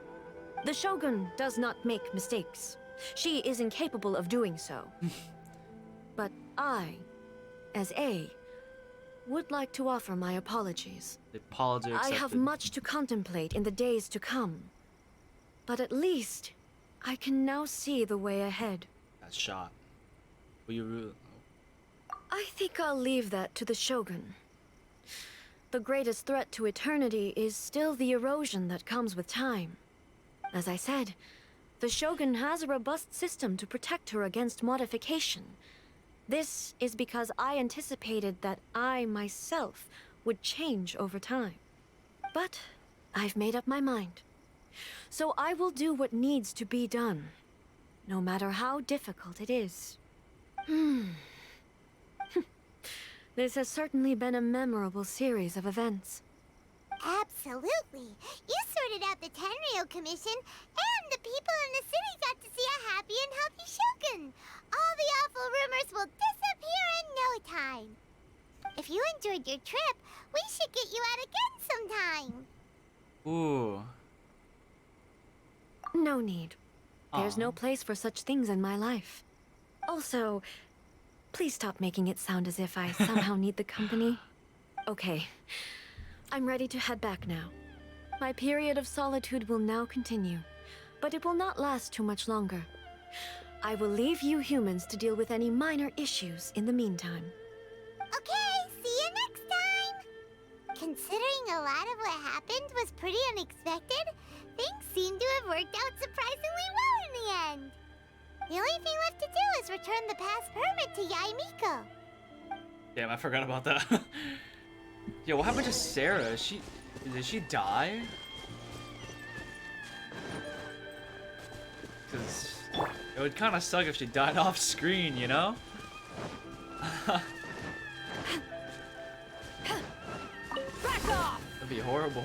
The Shogun does not make mistakes. She is incapable of doing so. But I, as A, would like to offer my apologies. The apology accepted. I have much to contemplate in the days to come. But at least, I can now see the way ahead. That shot. Will you I think I'll leave that to the Shogun. The greatest threat to eternity is still the erosion that comes with time. As I said, the Shogun has a robust system to protect her against modification. This is because I anticipated that I myself would change over time. But I've made up my mind. So I will do what needs to be done, no matter how difficult it is. This has certainly been a memorable series of events. Absolutely. You sorted out the Tenryu Commission, and the people in the city got to see a happy and healthy Shogun. All the awful rumors will disappear in no time. If you enjoyed your trip, we should get you out again sometime. Ooh. No need. There's no place for such things in my life. Also, please stop making it sound as if I somehow need the company. Okay. I'm ready to head back now. My period of solitude will now continue, but it will not last too much longer. I will leave you humans to deal with any minor issues in the meantime. Okay, see you next time! Considering a lot of what happened was pretty unexpected, things seem to have worked out surprisingly well in the end. The only thing left to do is return the past permit to Yaimiko. Damn, I forgot about that. Yo, what happened to Sarah? Did she die? Because it would kind of suck if she died off screen, you know? Back off! That'd be horrible.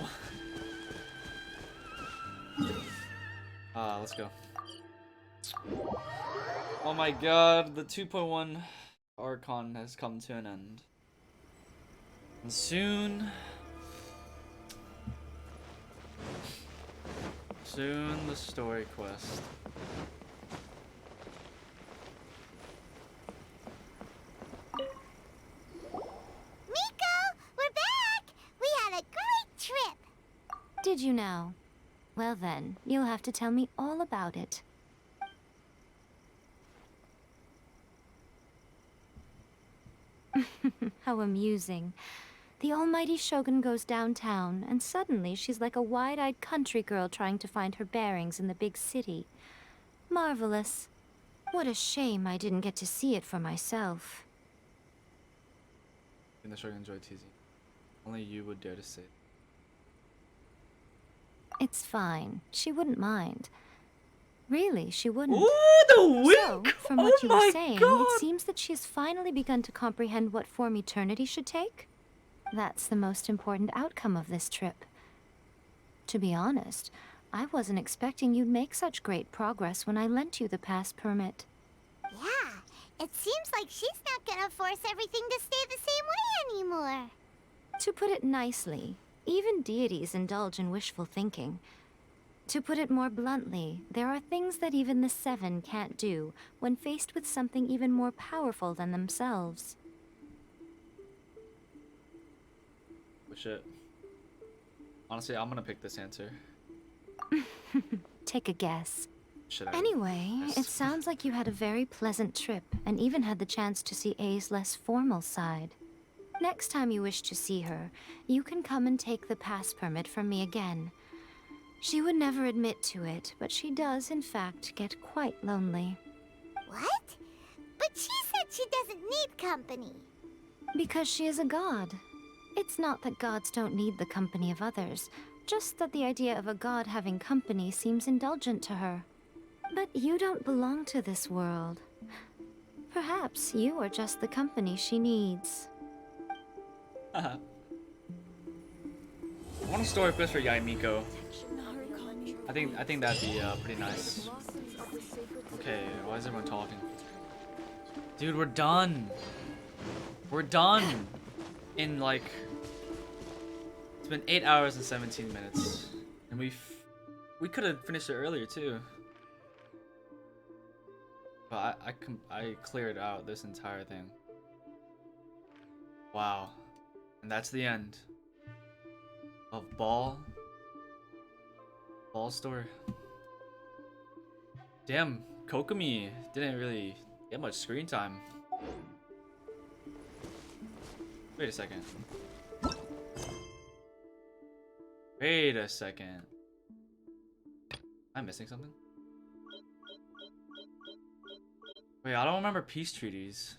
Let's go. Oh my god, the 2.1 Archon has come to an end. And soon the story quest. Miko, we're back! We had a great trip! Did you now? Well then, you'll have to tell me all about it. How amusing. The almighty Shogun goes downtown, and suddenly she's like a wide-eyed country girl trying to find her bearings in the big city. Marvelous. What a shame I didn't get to see it for myself. And the Shogun enjoyed teasing. Only you would dare to say it. It's fine. She wouldn't mind. Really, she wouldn't. Ooh, the wink! So, from what you were saying, it seems that she has finally begun to comprehend what form eternity should take? That's the most important outcome of this trip. To be honest, I wasn't expecting you'd make such great progress when I lent you the pass permit. Yeah, it seems like she's not gonna force everything to stay the same way anymore. To put it nicely, even deities indulge in wishful thinking. To put it more bluntly, there are things that even the Seven can't do when faced with something even more powerful than themselves. Oh shit. Honestly, I'm gonna pick this answer. Take a guess. Should I? Anyway, Yes. it sounds like you had a very pleasant trip and even had the chance to see A's less formal side. Next time you wish to see her, you can come and take the pass permit from me again. She would never admit to it, but she does, in fact, get quite lonely. What? But she said she doesn't need company. Because she is a god. It's not that gods don't need the company of others, just that the idea of a god having company seems indulgent to her. But you don't belong to this world. Perhaps you are just the company she needs. I want a story quest for Yaimiko. I think that'd be pretty nice. Okay, why is everyone talking? Dude, we're done. We're done. In like, it's been 8 hours and 17 minutes, and we could have finished it earlier too. But I cleared out this entire thing. Wow, and that's the end of Ball story. Damn, Kokomi didn't really get much screen time. Wait a second. Wait a second. Am I missing something? Wait, I don't remember peace treaties.